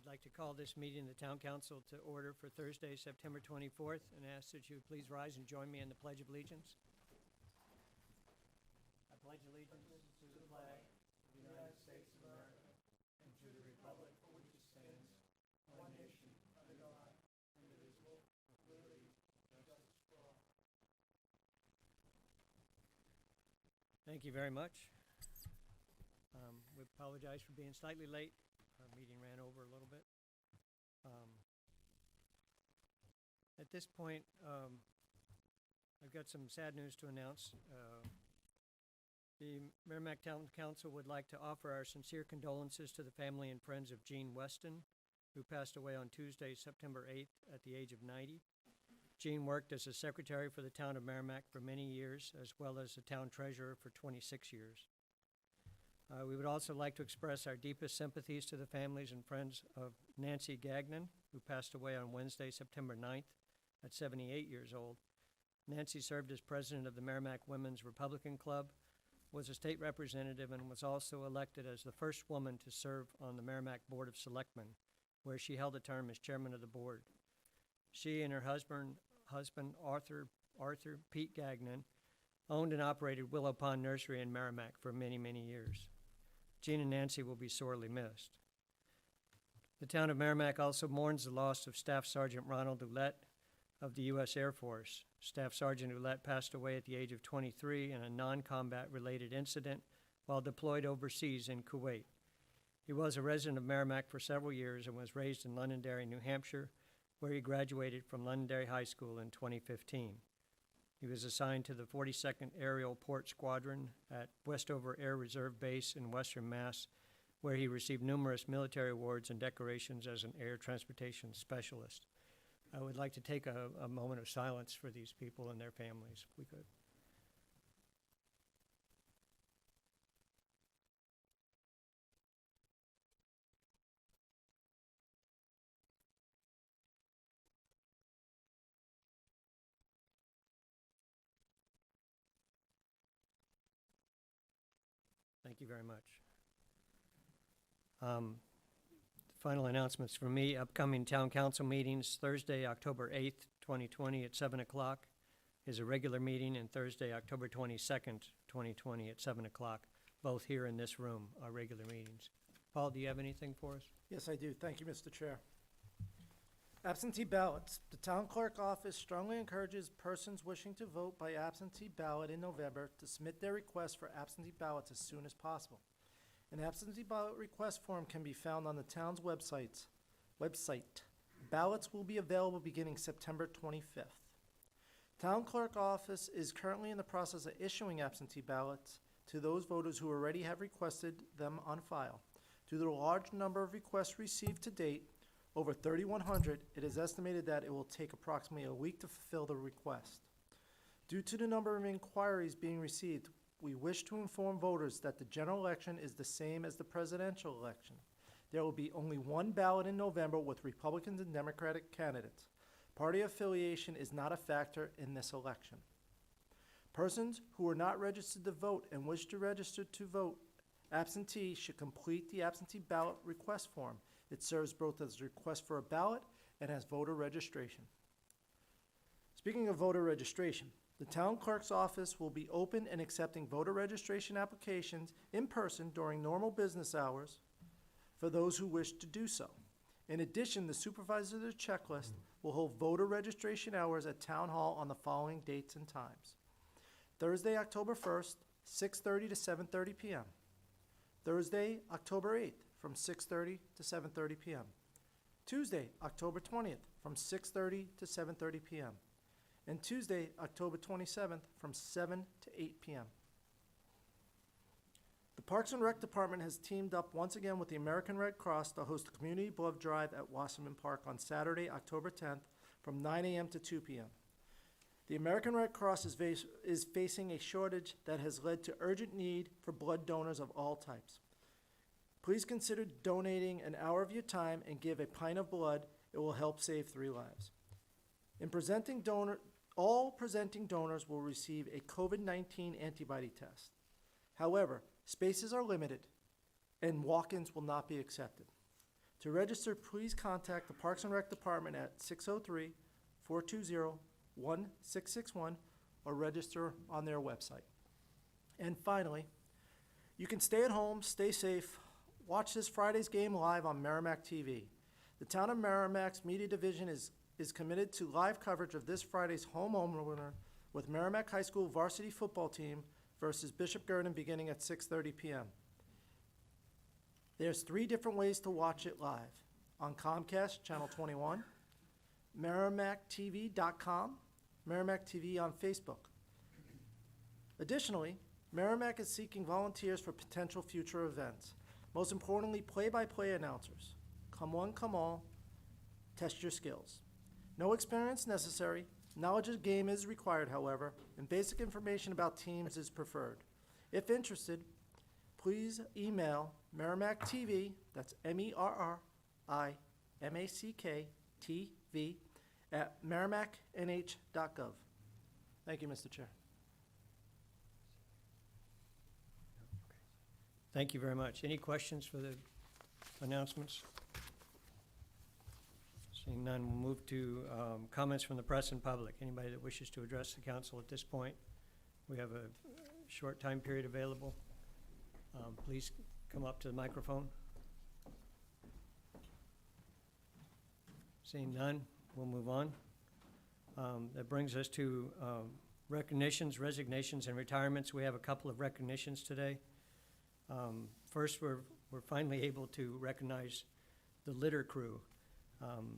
like to call this meeting of the Town Council to order for Thursday, September 24th, and ask that you would please rise and join me in the Pledge of Allegiance. I pledge allegiance to the flag of the United States of America and to the republic for which it stands, one nation, under God, indivisible, with liberty and justice for all. Thank you very much. We apologize for being slightly late. Our meeting ran over a little bit. At this point, I've got some sad news to announce. The Merrimack Town Council would like to offer our sincere condolences to the family and friends of Gene Weston, who passed away on Tuesday, September 8th at the age of 90. Gene worked as a secretary for the town of Merrimack for many years, as well as the town treasurer for 26 years. We would also like to express our deepest sympathies to the families and friends of Nancy Gagnon, who passed away on Wednesday, September 9th at 78 years old. Nancy served as president of the Merrimack Women's Republican Club, was a state representative, and was also elected as the first woman to serve on the Merrimack Board of Selectmen, where she held a term as chairman of the board. She and her husband Arthur Pete Gagnon, owned and operated Willow Pond Nursery in Merrimack for many, many years. Gene and Nancy will be sorely missed. The town of Merrimack also mourns the loss of Staff Sergeant Ronald Ouellette of the U.S. Air Force. Staff Sergeant Ouellette passed away at the age of 23 in a non-combat related incident while deployed overseas in Kuwait. He was a resident of Merrimack for several years and was raised in Londonderry, New Hampshire, where he graduated from Londonderry High School in 2015. He was assigned to the 42nd Aerial Port Squadron at Westover Air Reserve Base in Western Mass, where he received numerous military awards and decorations as an air transportation specialist. I would like to take a moment of silence for these people and their families, if we could. Thank you very much. Final announcements from me. Upcoming town council meetings: Thursday, October 8th, 2020 at 7 o'clock is a regular meeting, and Thursday, October 22nd, 2020 at 7 o'clock, both here in this room, are regular meetings. Paul, do you have anything for us? Yes, I do. Thank you, Mr. Chair. Absentee ballots. The town clerk office strongly encourages persons wishing to vote by absentee ballot in November to submit their request for absentee ballots as soon as possible. An absentee ballot request form can be found on the town's website. Ballots will be available beginning September 25th. Town clerk office is currently in the process of issuing absentee ballots to those voters who already have requested them on file. Due to the large number of requests received to date, over 3,100, it is estimated that it will take approximately a week to fulfill the request. Due to the number of inquiries being received, we wish to inform voters that the general election is the same as the presidential election. There will be only one ballot in November with Republicans and Democratic candidates. Party affiliation is not a factor in this election. Persons who are not registered to vote and wish to register to vote absentee should complete the absentee ballot request form. It serves both as a request for a ballot and as voter registration. Speaking of voter registration, the town clerk's office will be open and accepting voter registration applications in person during normal business hours for those who wish to do so. In addition, the supervisor of the checklist will hold voter registration hours at Town Hall on the following dates and times. Thursday, October 1st, 6:30 to 7:30 p.m. Thursday, October 8th, from 6:30 to 7:30 p.m. Tuesday, October 20th, from 6:30 to 7:30 p.m. and Tuesday, October 27th, from 7 to 8 p.m. The Parks and Rec Department has teamed up once again with the American Red Cross to host a community blood drive at Wasserman Park on Saturday, October 10th, from 9 a.m. to 2 p.m. The American Red Cross is facing a shortage that has led to urgent need for blood donors of all types. Please consider donating an hour of your time and give a pint of blood. It will help save 3 lives. All presenting donors will receive a COVID-19 antibody test. However, spaces are limited and walk-ins will not be accepted. To register, please contact the Parks and Rec Department at 603-420-1661 or register on their website. And finally, you can stay at home, stay safe, watch this Friday's game live on Merrimack TV. The Town of Merrimack's Media Division is committed to live coverage of this Friday's home opener with Merrimack High School varsity football team versus Bishop Gurdon beginning at 6:30 p.m. There's 3 different ways to watch it live. On Comcast, Channel 21, MerrimackTV.com, Merrimack TV on Facebook. Additionally, Merrimack is seeking volunteers for potential future events. Most importantly, play-by-play announcers. Come one, come all, test your skills. No experience necessary. Knowledge of the game is required, however, and basic information about teams is preferred. If interested, please email Merrimack TV, that's MERRIMACK-TV, at merrimacknh.gov. Thank you, Mr. Chair. Thank you very much. Any questions for the announcements? Seeing none, we'll move to comments from the press and public. Anybody that wishes to address the council at this point? We have a short time period available. Please come up to the microphone. Seeing none, we'll move on. That brings us to recognitions, resignations, and retirements. We have a couple of recognitions today. First, we're finally able to recognize the litter crew. I'm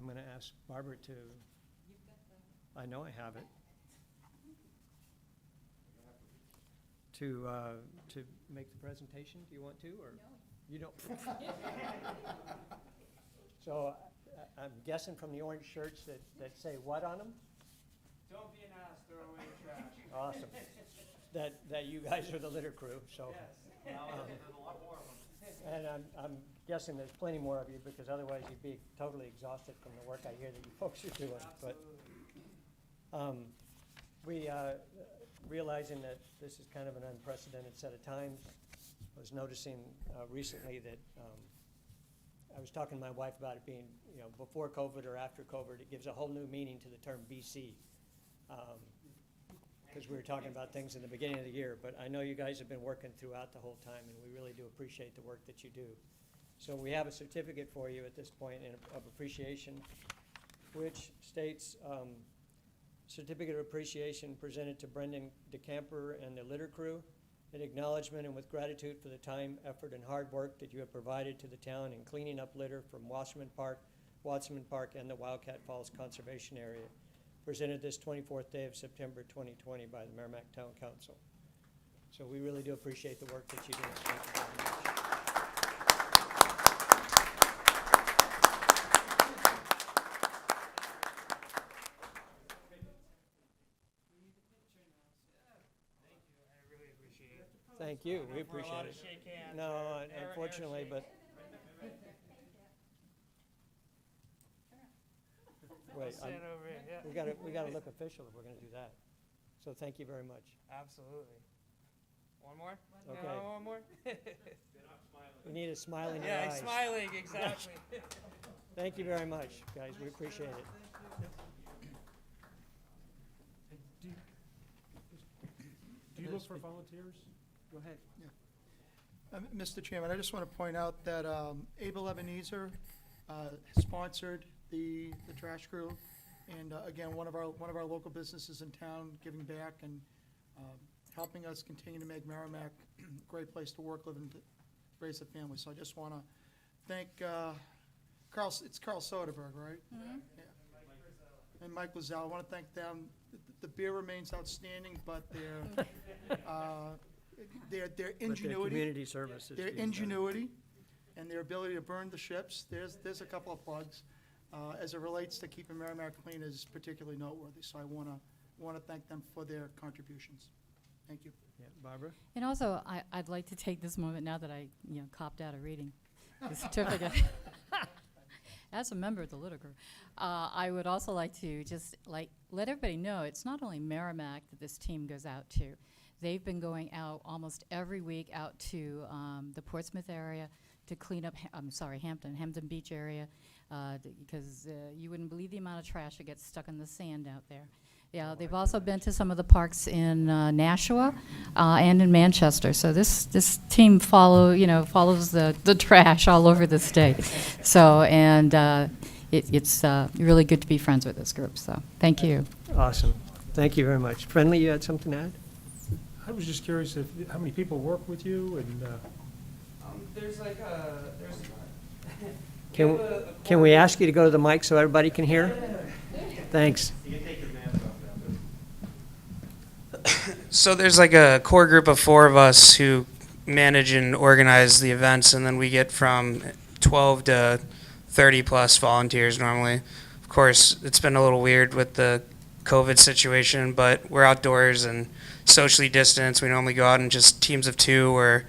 going to ask Barbara to, I know I have it, to make the presentation. Do you want to, or? No. You don't? So I'm guessing from the orange shirts that say what on them? Don't be an ass, throw away the trash. Awesome. That you guys are the litter crew, so. Yes. There's a lot more of them. And I'm guessing there's plenty more of you, because otherwise you'd be totally exhausted from the work I hear that you folks are doing. Absolutely. But we, realizing that this is kind of an unprecedented set of times, I was noticing recently that I was talking to my wife about it being, before COVID or after COVID. It gives a whole new meaning to the term BC. Because we were talking about things in the beginning of the year, but I know you guys have been working throughout the whole time, and we really do appreciate the work that you do. So we have a certificate for you at this point of appreciation, which states, certificate of appreciation presented to Brendan DeCamper and the litter crew, in acknowledgement and with gratitude for the time, effort, and hard work that you have provided to the town in cleaning up litter from Watson Park, and the Wildcat Falls Conservation Area. Presented this 24th day of September 2020 by the Merrimack Town Council. So we really do appreciate the work that you do. Thank you very much. Thank you. We appreciate it. Shake hands. No, unfortunately, but wait, Stand over here. Yeah. we gotta look official if we're gonna do that. So thank you very much. Absolutely. One more? Okay. No, one more? We need a smile in your Yeah, eyes. smiling, exactly. Thank you very much, guys. We appreciate it. Do you look for volunteers? Go ahead. Mr. Chairman, I just want to point out that Abel Ebenezer sponsored the trash crew, and again, one of our local businesses in town giving back and helping us continue to make Merrimack a great place to work, live, and to raise a family. So I just want to thank Carl. It's Carl Soderberg, right? Mm-hmm. Yeah. And Mike Lozelle. I want to thank them. The beer remains outstanding, but their ingenuity, community services. their ingenuity, and their ability to burn the ships. There's a couple of plugs. As it relates to keeping Merrimack clean is particularly noteworthy. So I want to thank them for their contributions. Thank you. Yeah, Barbara? And also, I'd like to take this moment now that I, copped out of reading the certificate. As a member of the litter crew, I would also like to just let everybody know it's not only Merrimack that this team goes out to. They've been going out almost every week out to the Portsmouth area, to clean up, Hampton Beach area, because you wouldn't believe the amount of trash that gets stuck in the sand out there. Yeah, they've also been to some of the parks in Nashua and in Manchester. So this team follows the trash all over the state. So, and it's really good to be friends with this group. So, thank you. Awesome. Thank you very much. Friendly, you had something to add? I was just curious how many people work with you and, There's like Can we ask you to go to the mic so everybody can hear? Thanks. So there's like a core group of 4 of us who manage and organize the events, and then we get from 12 to 30 plus volunteers normally. Of course, it's been a little weird with the COVID situation, but we're outdoors and socially distanced. We normally go out in just teams of 2 or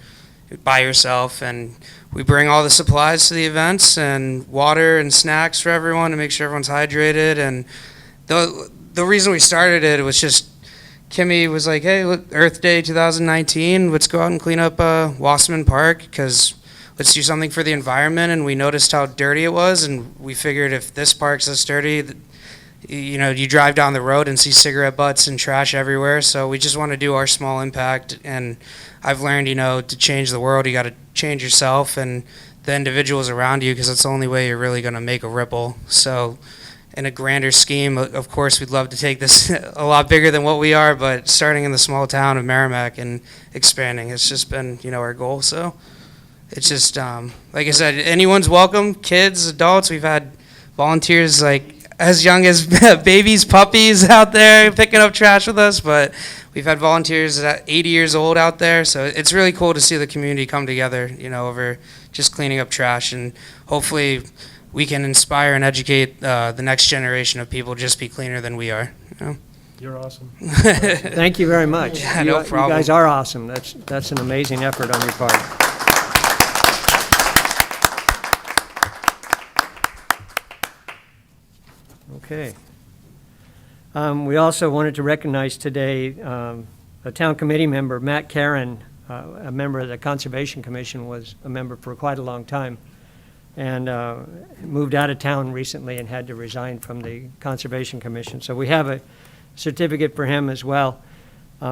by yourself, and we bring all the supplies to the events and water and snacks for everyone to make sure everyone's hydrated. And the reason we started it was just Kimmy was like, hey, look, Earth Day 2019, let's go out and clean up Wasserman Park, because let's do something for the environment. And we noticed how dirty it was, and we figured if this park's this dirty, you drive down the road and see cigarette butts and trash everywhere. So we just want to do our small impact. And I've learned, to change the world, you got to change yourself and the individuals around you, because that's the only way you're really going to make a ripple. So in a grander scheme, of course, we'd love to take this a lot bigger than what we are, but starting in the small town of Merrimack and expanding has just been, our goal. So it's just, like I said, anyone's welcome, kids, adults. We've had volunteers like as young as babies, puppies out there picking up trash with us, but we've had volunteers at 80 years old out there. So it's really cool to see the community come together, over just cleaning up trash, and hopefully we can inspire and educate the next generation of people just be cleaner than we are. you're awesome. Thank you very much. Yeah, no problem. You guys are awesome. That's an amazing effort on your part. Okay. We also wanted to recognize today a town committee member, Matt Karen, a member of the Conservation Commission, was a member for quite a long time, and moved out of town recently and had to resign from the Conservation Commission. So we have a certificate for him as well,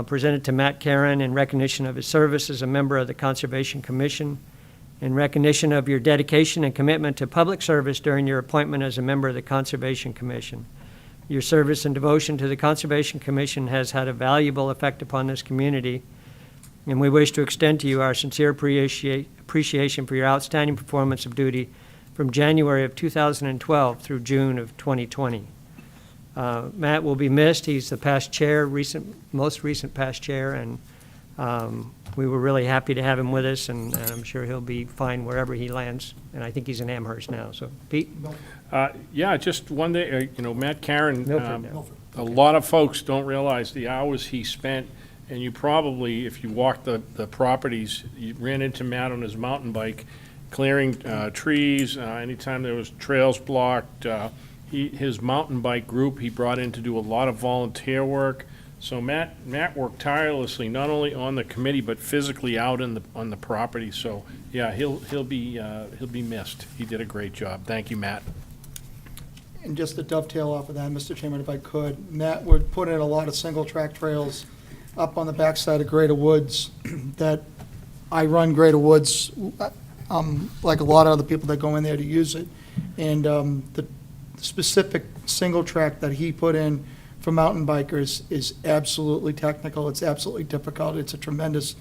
presented to Matt Karen in recognition of his service as a member of the Conservation Commission, in recognition of your dedication and commitment to public service during your appointment as a member of the Conservation Commission. Your service and devotion to the Conservation Commission has had a valuable effect upon this community, and we wish to extend to you our sincere appreciation for your outstanding performance of duty from January of 2012 through June of 2020. Matt will be missed. He's the past chair, most recent past chair, and we were really happy to have him with us, and I'm sure he'll be fine wherever he lands. And I think he's in Amherst now. So, Pete? Yeah, just one day, Matt Karen, Milford. a lot of folks don't realize the hours he spent, and you probably, if you walked the properties, you ran into Matt on his mountain bike, clearing trees, anytime there was trails blocked. His mountain bike group, he brought in to do a lot of volunteer work. So Matt worked tirelessly, not only on the committee, but physically out on the property. So yeah, he'll be missed. He did a great job. Thank you, Matt. And just to dovetail off of that, Mr. Chairman, if I could, Matt would put in a lot of single-track trails up on the backside of Greater Woods that I run Greater Woods, like a lot of other people that go in there to use it. And the specific single-track that he put in for mountain bikers is absolutely technical. It's absolutely difficult. It's a tremendous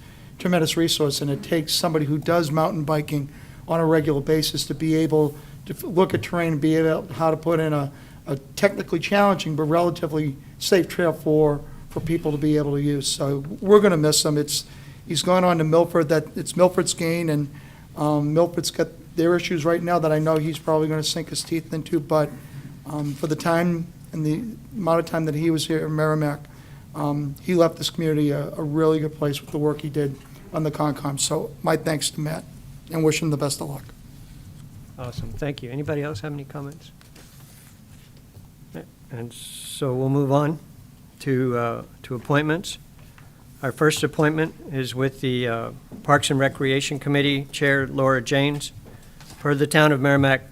resource, and it takes somebody who does mountain biking on a regular basis to be able to look at terrain and be able how to put in a technically challenging but relatively safe trail for people to be able to use. So we're going to miss him. He's gone on to Milford. It's Milford's gain, and Milford's got their issues right now that I know he's probably going to sink his teeth into. But for the time and the amount of time that he was here in Merrimack, he left this community a really good place with the work he did on the Concom. So my thanks to Matt, and wish him the best of luck. Awesome. Thank you. Anybody else have any comments? And so we'll move on to appointments. Our first appointment is with the Parks and Recreation Committee Chair Laura Janes. Per the Town of Merrimack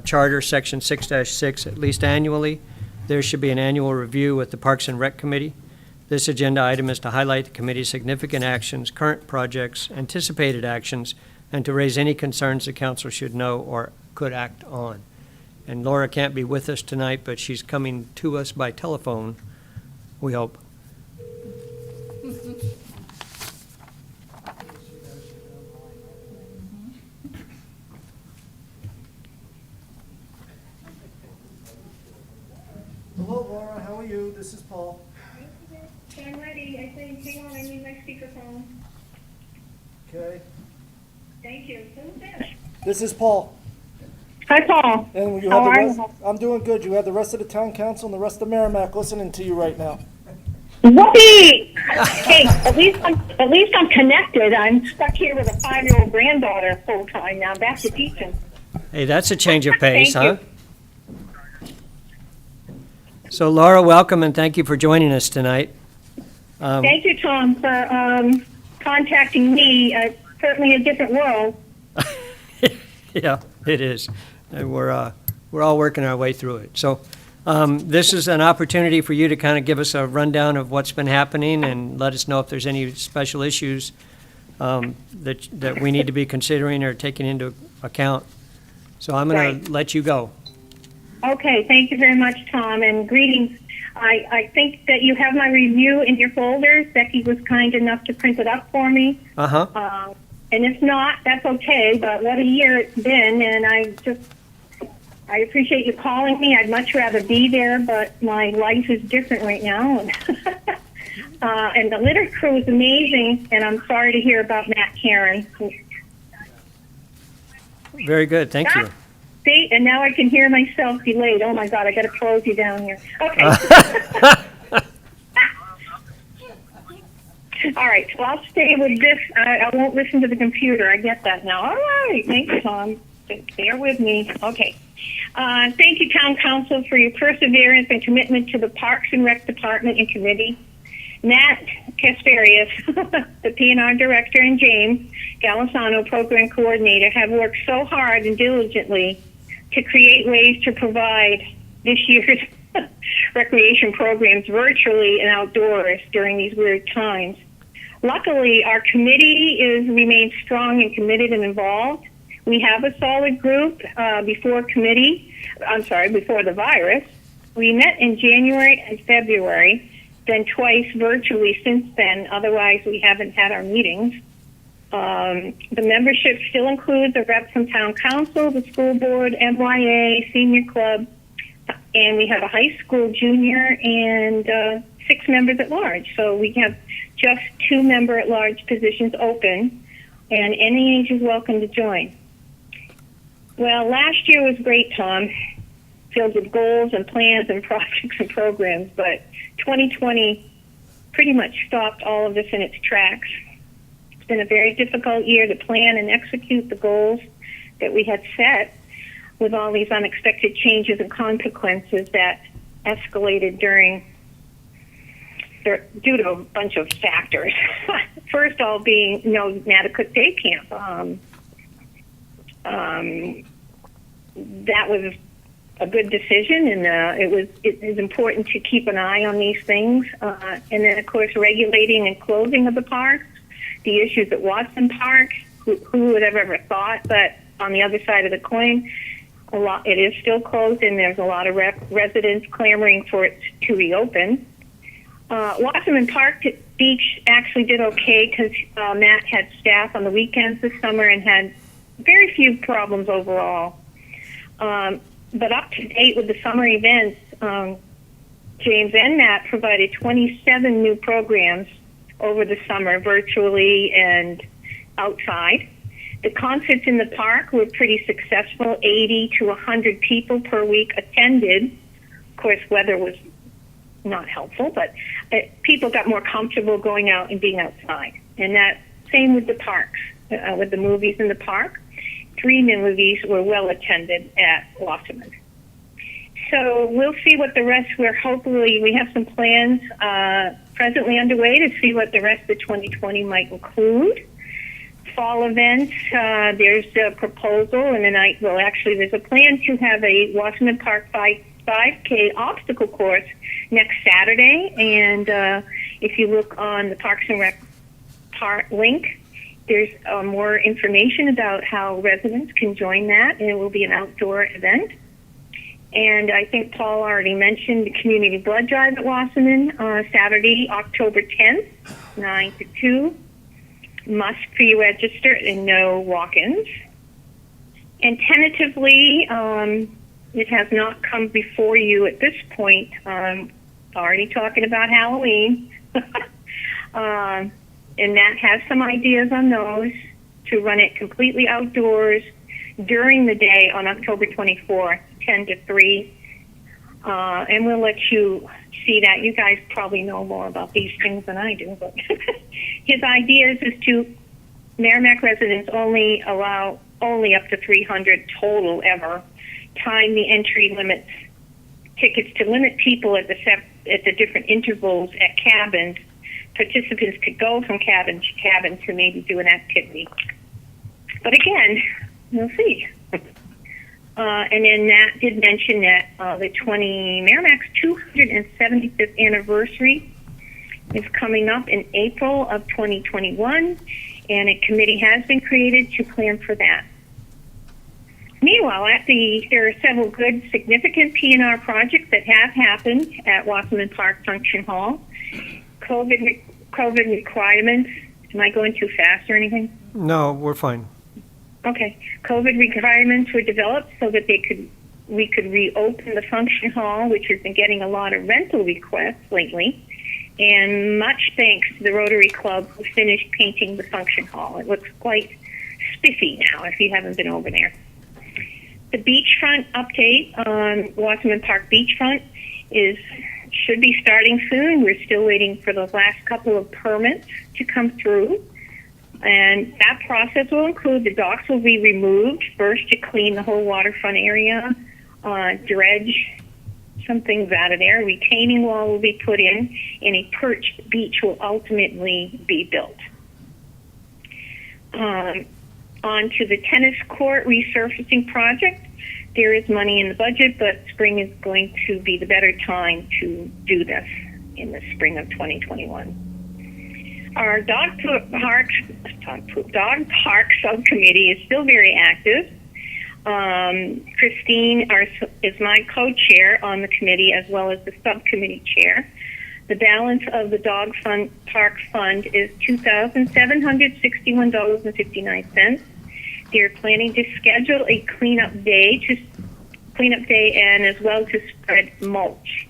Charter, Section 6-6, at least annually, there should be an annual review with the Parks and Rec Committee. This agenda item is to highlight the committee's significant actions, current projects, anticipated actions, and to raise any concerns the council should know or could act on. And Laura can't be with us tonight, but she's coming to us by telephone, we hope. Hello, Laura, how are you? This is Paul. I'm ready, I think. Hang on, I need my speakerphone. Okay. Thank you. Who's this? This is Paul. Hi, Paul. And you How have the are rest, you? I'm doing good. You have the rest of the town council and the rest of Merrimack listening to you right now. Whoopee! Hey, at least I'm connected. I'm stuck here with a 5-year-old granddaughter full time now. Back to teaching. Hey, that's a change of pace, Thank you. huh? So Laura, welcome and thank you for joining us tonight. Thank you, Tom, for contacting me. Certainly a different world. Yeah, it is. And we're all working our way through it. So this is an opportunity for you to kind of give us a rundown of what's been happening and let us know if there's any special issues that we need to be considering or taking into account. So I'm going Right. to let you go. Okay, thank you very much, Tom, and greetings. I think that you have my review in your folders. Becky was kind enough to print it up for me. Uh-huh. And if not, that's okay, but what a year it's been, and I appreciate you calling me. I'd much rather be there, but my life is different right now. And the litter crew is amazing, and I'm sorry to hear about Matt Karen. Very good. Thank you. See, and now I can hear myself delayed. Oh my God, I got to close you down here. Okay. All right, so I'll stay with this. I won't listen to the computer. I get that now. All right, thanks, Tom. Bear with me. Okay. Thank you, Town Council, for your perseverance and commitment to the Parks and Rec Department and Committee. Matt Kasparius, the P&R Director, and James Galisano, Program Coordinator, have worked so hard and diligently to create ways to provide this year's recreation programs virtually and outdoors during these weird times. Luckily, our committee remains strong and committed and involved. We have a solid group before the virus. We met in January and February, then twice virtually since then. Otherwise, we haven't had our meetings. The membership still includes a rep from Town Council, the school board, MYA, senior club, and we have a high school junior and 6 members at large. So we have just 2 member at large positions open, and any age is welcome to join. Well, last year was great, Tom, filled with goals and plans and projects and programs, but 2020 pretty much stopped all of this in its tracks. It's been a very difficult year to plan and execute the goals that we had set with all these unexpected changes and consequences that escalated due to a bunch of factors. First all being no adequate day camp. That was a good decision, and it is important to keep an eye on these things. And then, of course, regulating and closing of the parks, the issues at Watson Park, who would have ever thought, but on the other side of the coin, it is still closed, and there's a lot of residents clamoring for it to reopen. Wasserman Park Beach actually did okay because Matt had staff on the weekends this summer and had very few problems overall. But up to date with the summer events, James and Matt provided 27 new programs over the summer, virtually and outside. The concerts in the park were pretty successful. 80 to 100 people per week attended. Of course, weather was not helpful, but people got more comfortable going out and being outside. And that same with the parks, with the movies in the park. 3 movies were well attended at Wasserman. So we'll see what the rest. Hopefully we have some plans presently underway to see what the rest of 2020 might include. Fall events, there's a proposal and there's a plan to have a Wasserman Park 5K obstacle course next Saturday. And if you look on the Parks and Rec link, there's more information about how residents can join that, and it will be an outdoor event. And I think Paul already mentioned the community blood drive at Wasserman, Saturday, October 10th, 9 to 2. Must pre-register and no walk-ins. And tentatively, it has not come before you at this point. Already talking about Halloween. And Matt has some ideas on those to run it completely outdoors during the day on October 24th, 10 to 3. And we'll let you see that. You guys probably know more about these things than I do, but his ideas is to Merrimack residents only allow up to 300 total ever. Time the entry limits tickets to limit people at the different intervals at cabins. Participants could go from cabin to cabin to maybe do an activity. But again, we'll see. And then Nat did mention that Merrimack's 275th anniversary is coming up in April of 2021, and a committee has been created to plan for that. Meanwhile, there are several good, significant P&R projects that have happened at Wasserman Park Function Hall. COVID requirements. Am I going too fast or anything? No, we're fine. Okay. COVID requirements were developed so that we could reopen the function hall, which has been getting a lot of rental requests lately. And much thanks to the Rotary Club who finished painting the function hall. It looks quite spiffy now if you haven't been over there. The beachfront update on Wasserman Park beachfront should be starting soon. We're still waiting for the last couple of permits to come through. And that process will include the docks will be removed first to clean the whole waterfront area, dredge some things out of there. Retaining wall will be put in, and a perched beach will ultimately be built. On to the tennis court resurfacing project. There is money in the budget, but spring is going to be the better time to do this in the spring of 2021. Our dog park subcommittee is still very active. Christine is my co-chair on the committee as well as the subcommittee chair. The balance of the dog park fund is $2,761.59. They're planning to schedule a cleanup day and as well to spread mulch.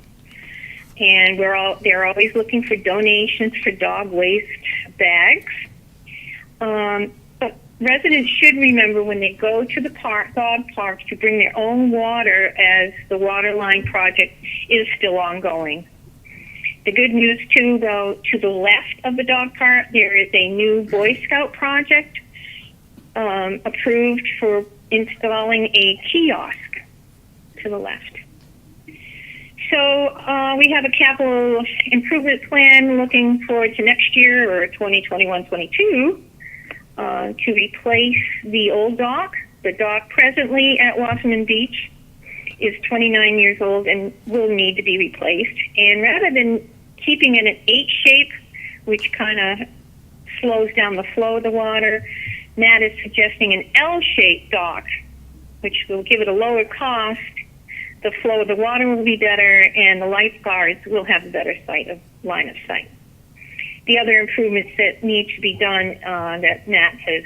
And they're always looking for donations for dog waste bags. But residents should remember when they go to the dog parks to bring their own water, as the water line project is still ongoing. The good news too, though, to the left of the dog park, there is a new Boy Scout project approved for installing a kiosk to the left. So we have a capital improvement plan looking forward to next year, or 2021-22, to replace the old dock. The dock presently at Wasserman Beach is 29 years old and will need to be replaced. And rather than keeping it an H shape, which kind of slows down the flow of the water, Matt is suggesting an L-shaped dock, which will give it a lower cost. The flow of the water will be better, and the lifeguards will have a better line of sight. The other improvements that need to be done that Matt has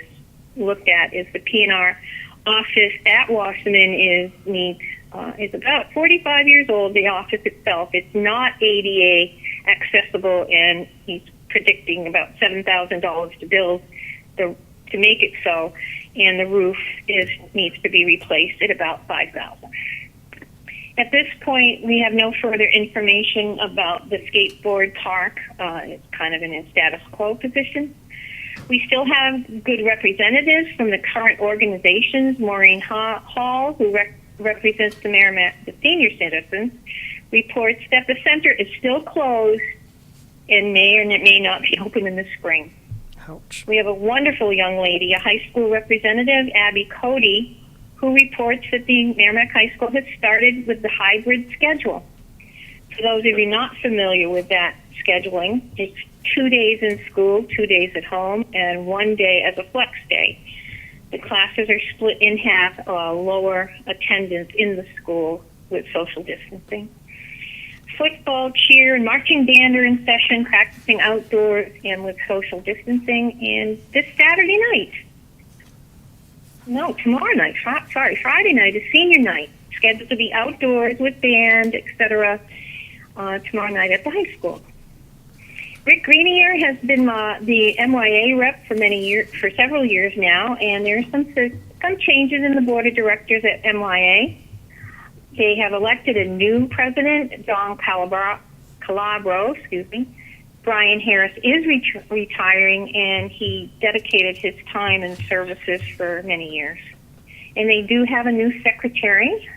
looked at is the P&R office at Wasserman is about 45 years old. The office itself, it's not ADA accessible, and he's predicting about $7,000 to build to make it so, and the roof needs to be replaced at about $5,000. At this point, we have no further information about the skateboard park. It's kind of in a status quo position. We still have good representatives from the current organizations. Maureen Hall, who represents the senior citizens, reports that the center is still closed and may or may not be open in the spring. Ouch. We have a wonderful young lady, a high school representative, Abby Cody, who reports that the Merrimack High School has started with the hybrid schedule. For those of you not familiar with that scheduling, it's 2 days in school, 2 days at home, and 1 day as a flex day. The classes are split in half, lower attendance in the school with social distancing. Football, cheer, and marching band are in session, practicing outdoors and with social distancing. And this Saturday night, no, tomorrow night, Friday night is senior night, scheduled to be outdoors with band, etc. Tomorrow night at the high school. Rick Greenier has been the MYA rep for several years now, and there are some changes in the board of directors at MYA. They have elected a new president, Don Calabro, Brian Harris is retiring, and he dedicated his time and services for many years. And they do have a new secretary,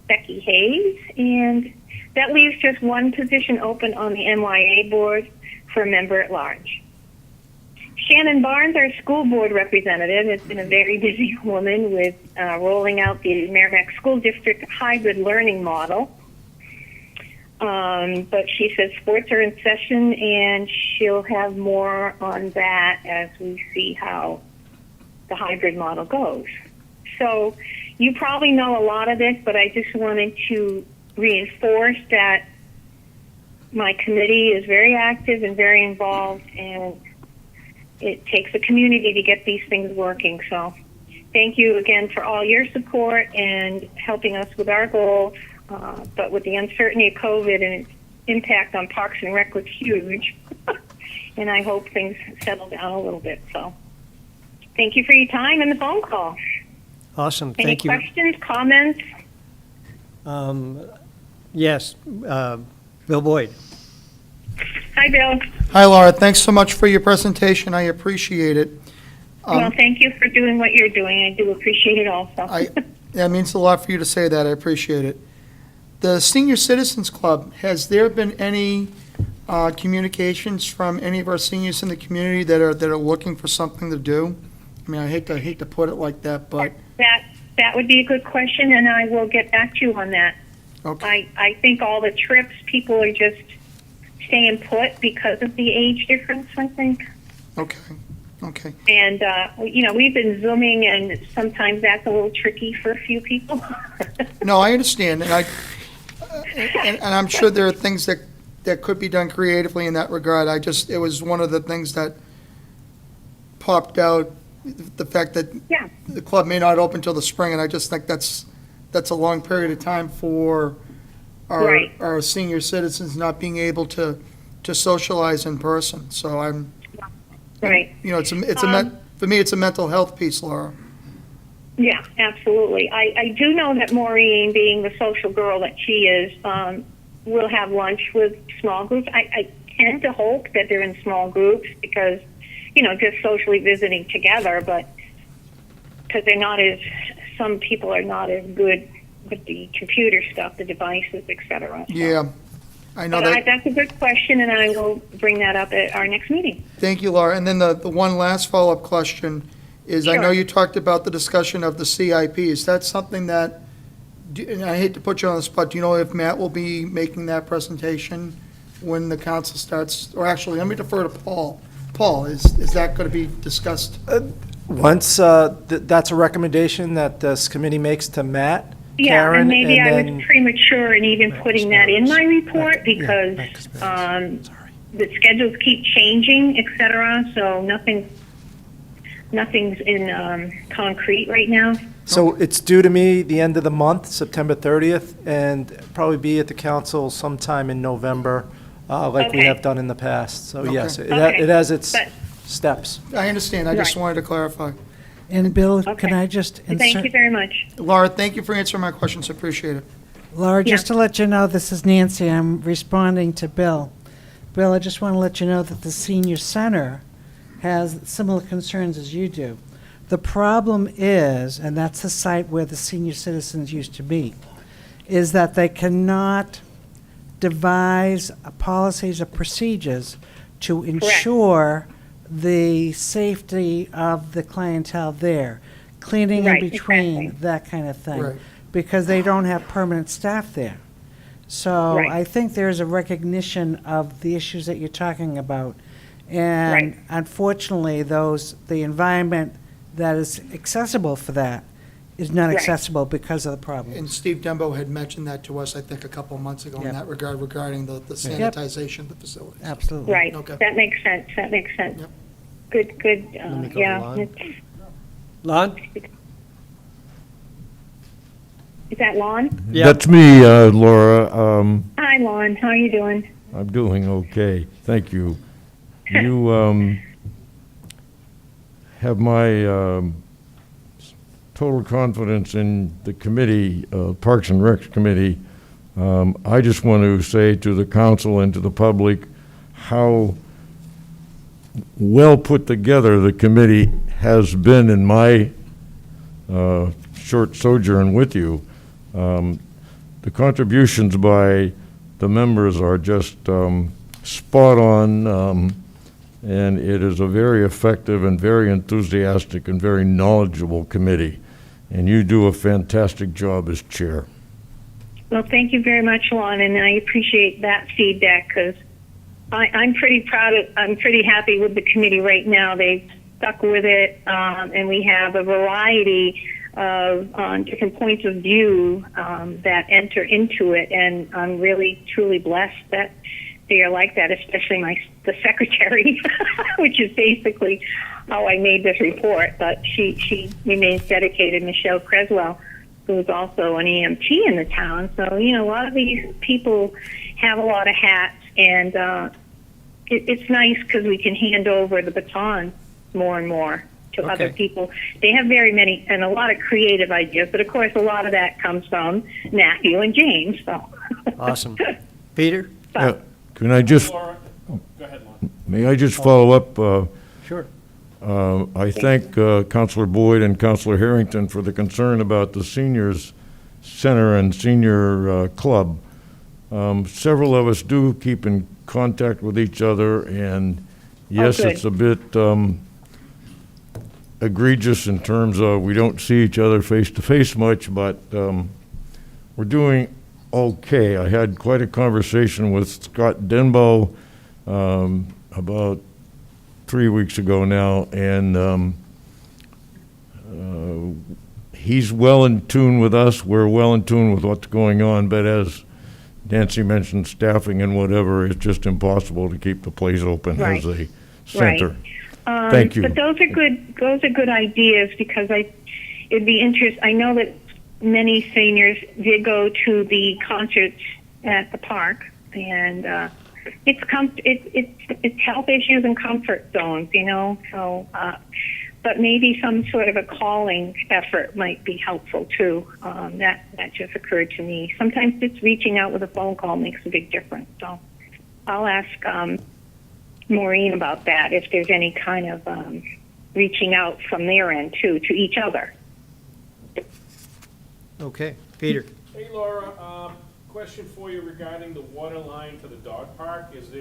Becky Hayes, and that leaves just one position open on the MYA board for a member at large. Shannon Barnes, our school board representative, has been a very busy woman with rolling out the Merrimack School District hybrid learning model. But she says sports are in session, and she'll have more on that as we see how the hybrid model goes. So you probably know a lot of this, but I just wanted to reinforce that my committee is very active and very involved, and it takes a community to get these things working. So thank you again for all your support and helping us with our goals. But with the uncertainty of COVID and its impact on Parks and Rec was huge. And I hope things settle down a little bit. So thank you for your time and the phone call. Awesome. Any Thank you. questions, comments? Yes, Bill Boyd. Hi, Bill. Hi, Laura. Thanks so much for your presentation. I appreciate it. Well, thank you for doing what you're doing. I do appreciate it also. That means a lot for you to say that. I appreciate it. The Senior Citizens Club, has there been any communications from any of our seniors in the community that are looking for something to do? I mean, I hate to put it like that, but That would be a good question, and I will get back to you on that. okay. I think all the trips, people are just staying put because of the age difference, I think. Okay. And, we've been Zooming, and sometimes that's a little tricky for a few people. No, I understand, and I'm sure there are things that could be done creatively in that regard. It was one of the things that popped out, the fact that Yeah. the club may not open till the spring, and I just think that's a long period of time for Right. our senior citizens not being able to socialize in person. So I'm, Right. for me, it's a mental health piece, Laura. Yeah, absolutely. I do know that Maureen, being the social girl that she is, will have lunch with small groups. I tend to hope that they're in small groups because, just socially visiting together, but because some people are not as good with the computer stuff, the devices, et cetera. So. Yeah, I know But that. that's a good question, and I will bring that up at our next meeting. Thank you, Laura. And then the one last follow-up question is, I know Sure. you talked about the discussion of the CIP. Is that something that, and I hate to put you on the spot, do you know if Matt will be making that presentation when the council starts? Or actually, let me defer to Paul. Paul, is that going to be discussed? Once, that's a recommendation that this committee makes to Matt, Yeah, Karen, and maybe I then- was premature in even putting that in my report because the schedules keep changing, et cetera, so nothing's in concrete right now. So it's due to me the end of the month, September 30th, and probably be at the council sometime in November, like we Okay. have done in the past. So yes, Okay. it has its But- steps. I understand. I just Right. wanted to clarify. And Bill, Okay. can I just Thank insert? you very much. Laura, thank you for answering my questions. Appreciate it. Laura, just Yeah. to let you know, this is Nancy. I'm responding to Bill. Bill, I just want to let you know that the senior center has similar concerns as you do. The problem is, and that's the site where the senior citizens used to meet, is that they cannot devise policies or procedures to ensure the safety of the clientele there, cleaning in Right, between, exactly. that kind of thing. Right. Because they don't have permanent staff there. So Right. I think there's a recognition of the issues that you're talking about. And Right. unfortunately, the environment that is accessible for that is not Right. accessible because of the problem. And Steve Dembo had mentioned that to us, I think, a couple of months ago in Yep. that regard, regarding the Yep. sanitization of the facilities. Absolutely. Right, Okay. that makes sense, that makes sense. Yep. Good, Let me go to yeah. Lon. Lon? Is that Lon? Yeah. That's me, Laura. Hi, Lon, how are you doing? I'm doing okay, thank you. You have my total confidence in the committee, Parks and Recs Committee. I just want to say to the council and to the public how well put together the committee has been in my short sojourn with you. The contributions by the members are just spot on, and it is a very effective and very enthusiastic and very knowledgeable committee. And you do a fantastic job as chair. Well, thank you very much, Lon, and I appreciate that feedback, because I'm pretty proud of, I'm pretty happy with the committee right now. They've stuck with it, and we have a variety of different points of view that enter into it, and I'm really, truly blessed that they are like that, especially the secretary, which is basically how I made this report, but she remains dedicated, Michelle Creswell, who is also an EMT in the town. So, you know, a lot of these people have a lot of hats, and it's nice because we can hand over the baton more and more to other Okay. people. They have very many and a lot of creative ideas, but of course a lot of that comes from Matthew and James. So. Awesome. Peter? Yeah, can I just, Laura, go ahead, Lon. may I just follow up? Sure. I thank Counselor Boyd and Counselor Harrington for the concern about the seniors center and senior club. Several of us do keep in contact with each other, and yes, good. it's a bit egregious in terms of we don't see each other face to face much, but we're doing okay. I had quite a conversation with Scott Denbo about 3 weeks ago now, and he's well in tune with us. We're well in tune with what's going on, but as Nancy mentioned, staffing and whatever, it's just impossible to keep the place open as a center. Thank you. But those are good ideas, because it'd be interesting. I know that many seniors did go to the concerts at the park, and it's health issues and comfort zones, you know. So, but maybe some sort of a calling effort might be helpful too. That just occurred to me. Sometimes just reaching out with a phone call makes a big difference. So, I'll ask Maureen about that, if there's any kind of reaching out from their end too, to each other. Okay. Peter? Hey, Laura, question for you regarding the water line for the dog park. Is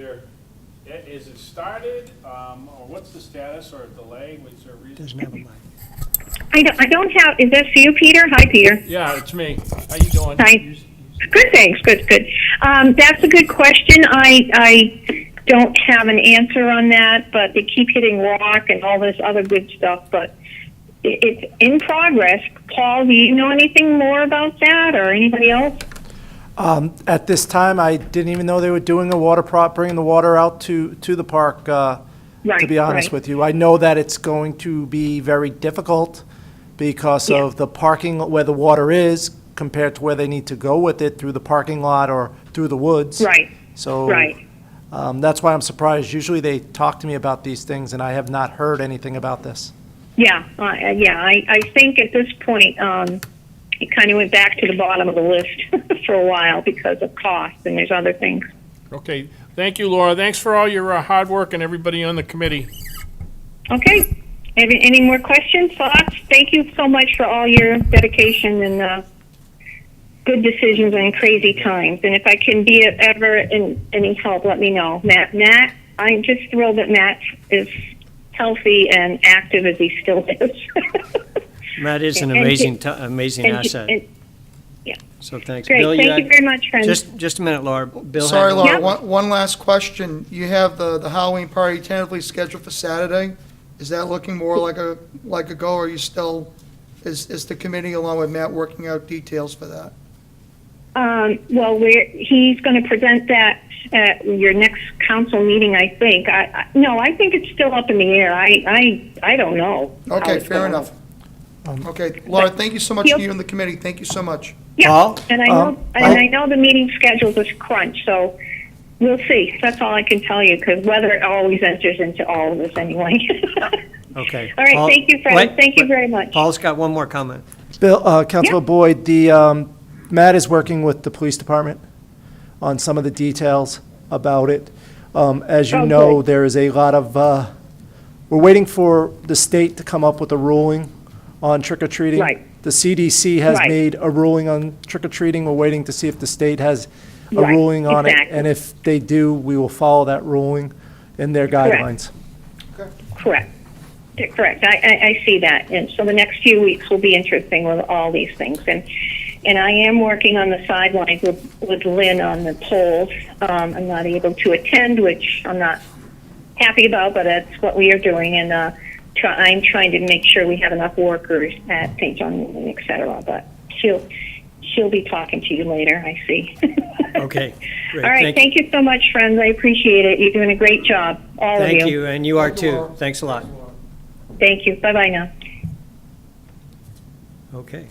it started, or what's the status or delay? Was there a reason? Doesn't have a mic. I don't have, is this you, Peter? Hi, Peter. Yeah, it's me. How you doing? Hi. Good, thanks. Good. That's a good question. I don't have an answer on that, but they keep hitting rock and all this other good stuff, but it's in progress. Paul, do you know anything more about that, or anybody else? At this time, I didn't even know they were doing a water bringing the water out to the park, to be honest with you. I know that it's going to be very difficult because of the parking, where the water is, compared to where they need to go with it, through the parking lot or through the woods. Right. So, Right. that's why I'm surprised. Usually they talk to me about these things, and I have not heard anything about this. Yeah, I think at this point, it kind of went back to the bottom of the list for a while because of cost, and there's other things. Okay, thank you, Laura. Thanks for all your hard work and everybody on the committee. Okay. Any more questions, thoughts? Thank you so much for all your dedication and good decisions in crazy times. And if I can be ever in any help, let me know. Matt, I'm just thrilled that Matt is healthy and active as he still is. Matt is an And- amazing, amazing and- asset. and- yeah. So thanks. Great. Bill, Thank you had- very much, friends. Just a minute, Laura. Bill Sorry, had- Laura, Yeah. one last question. You have the Halloween party tentatively scheduled for Saturday. Is that looking more like a go, or are you still, is the committee along with Matt working out details for that? Well, he's going to present that at your next council meeting, I think. No, I think it's still up in the air. I don't know. how Okay, it's fair going. enough. Okay, Laura, thank you so much Yep. to you and the committee. Thank you so much. Yeah, Paul, and I know the meeting schedule is crunch, so we'll see. That's all I can tell you, because weather always enters into all of this anyway. Okay. All right, Paul- thank you, friends. wait, Thank you wait. very much. Paul's got one more comment. Bill, Councilor Boyd, Matt is working with the police department on some of the details about it. As you Oh, know, good. there is a lot of, we're waiting for the state to come up with a ruling on trick-or-treating. Right. The CDC has Right. made a ruling on trick-or-treating. We're waiting to see if the state has a Right, ruling on it. exactly. And if they do, we will follow that ruling and their Correct. guidelines. Correct. Yeah, correct. I see that. And so the next few weeks will be interesting with all these things. And I am working on the sidelines with Lynn on the polls. I'm not able to attend, which I'm not happy about, but that's what we are doing. And I'm trying to make sure we have enough workers at St. John Newman, et cetera. But she'll be talking to you later, I see. Okay, great. All right. Thank you so much, friends. I appreciate it. You're doing a great job, all of you. Thank you, and you are too. Thanks a lot. Thank you. Bye-bye now. Okay.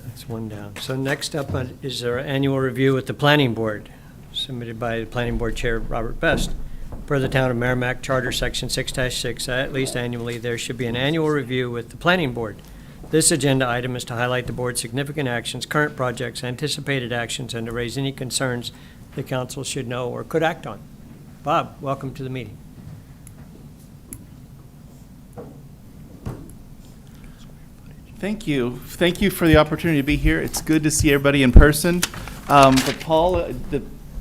That's one down. So next up is our annual review with the Planning Board, submitted by the Planning Board Chair Robert Best. Per the Town of Merrimack Charter, Section 6-6, at least annually, there should be an annual review with the Planning Board. This agenda item is to highlight the board's significant actions, current projects, anticipated actions, and to raise any concerns the council should know or could act on. Bob, welcome to the meeting. Thank you. Thank you for the opportunity to be here. It's good to see everybody in person. But Paul,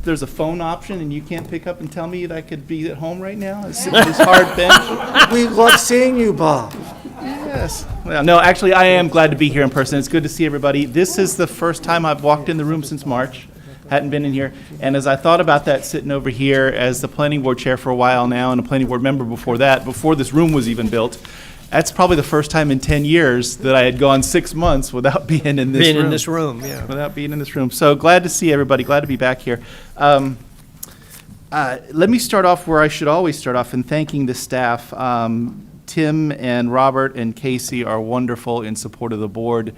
there's a phone option, and you can't pick up and tell me that I could be at home right now? Sitting on this hard bench? We love seeing you, Bob. Yes. Well, no, actually, I am glad to be here in person. It's good to see everybody. This is the first time I've walked in the room since March. Hadn't been in here. And as I thought about that, sitting over here as the planning board chair for a while now and a planning board member before that, before this room was even built, that's probably the first time in 10 years that I had gone 6 months without being in this room. Being in this room, yeah. Without being in this room. So glad to see everybody, glad to be back here. Let me start off where I should always start off in thanking the staff. Tim and Robert and Casey are wonderful in support of the board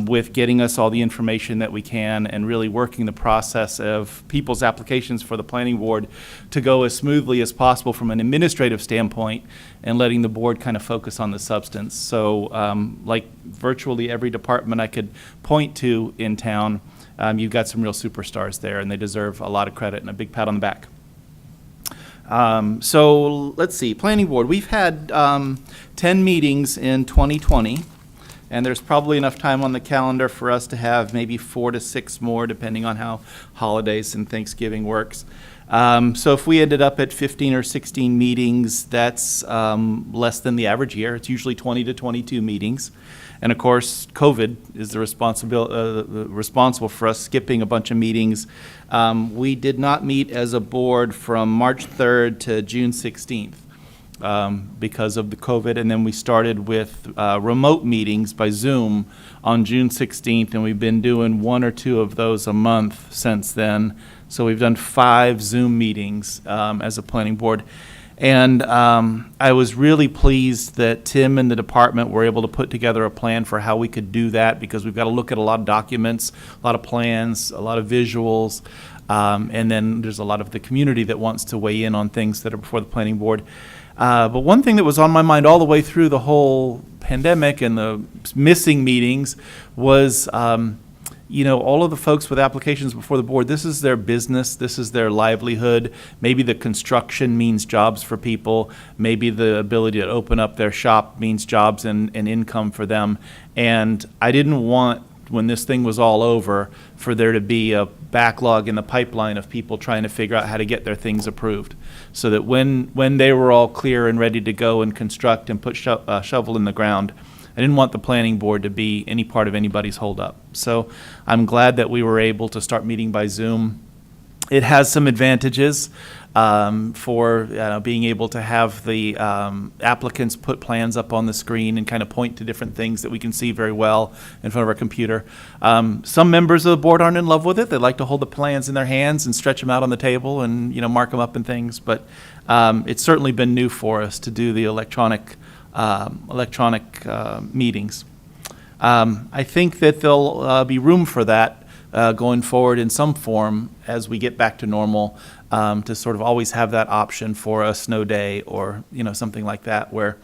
with getting us all the information that we can and really working the process of people's applications for the planning board to go as smoothly as possible from an administrative standpoint and letting the board kind of focus on the substance. So like virtually every department I could point to in town, you've got some real superstars there, and they deserve a lot of credit and a big pat on the back. So let's see, planning board, we've had 10 meetings in 2020, and there's probably enough time on the calendar for us to have maybe 4 to 6 more, depending on how holidays and Thanksgiving works. So if we ended up at 15 or 16 meetings, that's less than the average year. It's usually 20 to 22 meetings. And of course, COVID is the responsible for us skipping a bunch of meetings. We did not meet as a board from March 3rd to June 16th because of the COVID. And then we started with remote meetings by Zoom on June 16th, and we've been doing 1 or 2 of those a month since then. So we've done 5 Zoom meetings as a planning board. And I was really pleased that Tim and the department were able to put together a plan for how we could do that, because we've got to look at a lot of documents, a lot of plans, a lot of visuals, and then there's a lot of the community that wants to weigh in on things that are before the planning board. But one thing that was on my mind all the way through the whole pandemic and the missing meetings was all of the folks with applications before the board, this is their business, this is their livelihood. Maybe the construction means jobs for people. Maybe the ability to open up their shop means jobs and income for them. And I didn't want, when this thing was all over, for there to be a backlog in the pipeline of people trying to figure out how to get their things approved. So that when they were all clear and ready to go and construct and put shovel in the ground, I didn't want the planning board to be any part of anybody's holdup. So I'm glad that we were able to start meeting by Zoom. It has some advantages for being able to have the applicants put plans up on the screen and kind of point to different things that we can see very well in front of our computer. Some members of the board aren't in love with it. They like to hold the plans in their hands and stretch them out on the table and mark them up and things. But it's certainly been new for us to do the electronic meetings. I think that there'll be room for that going forward in some form as we get back to normal, to sort of always have that option for a snow day or something like that, where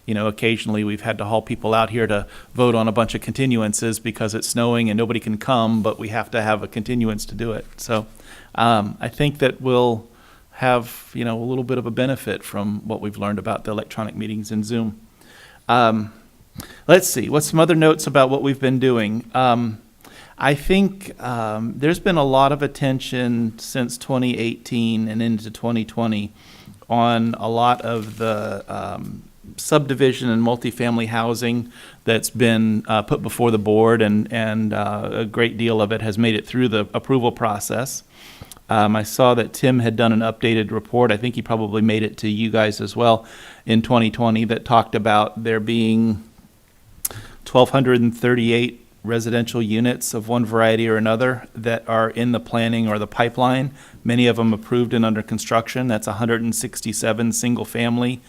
occasionally we've had to haul people out here to vote on a bunch of continuances because it's snowing and nobody can come, but we have to have a continuance to do it. So I think that we'll have a little bit of a benefit from what we've learned about the electronic meetings in Zoom. Let's see, what's some other notes about what we've been doing? I think there's been a lot of attention since 2018 and into 2020 on a lot of the subdivision and multifamily housing that's been put before the board, and a great deal of it has made it through the approval process. I saw that Tim had done an updated report. I think he probably made it to you guys as well in 2020 that talked about there being 1,238 residential units of one variety or another that are in the planning or the pipeline, many of them approved and under construction. That's 167 single family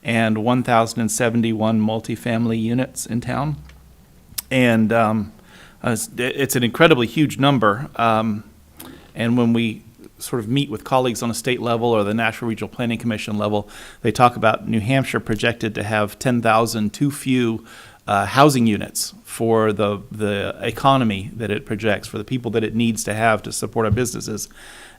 and 1,071 multifamily units in town. And it's an incredibly huge number. And when we sort of meet with colleagues on a state level or the National Regional Planning Commission level, they talk about New Hampshire projected to have 10,000 too few housing units for the economy that it projects, for the people that it needs to have to support our businesses.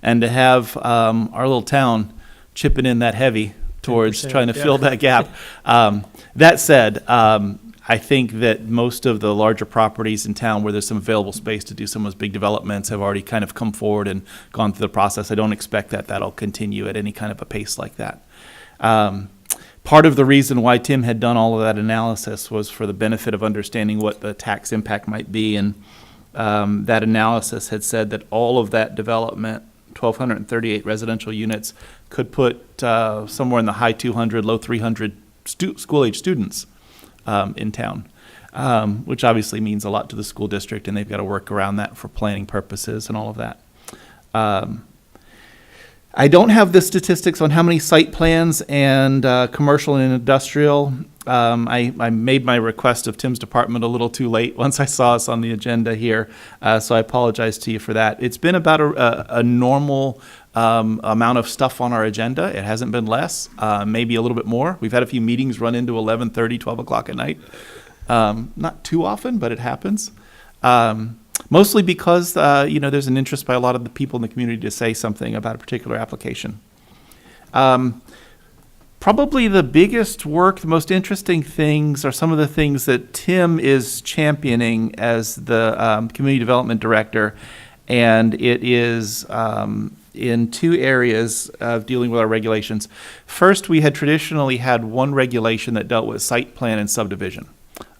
And to have our little town chipping in that heavy towards trying to fill that gap. That said, I think that most of the larger properties in town where there's some available space to do some of those big developments have already kind of come forward and gone through the process. I don't expect that that'll continue at any kind of a pace like that. Part of the reason why Tim had done all of that analysis was for the benefit of understanding what the tax impact might be, and that analysis had said that all of that development, 1,238 residential units, could put somewhere in the high 200, low 300 school-age students in town, which obviously means a lot to the school district, and they've got to work around that for planning purposes and all of that. I don't have the statistics on how many site plans and commercial and industrial. I made my request of Tim's department a little too late once I saw us on the agenda here, so I apologize to you for that. It's been about a normal amount of stuff on our agenda. It hasn't been less, maybe a little bit more. We've had a few meetings run into 11:30, 12 o'clock at night. Not too often, but it happens. Mostly because, there's an interest by a lot of the people in the community to say something about a particular application. Probably the biggest work, the most interesting things are some of the things that Tim is championing as the Community Development Director, and it is in two areas of dealing with our regulations. First, we had traditionally had one regulation that dealt with site plan and subdivision.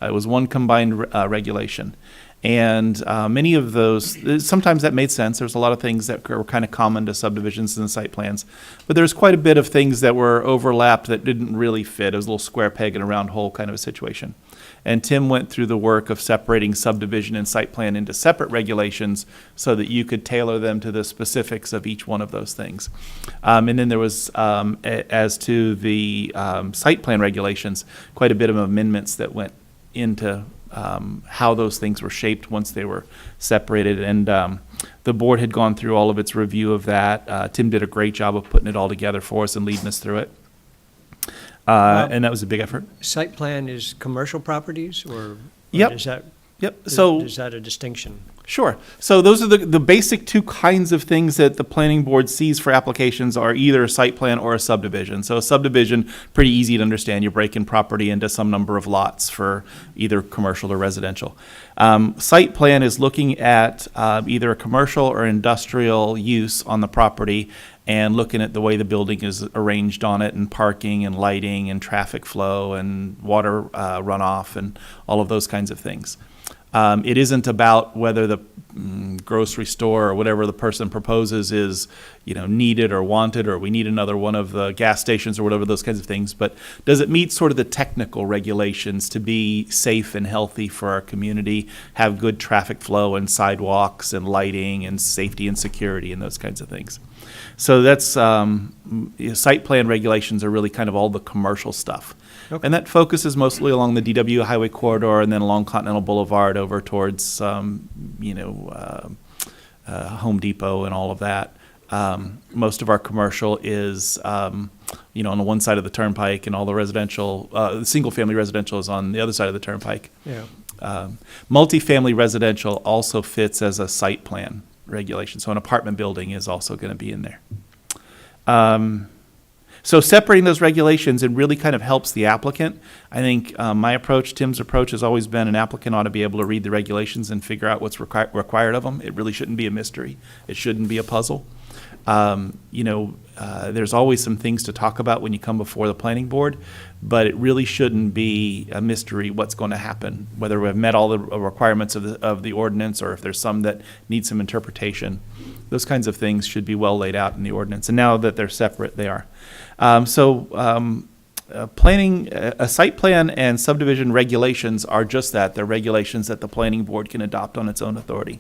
It was one combined regulation. And many of those, sometimes that made sense. There's a lot of things that were kind of common to subdivisions and site plans. But there's quite a bit of things that were overlapped that didn't really fit. It was a little square peg in a round hole kind of a situation. And Tim went through the work of separating subdivision and site plan into separate regulations so that you could tailor them to the specifics of each one of those things. And then there was, as to the site plan regulations, quite a bit of amendments that went into how those things were shaped once they were separated. And the board had gone through all of its review of that. Tim did a great job of putting it all together for us and leading us through it. And that was a big effort. Site plan is commercial properties, or Yep. is that? Yep. So is that a distinction? Sure. So those are the basic two kinds of things that the planning board sees for applications are either a site plan or a subdivision. So a subdivision, pretty easy to understand. You're breaking property into some number of lots for either commercial or residential. Site plan is looking at either a commercial or industrial use on the property and looking at the way the building is arranged on it, and parking and lighting and traffic flow and water runoff and all of those kinds of things. It isn't about whether the grocery store or whatever the person proposes is, needed or wanted, or we need another one of the gas stations or whatever, those kinds of things. But does it meet sort of the technical regulations to be safe and healthy for our community, have good traffic flow and sidewalks and lighting and safety and security and those kinds of things? So that's site plan regulations are really kind of all the commercial stuff. Okay. And that focuses mostly along the DW Highway Corridor and then along Continental Boulevard over towards, Home Depot and all of that. Most of our commercial is, on the one side of the turnpike, and all the residential, single-family residential is on the other side of the turnpike. Yeah. Multifamily residential also fits as a site plan regulation, so an apartment building is also going to be in there. So separating those regulations, it really kind of helps the applicant. I think my approach, Tim's approach, has always been an applicant ought to be able to read the regulations and figure out what's required of them. It really shouldn't be a mystery. It shouldn't be a puzzle. There's always some things to talk about when you come before the planning board, but it really shouldn't be a mystery what's going to happen, whether we've met all the requirements of the ordinance or if there's some that need some interpretation. Those kinds of things should be well laid out in the ordinance, and now that they're separate, they are. Planning, a site plan and subdivision regulations are just that. They're regulations that the planning board can adopt on its own authority.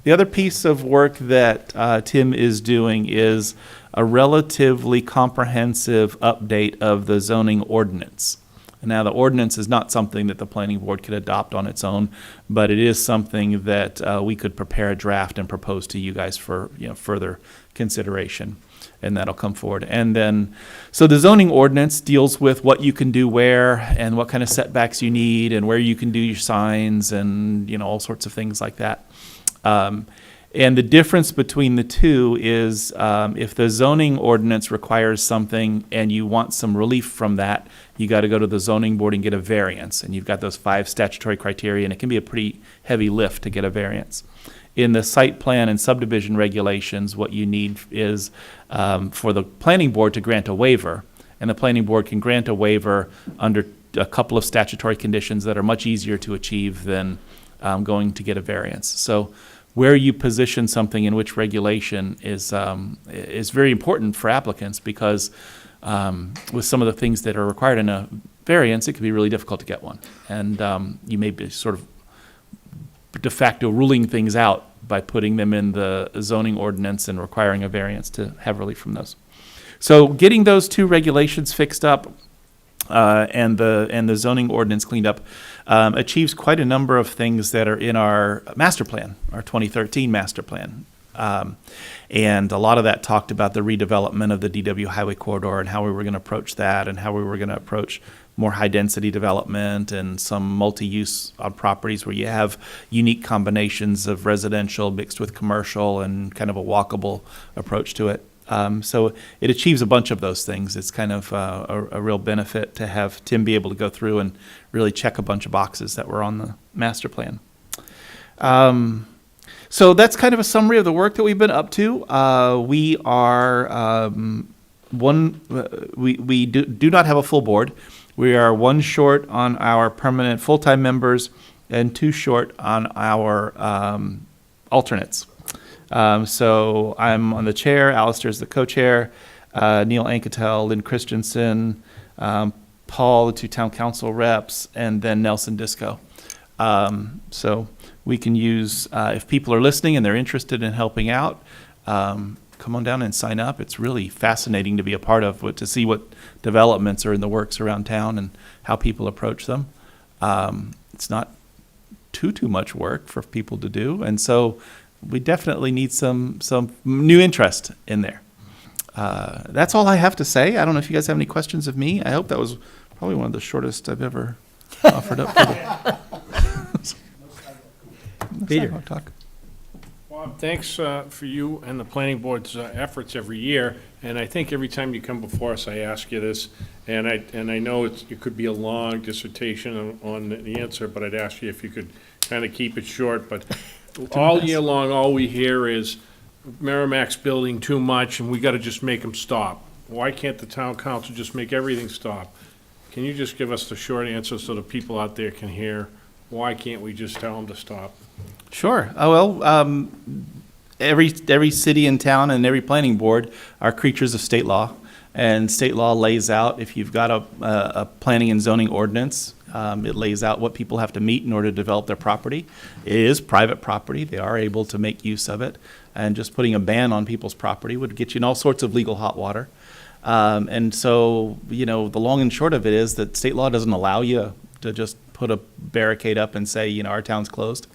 The other piece of work that Tim is doing is a relatively comprehensive update of the zoning ordinance. Now, the ordinance is not something that the planning board could adopt on its own, but it is something that we could prepare a draft and propose to you guys for further consideration, and that'll come forward. And then, so the zoning ordinance deals with what you can do where and what kind of setbacks you need and where you can do your signs and all sorts of things like that. And the difference between the two is if the zoning ordinance requires something and you want some relief from that, you got to go to the zoning board and get a variance. And you've got those 5 statutory criteria, and it can be a pretty heavy lift to get a variance. In the site plan and subdivision regulations, what you need is for the planning board to grant a waiver. And the planning board can grant a waiver under a couple of statutory conditions that are much easier to achieve than going to get a variance. So where you position something in which regulation is very important for applicants, because with some of the things that are required in a variance, it can be really difficult to get one. And you may be sort of de facto ruling things out by putting them in the zoning ordinance and requiring a variance to have relief from those. So getting those two regulations fixed up and the zoning ordinance cleaned up achieves quite a number of things that are in our master plan, our 2013 master plan. And a lot of that talked about the redevelopment of the DW Highway Corridor and how we were going to approach that and how we were going to approach more high-density development and some multi-use on properties where you have unique combinations of residential mixed with commercial and kind of a walkable approach to it. So it achieves a bunch of those things. It's kind of a real benefit to have Tim be able to go through and really check a bunch of boxes that were on the master plan. So that's kind of a summary of the work that we've been up to. We are we do not have a full board. We are 1 short on our permanent full-time members and 2 short on our alternates. So I'm on the chair, Alistair's the co-chair, Neil Anketel, Lynn Christensen, Paul, the 2 town council reps, and then Nelson Disco. So we can use, if people are listening and they're interested in helping out, come on down and sign up. It's really fascinating to be a part of, to see what developments are in the works around town and how people approach them. It's not too much work for people to do, and so we definitely need some new interest in there. That's all I have to say. I don't know if you guys have any questions of me. I hope that was probably one of the shortest I've ever offered up. Peter. Bob, thanks for you and the planning board's efforts every year, and I think every time you come before us, I ask you this, and I know it could be a long dissertation on the answer, but I'd ask you if you could kind of keep it short, but all year long, all we hear is Merrimack's building too much, and we got to just make them stop. Why can't the town council just make everything stop? Can you just give us the short answer so the people out there can hear? Why can't we just tell them to stop? Sure. Every city and town and every planning board are creatures of state law. And state law lays out, if you've got a planning and zoning ordinance, it lays out what people have to meet in order to develop their property. It is private property. They are able to make use of it. And just putting a ban on people's property would get you in all sorts of legal hot water. And so, the long and short of it is that state law doesn't allow you to just put a barricade up and say, our town's closed.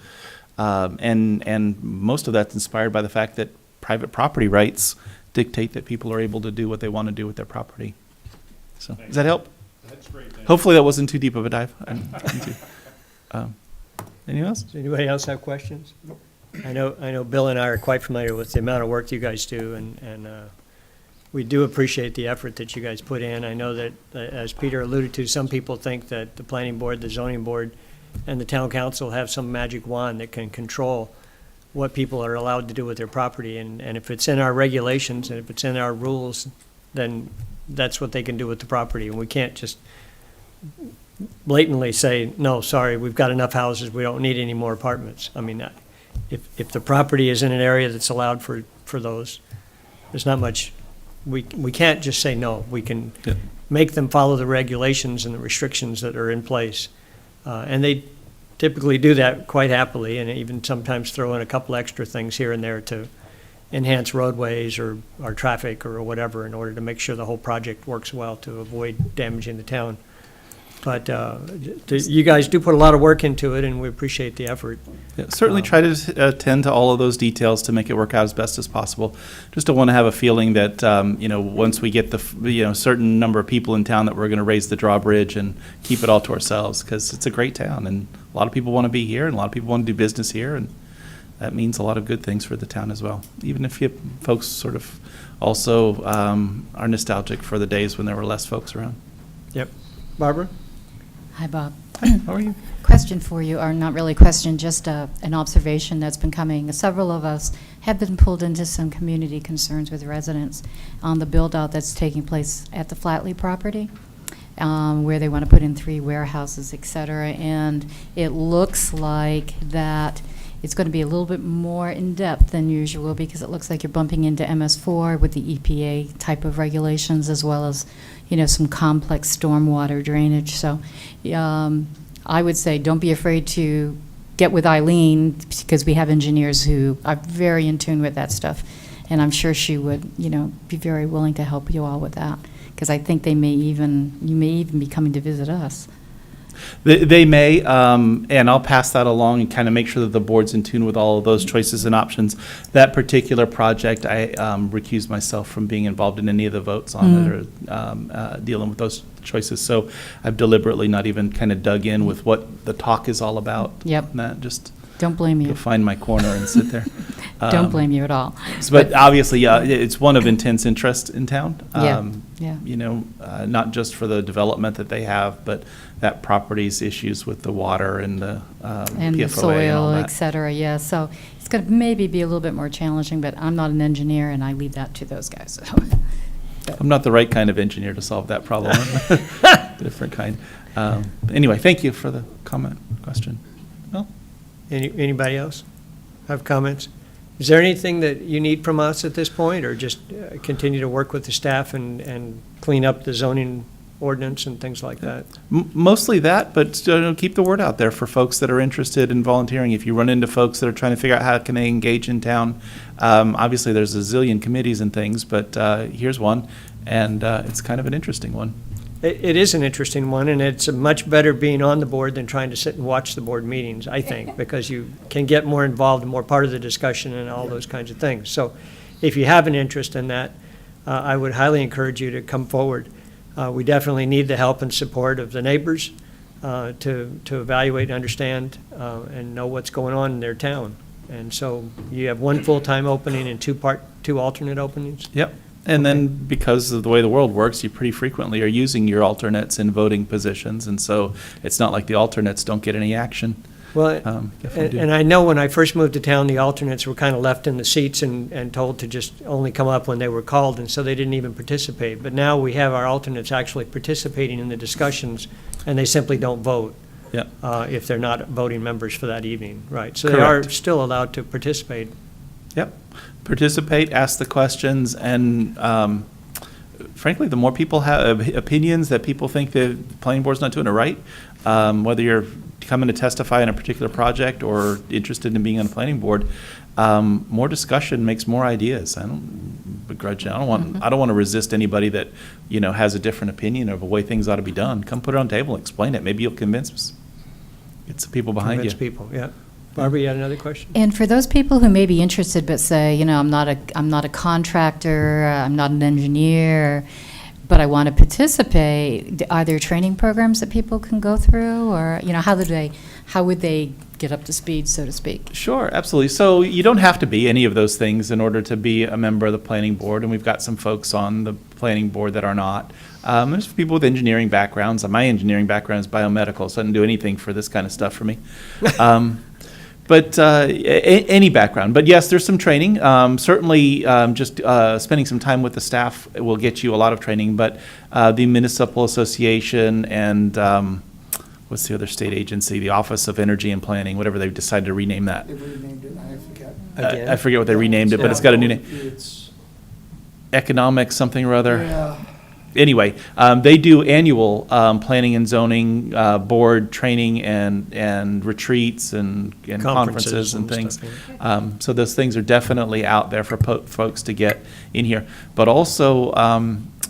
And most of that's inspired by the fact that private property rights dictate that people are able to do what they want to do with their property. So, does that help? That's great. Hopefully that wasn't too deep of a dive. Anyone else? Does anybody else have questions? I know Bill and I are quite familiar with the amount of work you guys do, and we do appreciate the effort that you guys put in. I know that, as Peter alluded to, some people think that the planning board, the zoning board, and the town council have some magic wand that can control what people are allowed to do with their property. And if it's in our regulations and if it's in our rules, then that's what they can do with the property. And we can't just blatantly say, no, sorry, we've got enough houses, we don't need any more apartments. I mean, if the property is in an area that's allowed for those, there's not much, we can't just say no. We can make them follow the regulations and the restrictions that are in place. And they typically do that quite happily, and even sometimes throw in a couple extra things here and there to enhance roadways or traffic or whatever in order to make sure the whole project works well to avoid damaging the town. But you guys do put a lot of work into it, and we appreciate the effort. Yeah, certainly try to attend to all of those details to make it work out as best as possible. Just don't want to have a feeling that, once we get the, certain number of people in town that we're going to raise the drawbridge and keep it all to ourselves, because it's a great town, and a lot of people want to be here, and a lot of people want to do business here, and that means a lot of good things for the town as well. Even if you folks sort of also are nostalgic for the days when there were less folks around. Yep. Barbara? Hi, Bob. Hi, how are you? Question for you, or not really a question, just an observation that's been coming. Several of us have been pulled into some community concerns with residents on the build-out that's taking place at the Flatley property, where they want to put in 3 warehouses, et cetera. And it looks like that it's going to be a little bit more in-depth than usual, because it looks like you're bumping into MS4 with the EPA type of regulations, as well as some complex stormwater drainage. So I would say don't be afraid to get with Eileen, because we have engineers who are very in tune with that stuff. And I'm sure she would, be very willing to help you all with that, because I think you may even be coming to visit us. They may, and I'll pass that along and kind of make sure that the board's in tune with all of those choices and options. That particular project, I recused myself from being involved in any of the votes on it or dealing with those choices. So I've deliberately not even kind of dug in with what the talk is all about. Yep. And that just Don't blame go you. find my corner and sit there. Don't blame you at all. But obviously, it's one of intense interest in town. Yeah. Not just for the development that they have, but that property's issues with the water and the And the PFOA and all soil, that. et cetera, yeah. So it's going to maybe be a little bit more challenging, but I'm not an engineer, and I leave that to those guys. So. I'm not the right kind of engineer to solve that problem. Different kind. Anyway, thank you for the question. Well, Anybody else have comments? Is there anything that you need from us at this point, or just continue to work with the staff and clean up the zoning ordinance and things like that? Mostly that, but keep the word out there for folks that are interested in volunteering. If you run into folks that are trying to figure out how can they engage in town, obviously there's a zillion committees and things, but here's one, and it's kind of an interesting one. It is an interesting one, and it's much better being on the board than trying to sit and watch the board meetings, I think, because you can get more involved and more part of the discussion and all those kinds of things. So if you have an interest in that, I would highly encourage you to come forward. We definitely need the help and support of the neighbors to evaluate and understand and know what's going on in their town. And so you have one full-time opening and two alternate openings? Yep. And then because of the way the world works, you pretty frequently are using your alternates in voting positions, and so it's not like the alternates don't get any action. Well, if we do. and I know when I first moved to town, the alternates were kind of left in the seats and told to just only come up when they were called, and so they didn't even participate. But now we have our alternates actually participating in the discussions, and they simply don't vote. Yeah. If they're not voting members for that evening, right? So they are Correct. still allowed to participate. Yep. Participate, ask the questions, and frankly, the more people have opinions that people think the planning board's not doing it right, whether you're coming to testify on a particular project or interested in being on the planning board, more discussion makes more ideas. I don't begrudge it. I don't want to resist anybody that, you know, has a different opinion of the way things ought to be done. Come put it on the table, explain it. Maybe you'll convince get some people behind Convince you. people, yeah. Barbara, you had another question? And for those people who may be interested but say, you know, I'm not a contractor, I'm not an engineer, but I want to participate, are there training programs that people can go through, or, you know, how would they get up to speed, so to speak? Sure, absolutely. So you don't have to be any of those things in order to be a member of the planning board, and we've got some folks on the planning board that are not. There's people with engineering backgrounds. My engineering background is biomedical, so I didn't do anything for this kind of stuff for me. But any background. But yes, there's some training. Certainly, just spending some time with the staff will get you a lot of training. But the Municipal Association and what's the other state agency? The Office of Energy and Planning, whatever they've decided to rename that. They renamed it, I forget. Again? I forget what they renamed it, but it's got a new name. It's, Economic something or other. yeah, Anyway, they do annual planning and zoning board training and retreats and conferences and things. stuff, yeah. So those things are definitely out there for folks to get in here. But also,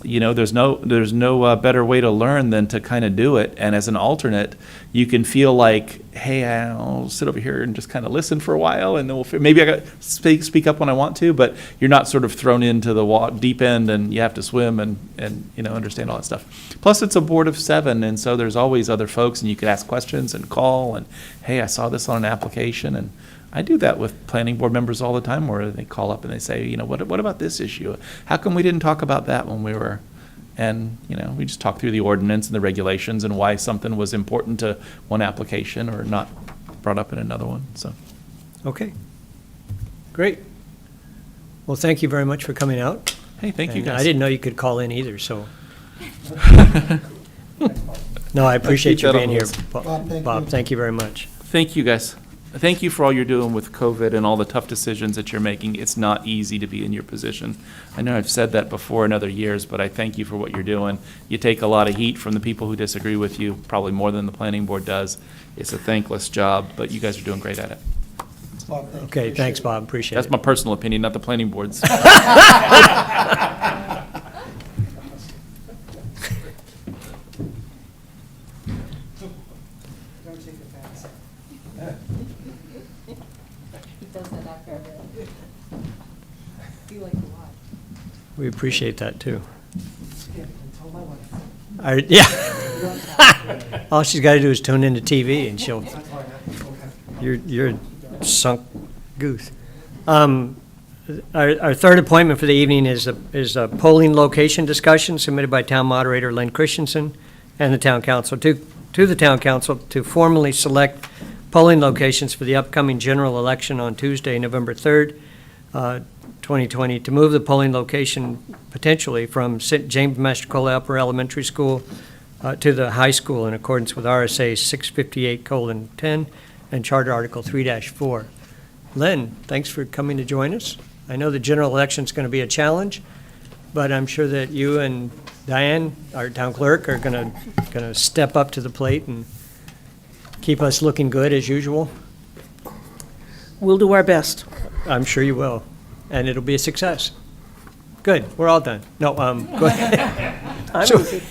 you know, there's no better way to learn than to kind of do it. And as an alternate, you can feel like, hey, I'll sit over here and just kind of listen for a while, and then maybe I got speak up when I want to. But you're not sort of thrown into the deep end, and you have to swim and you know, understand all that stuff. Plus, it's a board of 7, and so there's always other folks, and you can ask questions and call. And hey, I saw this on an application, and I do that with planning board members all the time, where they call up and they say, you know, what about this issue? How come we didn't talk about that when we were? And, you know, we just talk through the ordinance and the regulations and why something was important to one application or not brought up in another one, so. Okay, great. Well, thank you very much for coming out. Hey, thank you And guys. I didn't know you could call in either, so. No, I appreciate keep you that on being the here, list. Bob. Thank you very much. Thank you, guys. Thank you for all you're doing with COVID and all the tough decisions that you're making. It's not easy to be in your position. I know I've said that before in other years, but I thank you for what you're doing. You take a lot of heat from the people who disagree with you, probably more than the planning board does. It's a thankless job, but you guys are doing great at it. Bob, thank you. Okay, thanks, Bob, appreciate it. That's my personal opinion, not the planning board's. We appreciate that, too. Yeah. All she's got to do is tune into TV, and you're a sunk goose. Our third appointment for the evening is a polling location discussion submitted by Town Moderator Len Christensen and the Town Council to the Town Council to formally select polling locations for the upcoming general election on Tuesday, November 3rd, 2020, to move the polling location potentially from St. James Mastrocola Upper Elementary School to the high school in accordance with RSA 658:10 and Charter Article 3-4. Len, thanks for coming to join us. I know the general election is going to be a challenge, but I'm sure that you and Diane, our town clerk, are going to step up to the plate and keep us looking good as usual. We'll do our best. I'm sure you will, and it'll be a success. Good, we're all done. No, go ahead. I'm So- easy.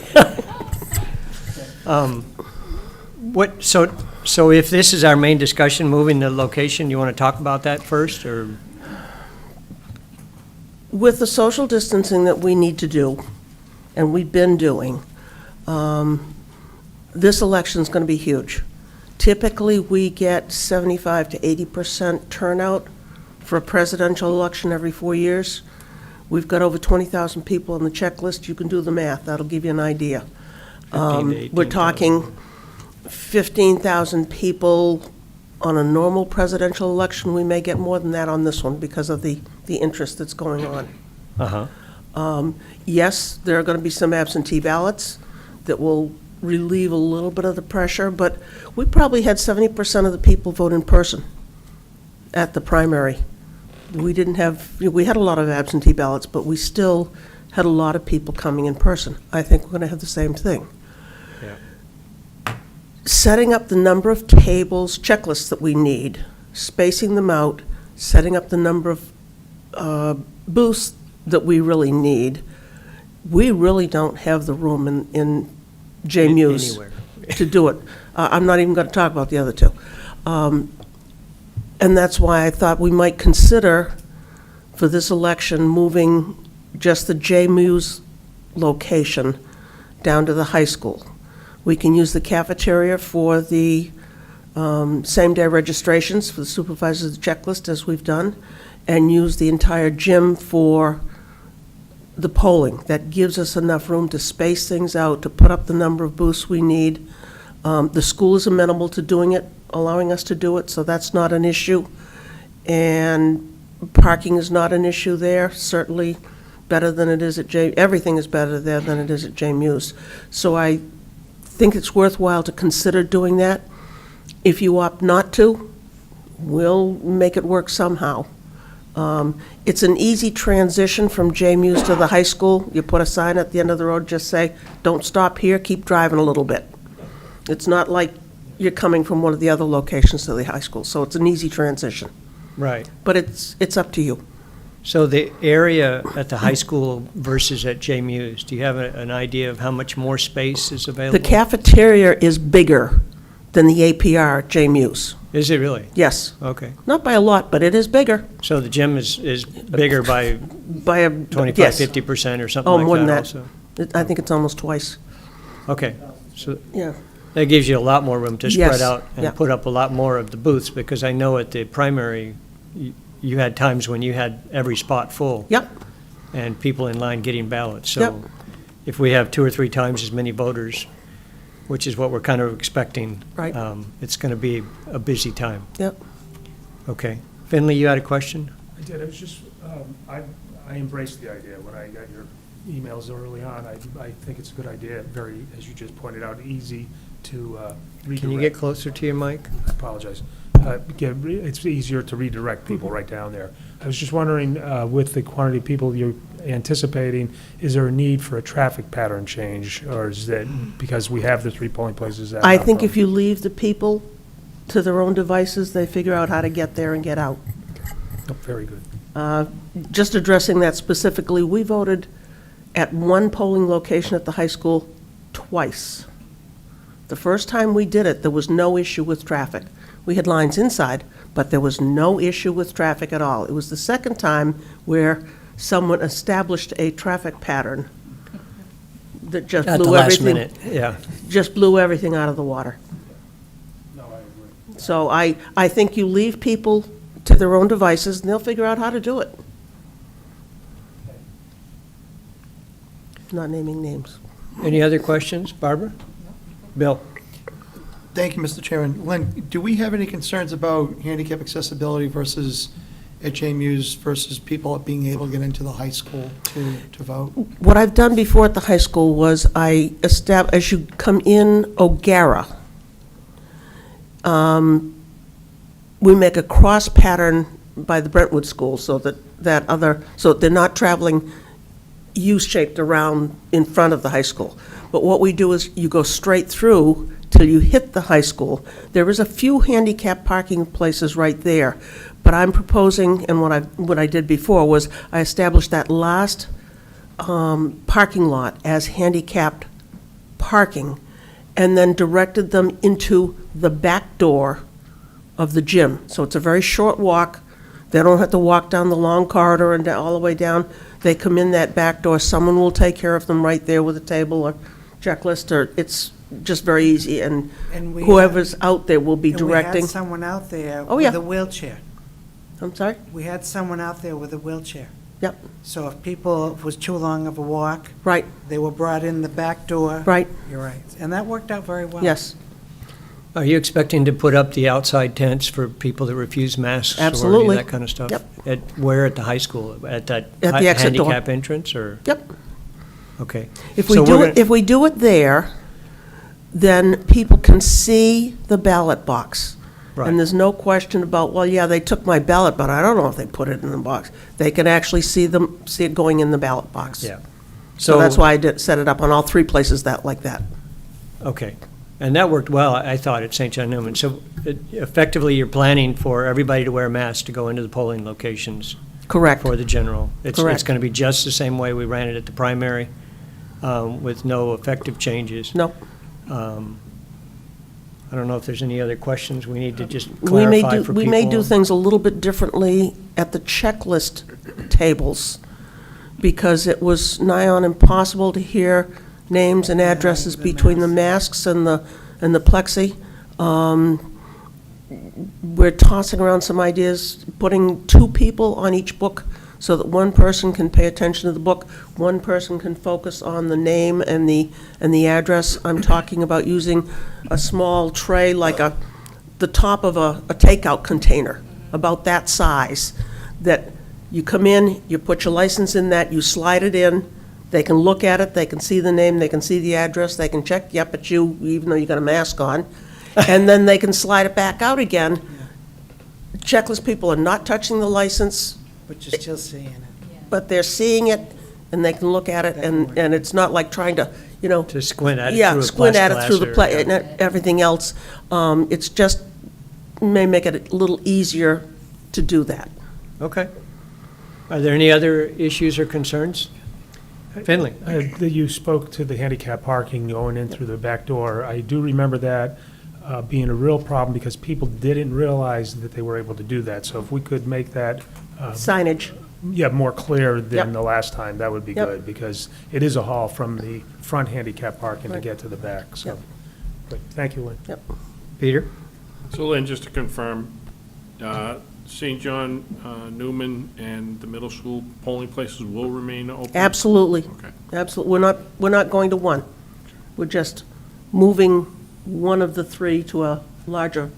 So if this is our main discussion, moving the location, you want to talk about that first, or? With the social distancing that we need to do, and we've been doing, this election's going to be huge. Typically, we get 75 to 80% turnout for a presidential election every 4 years. We've got over 20,000 people on the checklist. You can do the math. That'll give you an idea. 15 to We're 18,000. talking 15,000 people on a normal presidential election. We may get more than that on this one because of the interest that's going on. Uh-huh. Yes, there are going to be some absentee ballots that will relieve a little bit of the pressure, but we probably had 70% of the people vote in person at the primary. We had a lot of absentee ballots, but we still had a lot of people coming in person. I think we're going to have the same thing. Yeah. Setting up the number of tables, checklists that we need, spacing them out, setting up the number of booths that we really need. We really don't have the room in JMU's Anywhere. to do it. I'm not even going to talk about the other two. And that's why I thought we might consider, for this election, moving just the JMU's location down to the high school. We can use the cafeteria for the same-day registrations for the supervisor's checklist, as we've done, and use the entire gym for the polling. That gives us enough room to space things out, to put up the number of booths we need. The school is amenable to doing it, allowing us to do it, so that's not an issue. And parking is not an issue there, certainly better than it is at everything is better there than it is at JMU's. So I think it's worthwhile to consider doing that. If you opt not to, we'll make it work somehow. It's an easy transition from JMU's to the high school. You put a sign at the end of the road, just say, don't stop here, keep driving a little bit. It's not like you're coming from one of the other locations to the high school, so it's an easy transition. Right. But it's up to you. So the area at the high school versus at JMU's, do you have an idea of how much more space is available? The cafeteria is bigger than the APR at JMU's. Is it really? Yes. Okay. Not by a lot, but it is bigger. So the gym is bigger by By a, 25, yes. 50% or something Oh, like more than that that. also? I think it's almost twice. Okay. So Yeah. that gives you a lot more room to spread Yes, out yeah. and put up a lot more of the booths, because I know at the primary, you had times when you had every spot full. Yep. And people in line getting ballots. Yep. So if we have 2 or 3 times as many voters, which is what we're kind of expecting, Right. it's going to be a busy time. Yep. Okay. Finley, you had a question? I did, I was just, I embraced the idea when I got your emails early on. I think it's a good idea, very, as you just pointed out, easy to redirect. Can you get closer to your mic? I apologize. It's easier to redirect people right down there. I was just wondering, with the quantity of people you're anticipating, is there a need for a traffic pattern change? Or is that, because we have the 3 polling places? I think if you leave the people to their own devices, they figure out how to get there and get out. Oh, very good. Just addressing that specifically, we voted at one polling location at the high school twice. The first time we did it, there was no issue with traffic. We had lines inside, but there was no issue with traffic at all. It was the second time where someone established a traffic pattern that just At the blew last everything, minute, yeah. just blew everything out of the water. No, I agree. So I think you leave people to their own devices, and they'll figure out how to do it. Not naming names. Any other questions? Barbara? Bill? Thank you, Mr. Chairman. Lynn, do we have any concerns about handicap accessibility versus at JMU's versus people being able to get into the high school to vote? What I've done before at the high school was as you come in O'Gara, we make a cross pattern by the Brentwood School so so they're not traveling U-shaped around in front of the high school. But what we do is you go straight through till you hit the high school. There is a few handicap parking places right there, but I'm proposing, and what I did before was I established that last parking lot as handicapped parking, and then directed them into the back door of the gym. So it's a very short walk. They don't have to walk down the long corridor and all the way down. They come in that back door. Someone will take care of them right there with a table or checklist, or just very easy, and And whoever's out there will be and directing. We had someone out there Oh, yeah. with a wheelchair. I'm sorry? We had someone out there with a wheelchair. Yep, So if people, if it was too long of a walk, right, they were brought in the back door. right, You're right. And that worked out very well. yes, Are you expecting to put up the outside tents for people that refuse masks? Or any Absolutely. of that kind of stuff? Yep. Where at the high school? At that At the exit door. handicap entrance, or? yep. Okay. If we So do we're it, if we do it there, then people can see the ballot box. Right. And there's no question about, well, yeah, they took my ballot, but I don't know if they put it in the box. They can actually see it going in the ballot box. Yeah. So that's why I set it up on all three places like that. Okay. And that worked well, I thought, at St. John Newman. So effectively, you're planning for everybody to wear masks to go into the polling locations Correct. for the general. It's Correct. going to be just the same way we ran it at the primary, with no effective changes. No. I don't know if there's any other questions we need to just We may clarify do, for we people. may do things a little bit differently at the checklist tables, because it was nigh on impossible to hear names and addresses the between the masks and the plexi. We're tossing around some ideas, putting 2 people on each book, so that one person can pay attention to the book, one person can focus on the name and the address. I'm talking about using a small tray, like the top of a takeout container, about that size, that you come in, you put your license in that, you slide it in, they can look at it, they can see the name, they can see the address, they can check, yep, it's you, even though you got a mask on, and then they can slide it back out again. Checklist people are not touching the license, But you're still seeing it. but they're seeing it, and they can look at it, and it's not like trying to, To squint at it yeah, through a squint at it plexiglass through the or- and everything else. It's just, may make it a little easier to do that. Okay. Are there any other issues or concerns? Finley? That you spoke to the handicap parking going in through the back door. I do remember that being a real problem because people didn't realize that they were able to do that. So if we could make that, Signage, more clear than Yep. the last time, that would be Yep. good, because it is a haul from the front handicap parking to Right. get to the back, so. Yep. But thank you, Lynn. Peter? So Lynn, just to confirm, St. John, Newman, and the middle school polling places will remain open? absolutely, Okay. absolutely. We're not going to one. We're just moving one of the 3 to a larger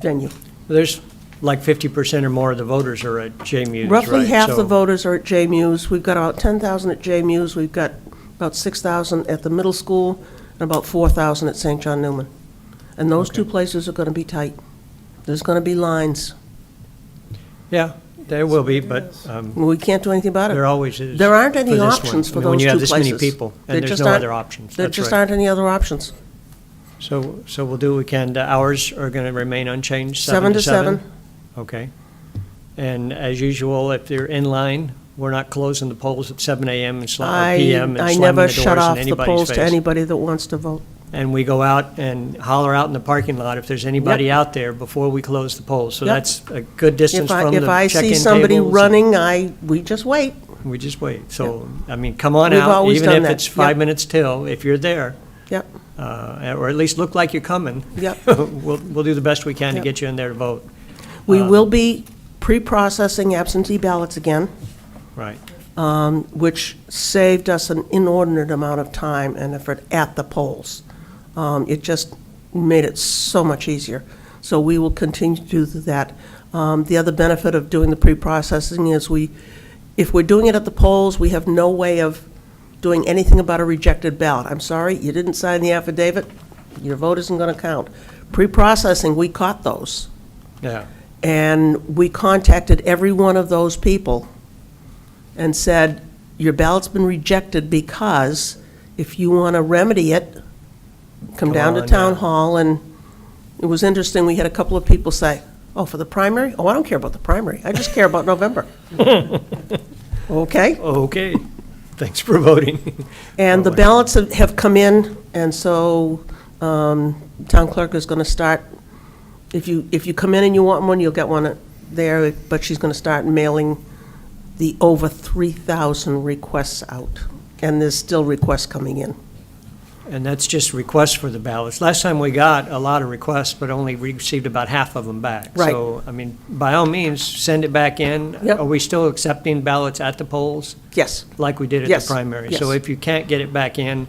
venue. There's like 50% or more of the voters are at JMU's, right? Roughly half the So- voters are at JMU's. We've got about 10,000 at JMU's. We've got about 6,000 at the middle school, and about 4,000 at St. John Newman. And those 2 places are going to be tight. There's going to be lines. Yeah, there will be, but We can't do anything about it. there always is. There aren't any for this one. options for I mean, when those you have 2 this places. many people, There and there's just no aren't- other options. There That's just right. aren't any other options. So we'll do what we can. The hours are going to remain unchanged, 7 to 7. Okay. And as usual, if they're in line, we're not closing the polls at 7 a.m. and or p.m. and I slamming never the shut doors in off the anybody's polls to face. anybody that wants to vote. And we go out and holler out in the parking lot if there's anybody out there before we close the polls. So Yep. that's a good distance from the If I check-in see tables. somebody and- running, we just wait. We just wait. So, I mean, come on We've out, always even done if that. it's 5 Yep. minutes till, if you're there. Yep, Or at least look like you're coming. yep. We'll do the best we can to Yep. get you in there to vote. We will be pre-processing absentee ballots again, Right. which saved us an inordinate amount of time and effort at the polls. It just made it so much easier. So we will continue to do that. The other benefit of doing the pre-processing is if we're doing it at the polls, we have no way of doing anything about a rejected ballot. I'm sorry, you didn't sign the affidavit, your vote isn't going to count. Pre-processing, we caught those. Yeah. And we contacted every one of those people and said, your ballot's been rejected because if you want to remedy it, come down to on town down. hall. And it was interesting, we had a couple of people say, oh, for the primary? Oh, I don't care about the primary, I just care about November. Okay? Okay. Thanks for voting. And the Oh, ballots have come in, and so town clerk is going to start, if you come in and you want one, you'll get one there, but she's going to start mailing the over 3,000 requests out, and there's still requests coming in. And that's just requests for the ballots. Last time we got a lot of requests, but only received about half of them back. Right. So, I mean, by all means, send it back in. Yep. Are we still accepting ballots at the polls Yes, like we did at Yes, the primary? yes. So if you can't get it back in,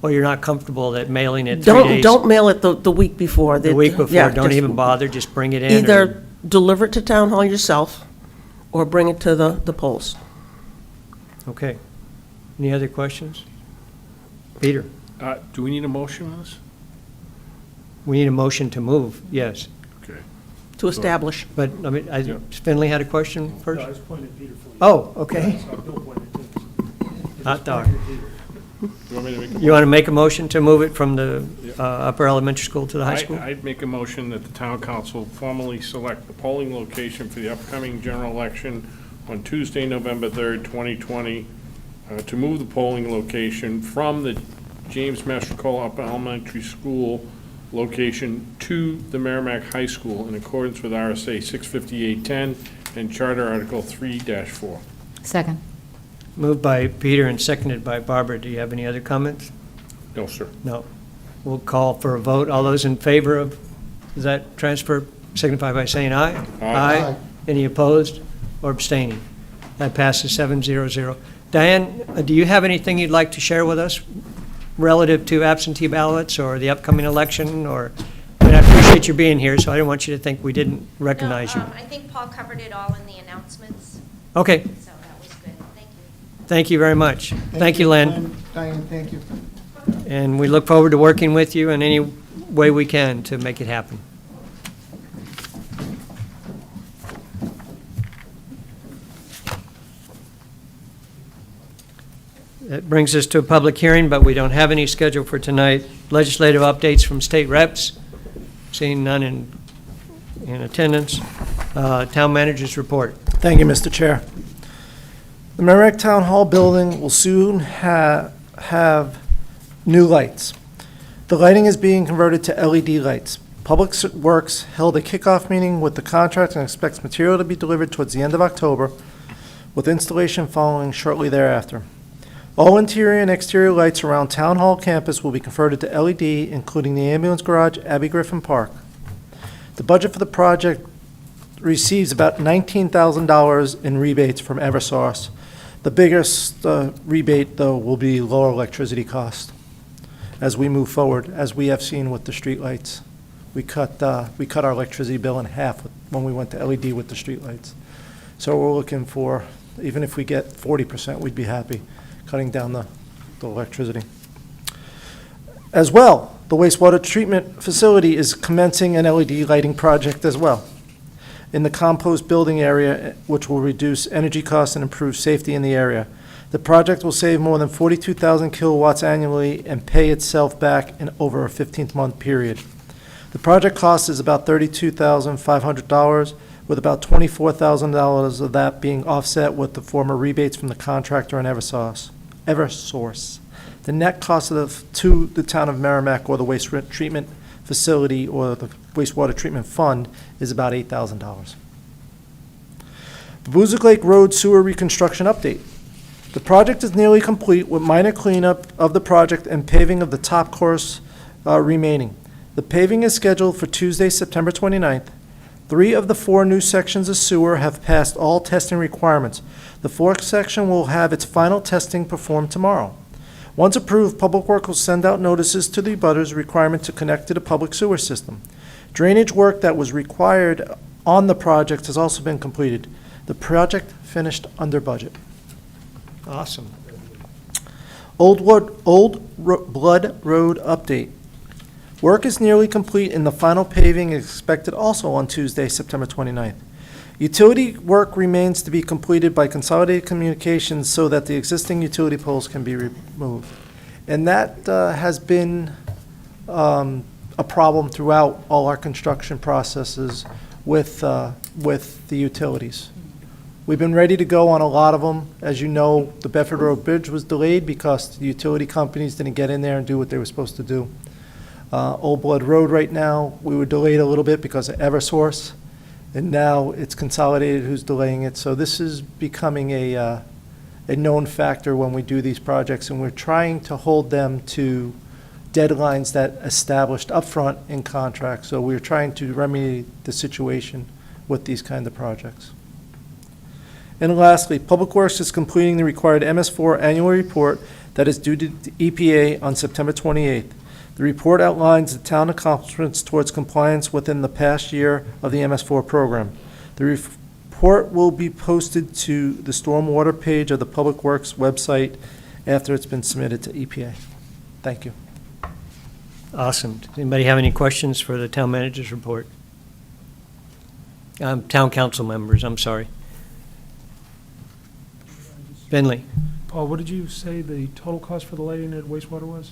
or you're not comfortable that mailing it 3 days. don't mail it the week before. The week before, Yeah, don't just even bother, just bring it in. or- Either deliver it to town hall yourself, or bring it to the polls. Okay. Any other questions? Peter, Do we need a motion on this? we need a motion to move, yes. Okay. To establish. But, I mean, Yeah. Finley had a question first? No, I just pointed Peter for you. Oh, okay. So Bill pointed too. Hot dog. You want me to make a You want to make a motion to move it from the Yeah. upper elementary school to the high school? I'd make a motion that the town council formally select the polling location for the upcoming general election on Tuesday, November 3rd, 2020, to move the polling location from the James Mastrocola Upper Elementary School location to the Merrimack High School in accordance with RSA 65810 and Charter Article 3-4. Second. Moved by Peter and seconded by Barbara. Do you have any other comments? No, sir. No. We'll call for a vote. All those in favor of that transfer signify by saying aye. Aye. Any opposed or abstaining? That passes 7-0-0. Diane, do you have anything you'd like to share with us relative to absentee ballots or the upcoming election? Or, I mean, I appreciate you being here, so I didn't want you to think we didn't recognize you. I think Paul covered it all in the announcements, Okay, so that was good. Thank you. thank you very much. Thank you, Len. Diane, thank you. And we look forward to working with you in any way we can to make it happen. That brings us to a public hearing, but we don't have any scheduled for tonight. Legislative updates from state reps, seeing none in attendance. Town manager's report. Thank you, Mr. Chair. The Merrimack Town Hall building will soon have new lights. The lighting is being converted to LED lights. Public Works held a kickoff meeting with the contractor and expects material to be delivered towards the end of October, with installation following shortly thereafter. All interior and exterior lights around Town Hall campus will be converted to LED, including the ambulance garage, Abbey Griffin Park. The budget for the project receives about $19,000 in rebates from Eversource. The biggest rebate, though, will be lower electricity costs as we move forward, as we have seen with the streetlights. We cut our electricity bill in half when we went to LED with the streetlights. So we're looking for, even if we get 40%, we'd be happy, cutting down the electricity. As well, the wastewater treatment facility is commencing an LED lighting project as well in the compost building area, which will reduce energy costs and improve safety in the area. The project will save more than 42,000 kilowatts annually and pay itself back in over a 15-month period. The project cost is about $32,500, with about $24,000 of that being offset with the former rebates from the contractor and Eversource. The net cost to the town of Merrimack or the waste treatment facility or the wastewater treatment fund is about $8,000. Babuzik Lake Road Sewer Reconstruction Update. The project is nearly complete with minor cleanup of the project and paving of the top course remaining. The paving is scheduled for Tuesday, September 29th. 3 of the 4 new sections of sewer have passed all testing requirements. The 4th section will have its final testing performed tomorrow. Once approved, Public Works will send out notices to the abutters requirement to connect to the public sewer system. Drainage work that was required on the project has also been completed. The project finished under budget. Awesome. Old Blood Road update. Work is nearly complete and the final paving is expected also on Tuesday, September 29th. Utility work remains to be completed by Consolidated Communications so that the existing utility poles can be removed. And that has been a problem throughout all our construction processes with the utilities. We've been ready to go on a lot of them. As you know, the Bedford Road Bridge was delayed because the utility companies didn't get in there and do what they were supposed to do. Old Blood Road right now, we were delayed a little bit because of Eversource, and now it's Consolidated who's delaying it. So this is becoming a known factor when we do these projects, and we're trying to hold them to deadlines that established upfront in contracts. So we're trying to remedy the situation with these kind of projects. And lastly, Public Works is completing the required MS4 annual report that is due to the EPA on September 28th. The report outlines the town accomplishments towards compliance within the past year of the MS4 program. The report will be posted to the stormwater page of the Public Works website after it's been submitted to EPA. Thank you. Awesome. Does anybody have any questions for the town manager's report? Town council members, I'm sorry. Finley. Paul, what did you say the total cost for the lighting at wastewater was?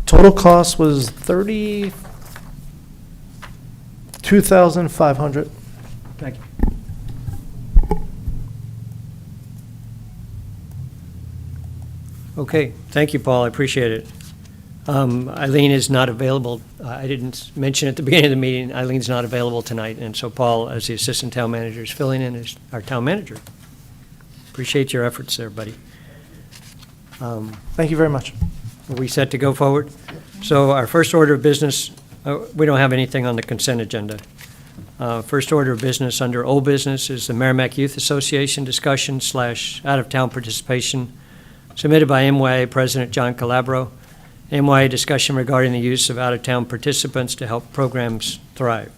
Total cost was $32,500. Thank you. Okay, thank you, Paul, I appreciate it. Eileen is not available. I didn't mention at the beginning of the meeting, Eileen's not available tonight, and so Paul, as the assistant town manager, is filling in as our town manager. Appreciate your efforts there, buddy. Thank you very much. Are we set to go forward? So our first order of business, we don't have anything on the consent agenda. First order of business under old business is the Merrimack Youth Association discussion / out-of-town participation submitted by MYA President John Calabro. MYA discussion regarding the use of out-of-town participants to help programs thrive.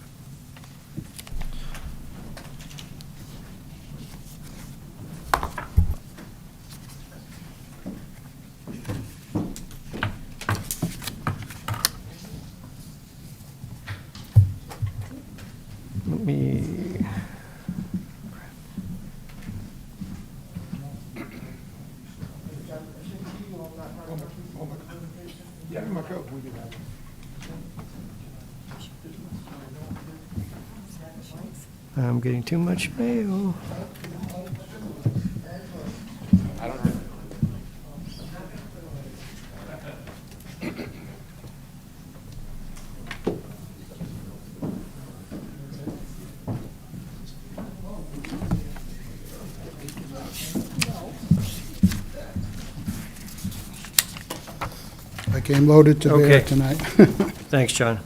Let me. I'm getting too much mail. I came loaded to bear Okay. tonight. Thanks, John.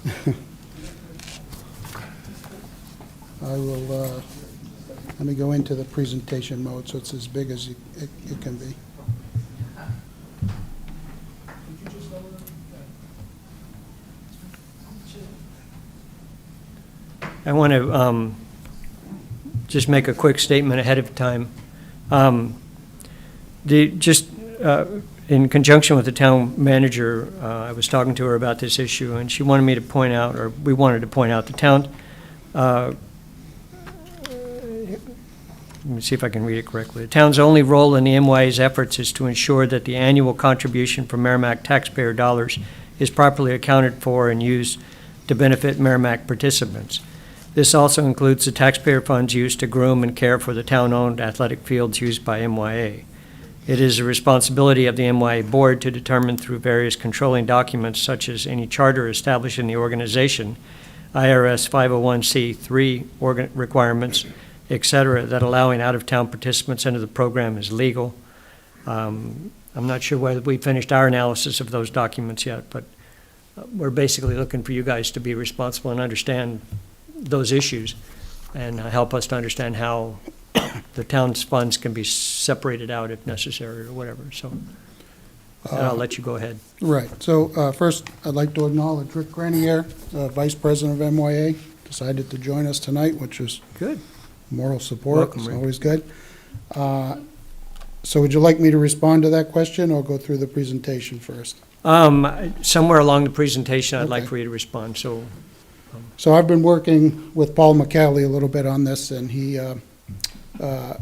I will, let me go into the presentation mode, so it's as big as it can be. I want to just make a quick statement ahead of time. In conjunction with the town manager, I was talking to her about this issue, and she wanted me to point out, or we wanted to point out, the town, let me see if I can read it correctly. The town's only role in the MYA's efforts is to ensure that the annual contribution from Merrimack taxpayer dollars is properly accounted for and used to benefit Merrimack participants. This also includes the taxpayer funds used to groom and care for the town-owned athletic fields used by MYA. It is the responsibility of the MYA board to determine through various controlling documents such as any charter establishing the organization, IRS 501c3 requirements, et cetera, that allowing out-of-town participants into the program is legal. I'm not sure whether we finished our analysis of those documents yet, but we're basically looking for you guys to be responsible and understand those issues and help us to understand how the town's funds can be separated out if necessary or whatever. So and I'll let you go ahead. Right, so first, I'd like to acknowledge Rick Grenier, Vice President of MYA, decided to join us tonight, which is good. Moral support. Welcome, It's Rick. always good. So would you like me to respond to that question or go through the presentation first? Somewhere along the presentation, I'd like Okay. for you to respond. So So I've been working with Paul McCallie a little bit on this, and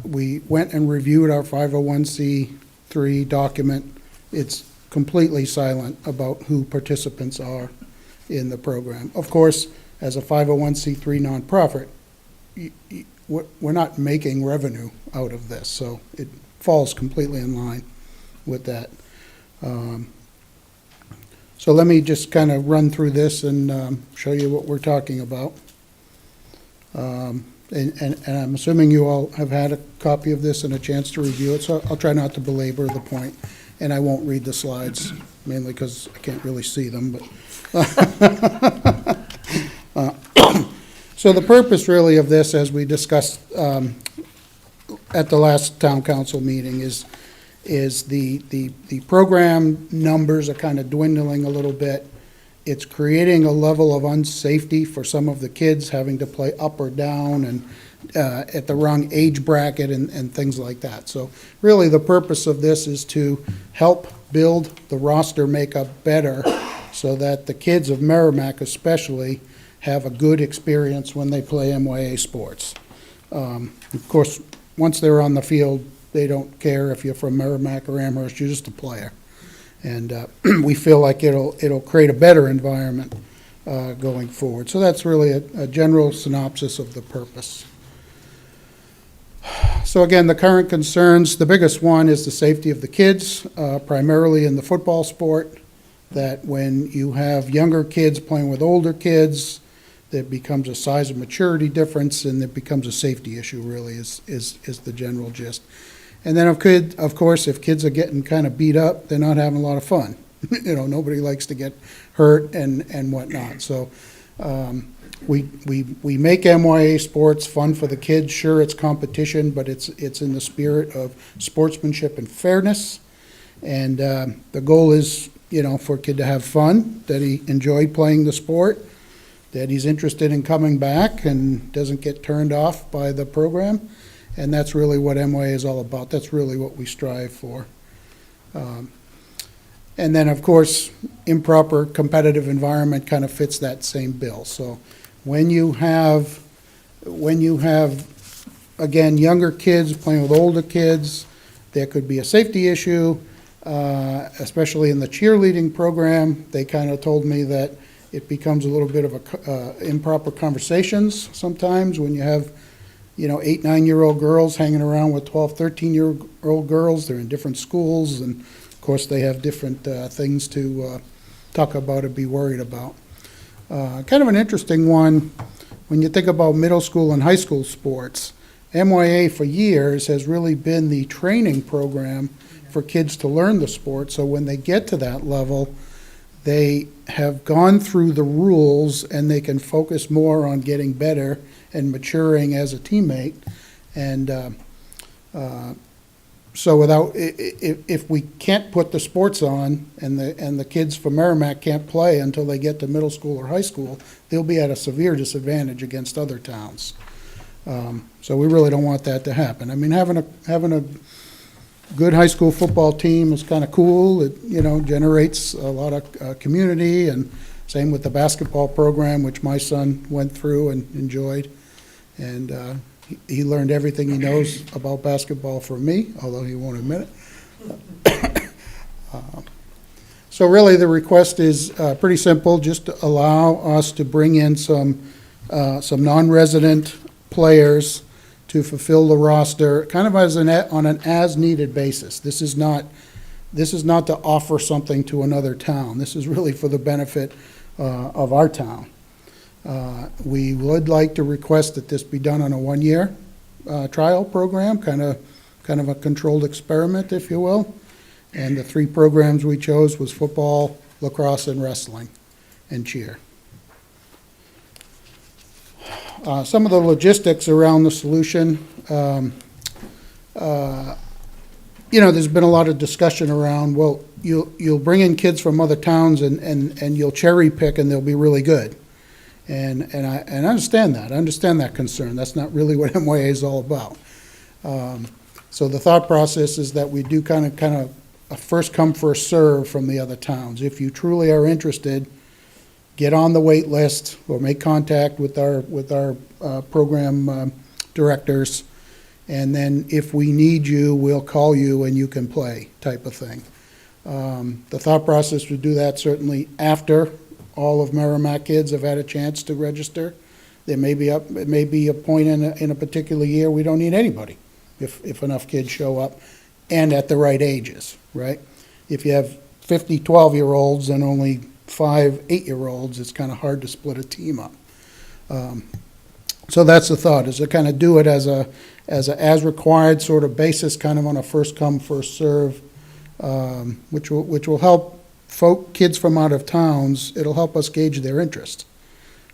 we went and reviewed our 501c3 document. It's completely silent about who participants are in the program. Of course, as a 501c3 nonprofit, we're not making revenue out of this, so it falls completely in line with that. So let me just kind of run through this and show you what we're talking about. And I'm assuming you all have had a copy of this and a chance to review it, so I'll try not to belabor the point, and I won't read the slides mainly because I can't really see them, but. So the purpose really of this, as we discussed at the last town council meeting, is the program numbers are kind of dwindling a little bit. It's creating a level of unsafety for some of the kids, having to play up or down and at the wrong age bracket and things like that. So really the purpose of this is to help build the roster makeup better so that the kids of Merrimack especially have a good experience when they play MYA sports. Of course, once they're on the field, they don't care if you're from Merrimack or Amherst, you're just a player. And we feel like it'll create a better environment going forward. So that's really a general synopsis of the purpose. So again, the current concerns, the biggest one is the safety of the kids, primarily in the football sport, that when you have younger kids playing with older kids, there becomes a size and maturity difference, and it becomes a safety issue, really, is the general gist. And then, of course, if kids are getting kind of beat up, they're not having a lot of fun. You know, nobody likes to get hurt and whatnot. So we make MYA sports fun for the kids. Sure, it's competition, but it's in the spirit of sportsmanship and fairness. And the goal is, you know, for a kid to have fun, that he enjoyed playing the sport, that he's interested in coming back and doesn't get turned off by the program. And that's really what MYA is all about. That's really what we strive for. And then, of course, improper competitive environment kind of fits that same bill. So when you have, again, younger kids playing with older kids, there could be a safety issue, especially in the cheerleading program. They kind of told me that it becomes a little bit of improper conversations sometimes when you have, you know, 8, 9-year-old girls hanging around with 12, 13-year-old girls. They're in different schools, and of course they have different things to talk about or be worried about. Kind of an interesting one, when you think about middle school and high school sports, MYA for years has really been the training program for kids to learn the sport. So when they get to that level, they have gone through the rules and they can focus more on getting better and maturing as a teammate. And so if we can't put the sports on and the kids from Merrimack can't play until they get to middle school or high school, they'll be at a severe disadvantage against other towns. So we really don't want that to happen. I mean, having a good high school football team is kind of cool. It, you know, generates a lot of community, and same with the basketball program, which my son went through and enjoyed. And he learned everything he knows about basketball from me, although he won't admit it. So really the request is pretty simple, just to allow us to bring in some non-resident players to fulfill the roster, kind of on an as-needed basis. This is not to offer something to another town. This is really for the benefit of our town. We would like to request that this be done on a 1-year trial program, kind of a controlled experiment, if you will. And the 3 programs we chose was football, lacrosse, and wrestling, and cheer. Some of the logistics around the solution, you know, there's been a lot of discussion around, well, you'll bring in kids from other towns and you'll cherry pick and they'll be really good. And I understand that. I understand that concern. That's not really what MYA is all about. So the thought process is that we do kind of a first come, first serve from the other towns. If you truly are interested, get on the wait list or make contact with our program directors, and then if we need you, we'll call you and you can play, type of thing. The thought process would do that certainly after all of Merrimack kids have had a chance to register. There may be a point in a particular year we don't need anybody if enough kids show up and at the right ages, right? If you have 50 12-year-olds and only 5 8-year-olds, it's kind of hard to split a team up. So that's the thought, is to kind of do it as required sort of basis, kind of on a first come, first serve, which will help kids from out of towns, it'll help us gauge their interest,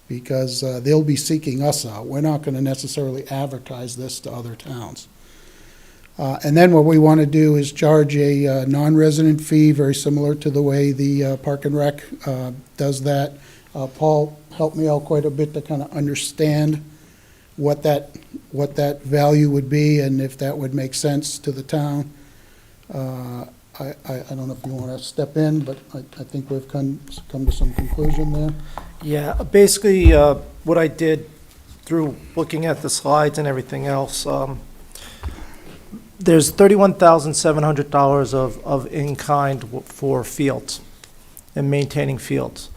because they'll be seeking us out. We're not going to necessarily advertise this to other towns. And then what we want to do is charge a non-resident fee, very similar to the way the Park and Rec does that. Paul helped me out quite a bit to kind of understand what that value would be and if that would make sense to the town. I don't know if you want to step in, but I think we've come to some conclusion there. Yeah, basically, what I did through looking at the slides and everything else, there's $31,700 of in-kind for fields and maintaining fields.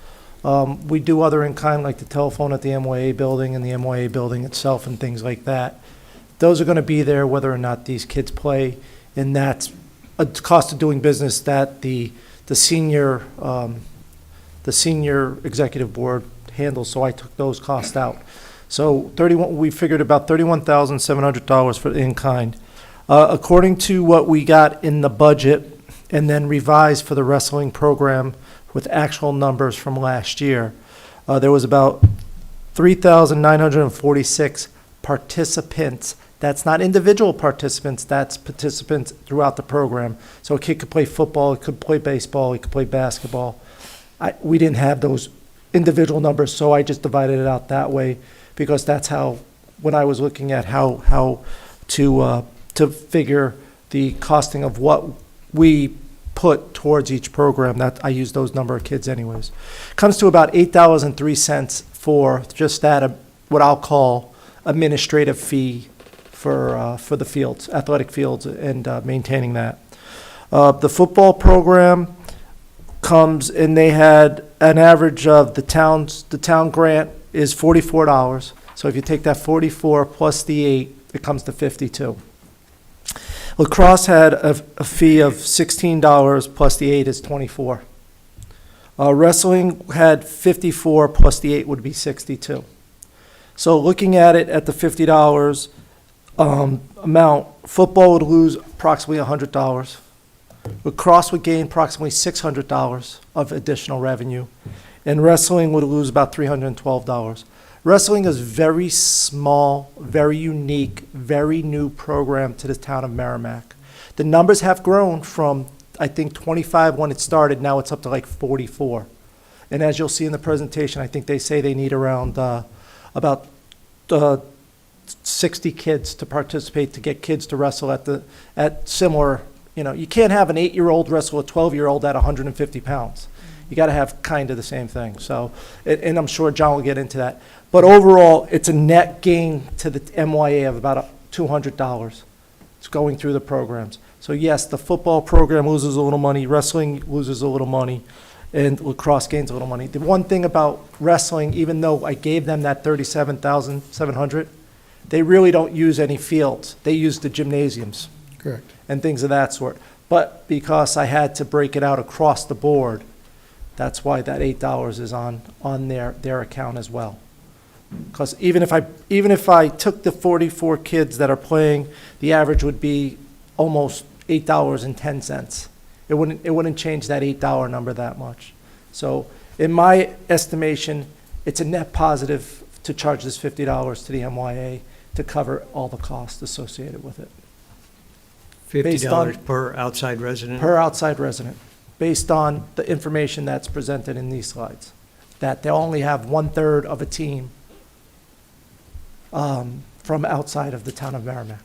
We do other in-kind, like the telephone at the MYA building and the MYA building itself and things like that. Those are going to be there whether or not these kids play, and that's a cost of doing business that the senior executive board handles, so I took those costs out. So we figured about $31,700 for the in-kind. According to what we got in the budget and then revised for the wrestling program with actual numbers from last year, there was about 3,946 participants. That's not individual participants, that's participants throughout the program. So a kid could play football, he could play baseball, he could play basketball. We didn't have those individual numbers, so I just divided it out that way, because that's how, when I was looking at how to figure the costing of what we put towards each program, that I use those number of kids anyways. Comes to about $8.03 for just that, what I'll call administrative fee for the fields, athletic fields, and maintaining that. The football program comes, and they had an average of the town grant is $44. So if you take that 44 plus the 8, it comes to 52. Lacrosse had a fee of $16 plus the 8 is 24. Wrestling had 54 plus the 8 would be 62. So looking at it at the $50 amount, football would lose approximately $100. Lacrosse would gain approximately $600 of additional revenue, and wrestling would lose about $312. Wrestling is very small, very unique, very new program to the town of Merrimack. The numbers have grown from, I think, 25 when it started. Now it's up to like 44. And as you'll see in the presentation, I think they say they need around about 60 kids to participate to get kids to wrestle at similar, you can't have an 8-year-old wrestle a 12-year-old at 150 pounds. You got to have kind of the same thing. So, and I'm sure John will get into that. But overall, it's a net gain to the MYA of about $200. It's going through the programs. So yes, the football program loses a little money, wrestling loses a little money, and lacrosse gains a little money. The one thing about wrestling, even though I gave them that $37,700, they really don't use any fields. They use the gymnasiums. Correct. And things of that sort. But because I had to break it out across the board, that's why that $8 is on their account as well. Because even if I took the 44 kids that are playing, the average would be almost $8.10. It wouldn't change that $8 number that much. So in my estimation, it's a net positive to charge this $50 to the MYA to cover all the costs associated with it. $50 per outside resident? Per outside resident, based on the information that's presented in these slides, that they only have 1/3 of a team from outside of the town of Merrimack.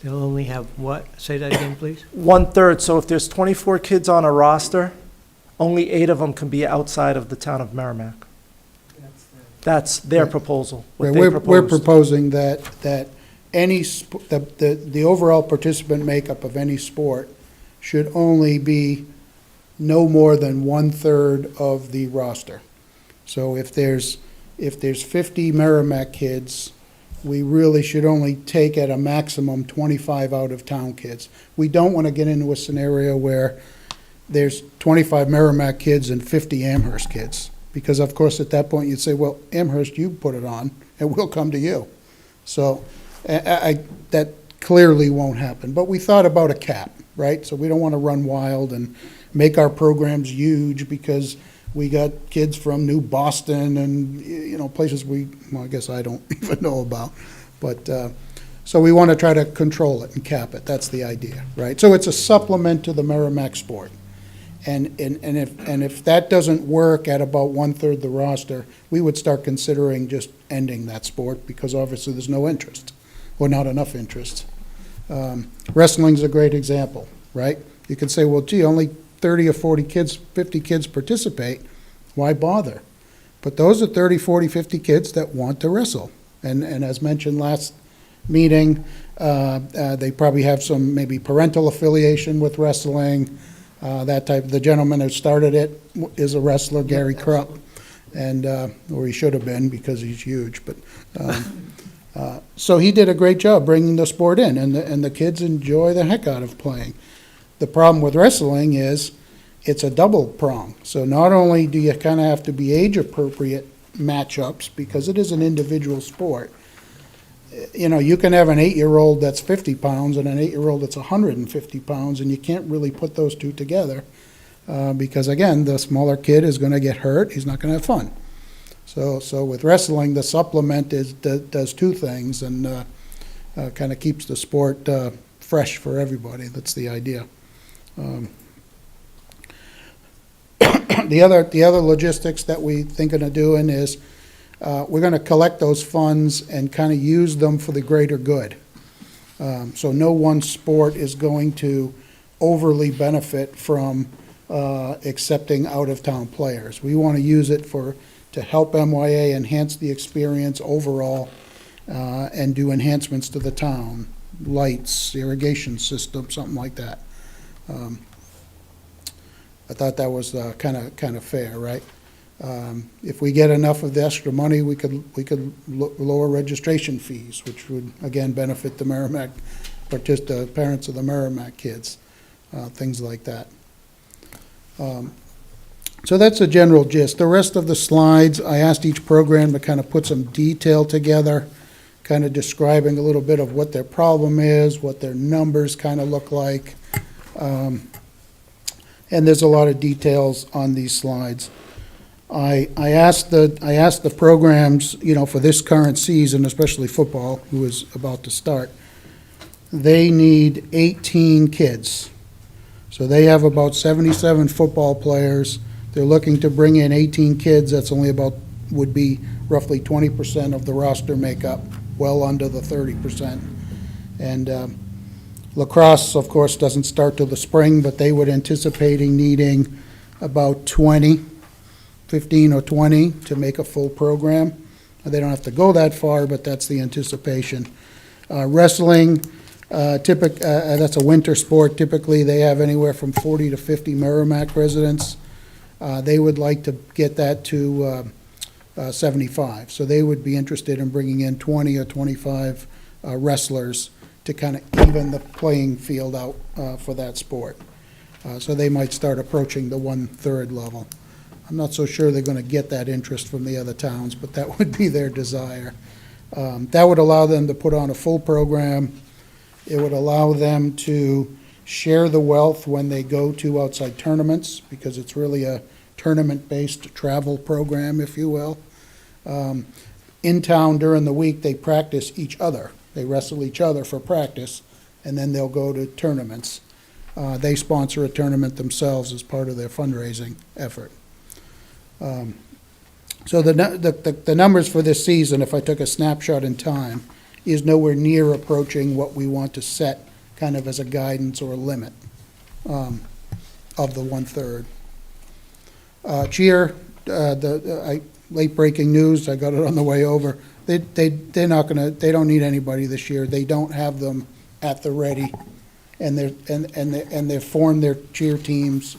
They'll only have what? Say that again, please. 1/3, so if there's 24 kids on a roster, only 8 of them can be outside of the town of Merrimack. That's their proposal. what they We're proposed. proposing that the overall participant makeup of any sport should only be no more than 1/3 of the roster. So if there's 50 Merrimack kids, we really should only take at a maximum 25 out-of-town kids. We don't want to get into a scenario where there's 25 Merrimack kids and 50 Amherst kids. Because of course, at that point, you'd say, well, Amherst, you put it on, and we'll come to you. So that clearly won't happen. But we thought about a cap. right? So we don't want to run wild and make our programs huge because we got kids from New Boston and, places I guess I don't even know about. But, so we want to try to control it and cap it. That's the idea, right? So it's a supplement to the Merrimack sport. And if that doesn't work at about 1/3 the roster, we would start considering just ending that sport because obviously there's no interest or not enough interest. Wrestling's a great example, right? You can say, well, gee, only 30 or 40 kids, 50 kids participate. Why bother? But those are 30, 40, 50 kids that want to wrestle. And as mentioned last meeting, they probably have some maybe parental affiliation with wrestling. That type. The gentleman who started it is a wrestler, Gary Krupp, and or he should have been because he's huge. But so he did a great job bringing the sport in, and the kids enjoy the heck out of playing. The problem with wrestling is it's a double prong. So not only do you kind of have to be age appropriate matchups because it is an individual sport. You can have an 8-year-old that's 50 pounds and an 8-year-old that's 150 pounds, and you can't really put those two together because, again, the smaller kid is going to get hurt. He's not going to have fun. So with wrestling, the supplement does two things and kind of keeps the sport fresh for everybody. That's the idea. The other logistics that we thinking of doing is we're going to collect those funds and kind of use them for the greater good. So no one sport is going to overly benefit from accepting out-of-town players. We want to use it to help MYA enhance the experience overall and do enhancements to the town, lights, irrigation system, something like that. I thought that was kind of fair, right? If we get enough of the extra money, we could lower registration fees, which would again benefit the Merrimack, the parents of the Merrimack kids, things like that. So that's a general gist. The rest of the slides, I asked each program to kind of put some detail together, kind of describing a little bit of what their problem is, what their numbers kind of look like. And there's a lot of details on these slides. I asked the programs, for this current season, especially football, who is about to start, they need 18 kids. So they have about 77 football players. They're looking to bring in 18 kids. That's only would be roughly 20% of the roster makeup, well under the 30%. And lacrosse, of course, doesn't start till the spring, but they would anticipating needing about 15 or 20 to make a full program. They don't have to go that far, but that's the anticipation. Wrestling, that's a winter sport. Typically, they have anywhere from 40 to 50 Merrimack residents. They would like to get that to 75. So they would be interested in bringing in 20 or 25 wrestlers to kind of even the playing field out for that sport. So they might start approaching the 1/3 level. I'm not so sure they're going to get that interest from the other towns, but that would be their desire. That would allow them to put on a full program. It would allow them to share the wealth when they go to outside tournaments, because it's really a tournament-based travel program, if you will. In town during the week, they practice each other. They wrestle each other for practice, and then they'll go to tournaments. They sponsor a tournament themselves as part of their fundraising effort. So the numbers for this season, if I took a snapshot in time, is nowhere near approaching what we want to set kind of as a guidance or a limit of the 1/3. Cheer, late breaking news, I got it on the way over. They're not gonna, they don't need anybody this year. They don't have them at the ready, and they've formed their cheer teams.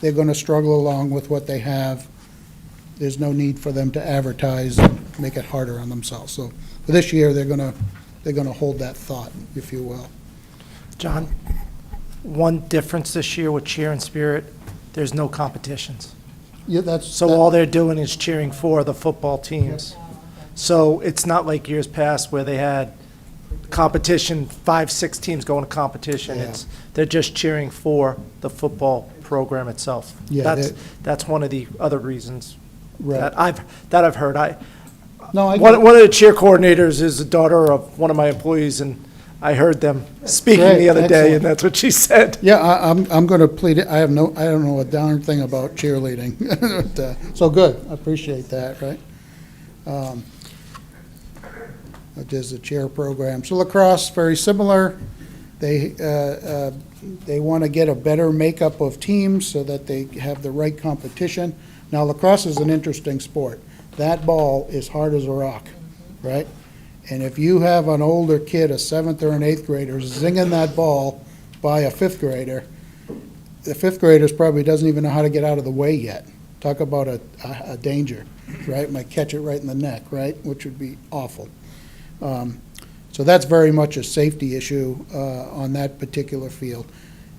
They're gonna struggle along with what they have. There's no need for them to advertise and make it harder on themselves. So for this year, they're gonna hold that thought, if you will. John, one difference this year with Cheer and Spirit, there's no competitions. Yeah, So all they're doing is cheering for the football teams. So it's not like years past where they had competition, 5, 6 teams going to competition. Yeah. They're just cheering for the football program itself. Yeah, That's one of the other reasons Right. that I've heard. No, I One of the cheer coordinators is the daughter of one of my employees, and I heard them speaking Great, the other day, excellent. and that's what she said. Yeah, I'm going to plead it. I don't know a darn thing about cheerleading. But, so good, I appreciate that, right? There's a cheer program. So lacrosse, very similar. They want to get a better makeup of teams so that they have the right competition. Now, lacrosse is an interesting sport. That ball is hard as a rock, right? And if you have an older kid, a 7th or an 8th grader, zinging that ball by a 5th grader, the 5th grader probably doesn't even know how to get out of the way yet. Talk about a danger, right? Might catch it right in the neck, right? Which would be awful. So that's very much a safety issue on that particular field.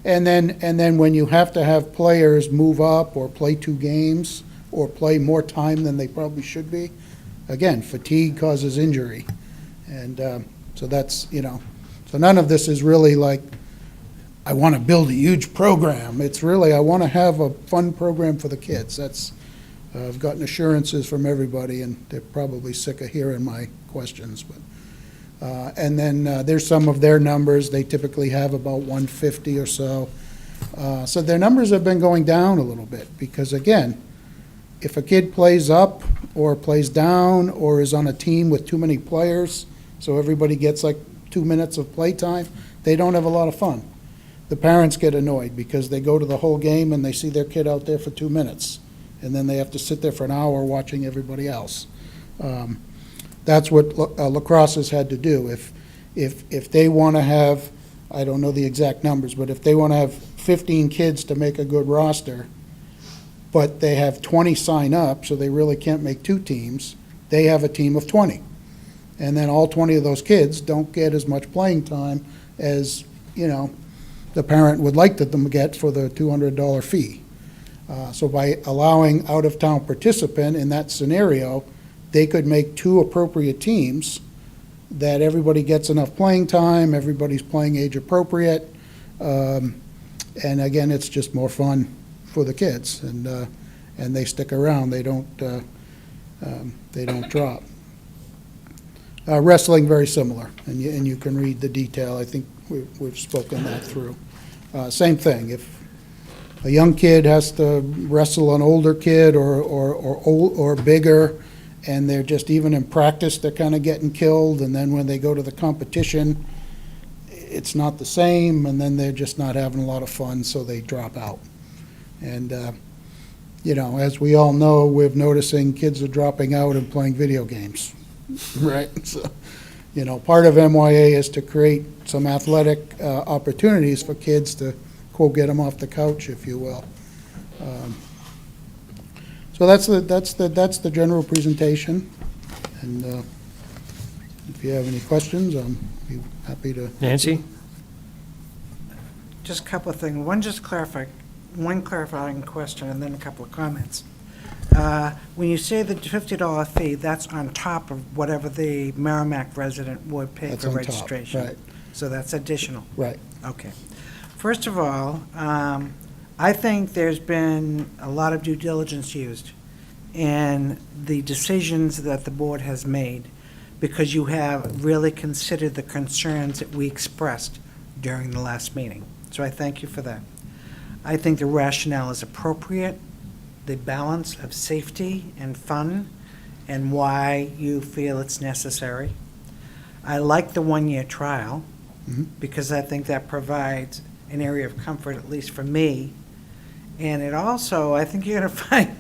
And then when you have to have players move up or play 2 games or play more time than they probably should be, again, fatigue causes injury. And so that's, so none of this is really like, I want to build a huge program. It's really, I want to have a fun program for the kids. I've gotten assurances from everybody, and they're probably sick of hearing my questions. But and then there's some of their numbers. They typically have about 150 or so. So their numbers have been going down a little bit because, again, if a kid plays up or plays down or is on a team with too many players, so everybody gets like 2 minutes of play time, they don't have a lot of fun. The parents get annoyed because they go to the whole game and they see their kid out there for 2 minutes, and then they have to sit there for an hour watching everybody else. That's what lacrosse has had to do. If they want to have, I don't know the exact numbers, but if they want to have 15 kids to make a good roster, but they have 20 sign up, so they really can't make 2 teams, they have a team of 20. And then all 20 of those kids don't get as much playing time as, the parent would like them to get for the $200 fee. So by allowing out-of-town participant in that scenario, they could make 2 appropriate teams that everybody gets enough playing time, everybody's playing age appropriate, and again, it's just more fun for the kids, and they stick around. They don't drop. Wrestling, very similar, and you can read the detail. I think we've spoken that through. Same thing. If a young kid has to wrestle an older kid or bigger, and they're just even in practice, they're kind of getting killed, and then when they go to the competition, it's not the same, and then they're just not having a lot of fun, so they drop out. And, as we all know, we're noticing kids are dropping out and playing video games, right? So, part of MYA is to create some athletic opportunities for kids to, quote, get them off the couch, if you will. So that's the general presentation, and if you have any questions, I'll be happy to. Nancy? Just a couple of things. One clarifying question and then a couple of comments. When you say the $50 fee, that's on top of whatever the Merrimack resident would pay That's for on top, registration? right. So that's additional? Right. Okay. First of all, I think there's been a lot of due diligence used in the decisions that the board has made because you have really considered the concerns that we expressed during the last meeting. So I thank you for that. I think the rationale is appropriate, the balance of safety and fun, and why you feel it's necessary. I like the one-year trial because I think that provides an area of comfort, at least for me. And it also, I think you're gonna find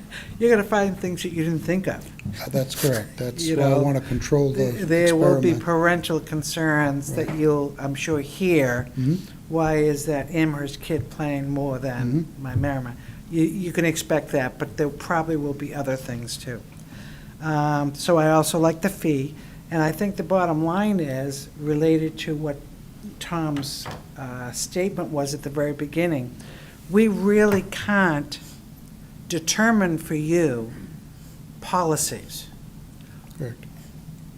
things that you didn't think of. That's correct. That's why I want to control the There will be experiment. parental concerns that you'll, I'm sure, hear. Why is that Amherst kid playing more than my Merrimack? You can expect that, but there probably will be other things too. So I also like the fee, and I think the bottom line is related to what Tom's statement was at the very beginning. We really can't determine for you policies. Correct.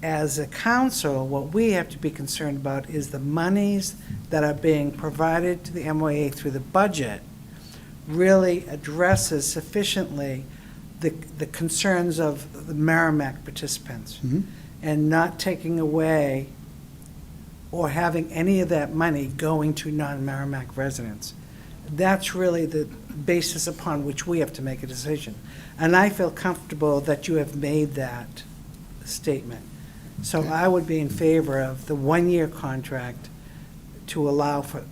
as a council, what we have to be concerned about is the monies that are being provided to the MYA through the budget really addresses sufficiently the concerns of the Merrimack participants, Mhm. and not taking away or having any of that money going to non-Merrimack residents. That's really the basis upon which we have to make a decision. And I feel comfortable that you have made that statement. So I would be in favor of the one-year contract to allow for,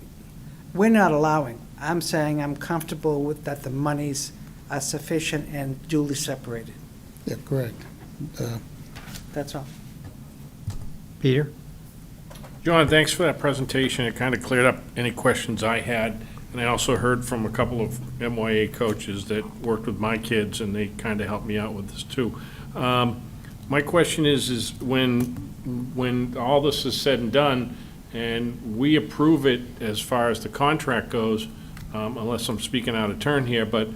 we're not allowing, I'm saying I'm comfortable with that the monies are sufficient and duly separated. Yeah, correct. That's all. Peter? John, thanks for that presentation. It kind of cleared up any questions I had. And I also heard from a couple of MYA coaches that worked with my kids, and they kind of helped me out with this too. My question is when all this is said and done, and we approve it as far as the contract goes, unless I'm speaking out of turn here, but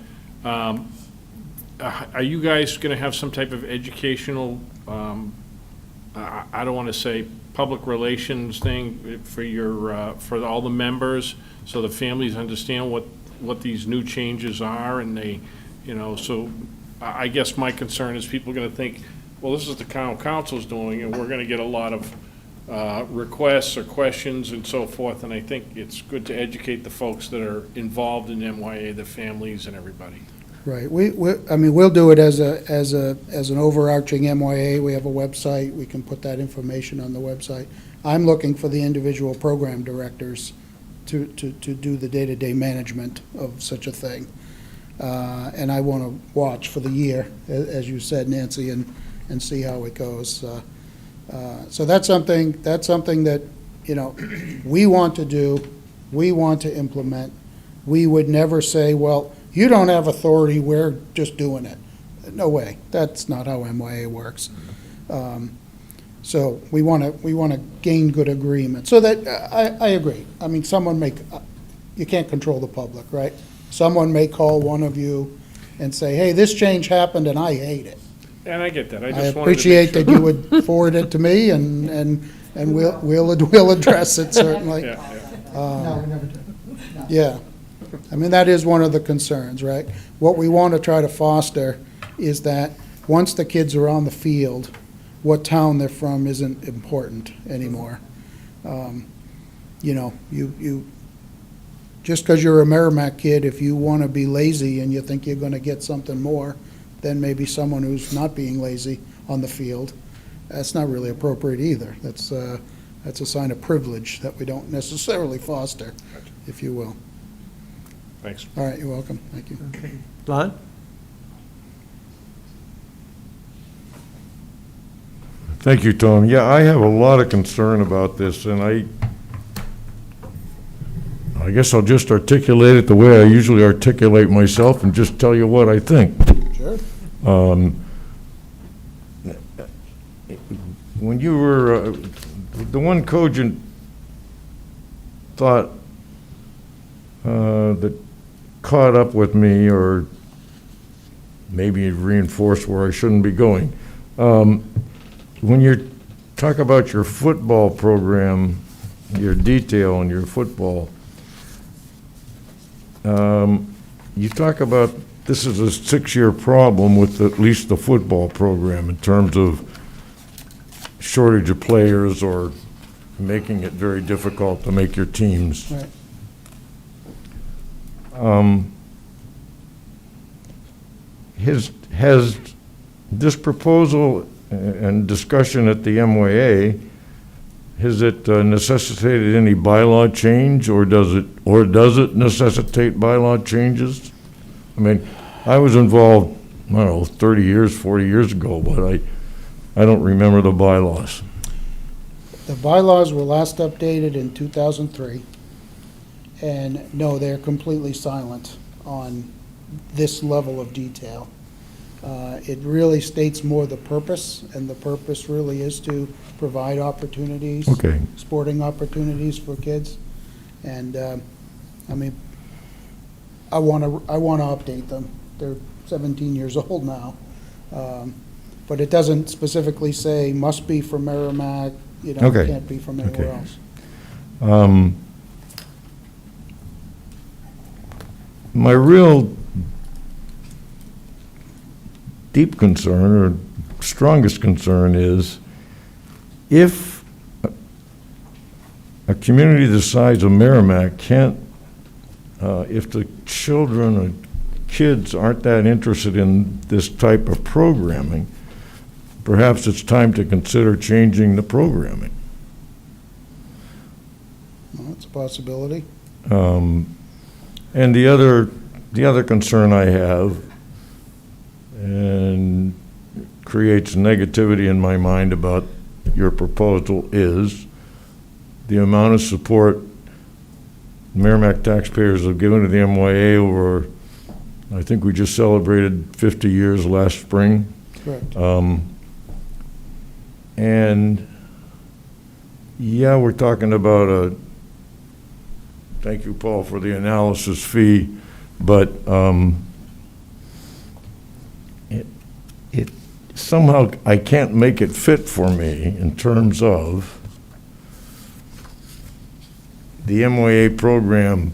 are you guys going to have some type of educational, I don't want to say public relations thing for all the members, so the families understand what these new changes are, and they, so I guess my concern is people are going to think, well, this is the town council's doing, and we're going to get a lot of requests or questions and so forth, and I think it's good to educate the folks that are involved in MYA, the families and everybody. Right. We'll do it as an overarching MYA. We have a website. We can put that information on the website. I'm looking for the individual program directors to do the day-to-day management of such a thing. And I want to watch for the year, as you said, Nancy, and see how it goes. So that's something that, we want to do, we want to implement. We would never say, well, you don't have authority, we're just doing it. No way. That's not how MYA works. So we want to gain good agreement. So that, I agree. I mean, you can't control the public, right? Someone may call one of you and say, hey, this change happened and I hate it. And I get that. I just wanted to make appreciate sure. that you would forward it to me, and we'll address it, certainly. Yeah, No, we never do. Yeah. I mean, that is one of the concerns, right? What we want to try to foster is that once the kids are on the field, what town they're from isn't important anymore. You just because you're a Merrimack kid, if you want to be lazy and you think you're going to get something more than maybe someone who's not being lazy on the field, that's not really appropriate either. That's a sign of privilege that we don't necessarily foster, if you will. Thanks. All right, you're welcome. Thank you. Okay. Lon? Thank you, Tom. Yeah, I have a lot of concern about this, and I guess I'll just articulate it the way I usually articulate myself and just tell you what I think. Sure. When you were, the one cogent thought that caught up with me, or maybe reinforced where I shouldn't be going. When you talk about your football program, your detail on your football, you talk about this is a 6-year problem with at least the football program in terms of shortage of players or making it very difficult to make your teams. Right. Has this proposal and discussion at the MYA, has it necessitated any bylaw change, or does it necessitate bylaw changes? I mean, I was involved, I don't know, 30 years, 40 years ago, but I don't remember the bylaws. The bylaws were last updated in 2003, and no, they're completely silent on this level of detail. It really states more the purpose, and the purpose really is to provide opportunities, Okay. sporting opportunities for kids. And, I mean, I want to update them. They're 17 years old now. But it doesn't specifically say must be from Merrimack, Okay. can't be from anywhere Okay. else. My real deep concern, or strongest concern, is if a community the size of Merrimack can't, if the children or kids aren't that interested in this type of programming, perhaps it's time to consider changing the programming. Well, that's a possibility. And the other concern I have, and creates negativity in my mind about your proposal, is the amount of support Merrimack taxpayers have given to the MYA over, I think we just celebrated 50 years last spring. Correct. And yeah, we're talking about thank you, Paul, for the analysis fee, but it somehow, I can't make it fit for me in terms of the MYA program,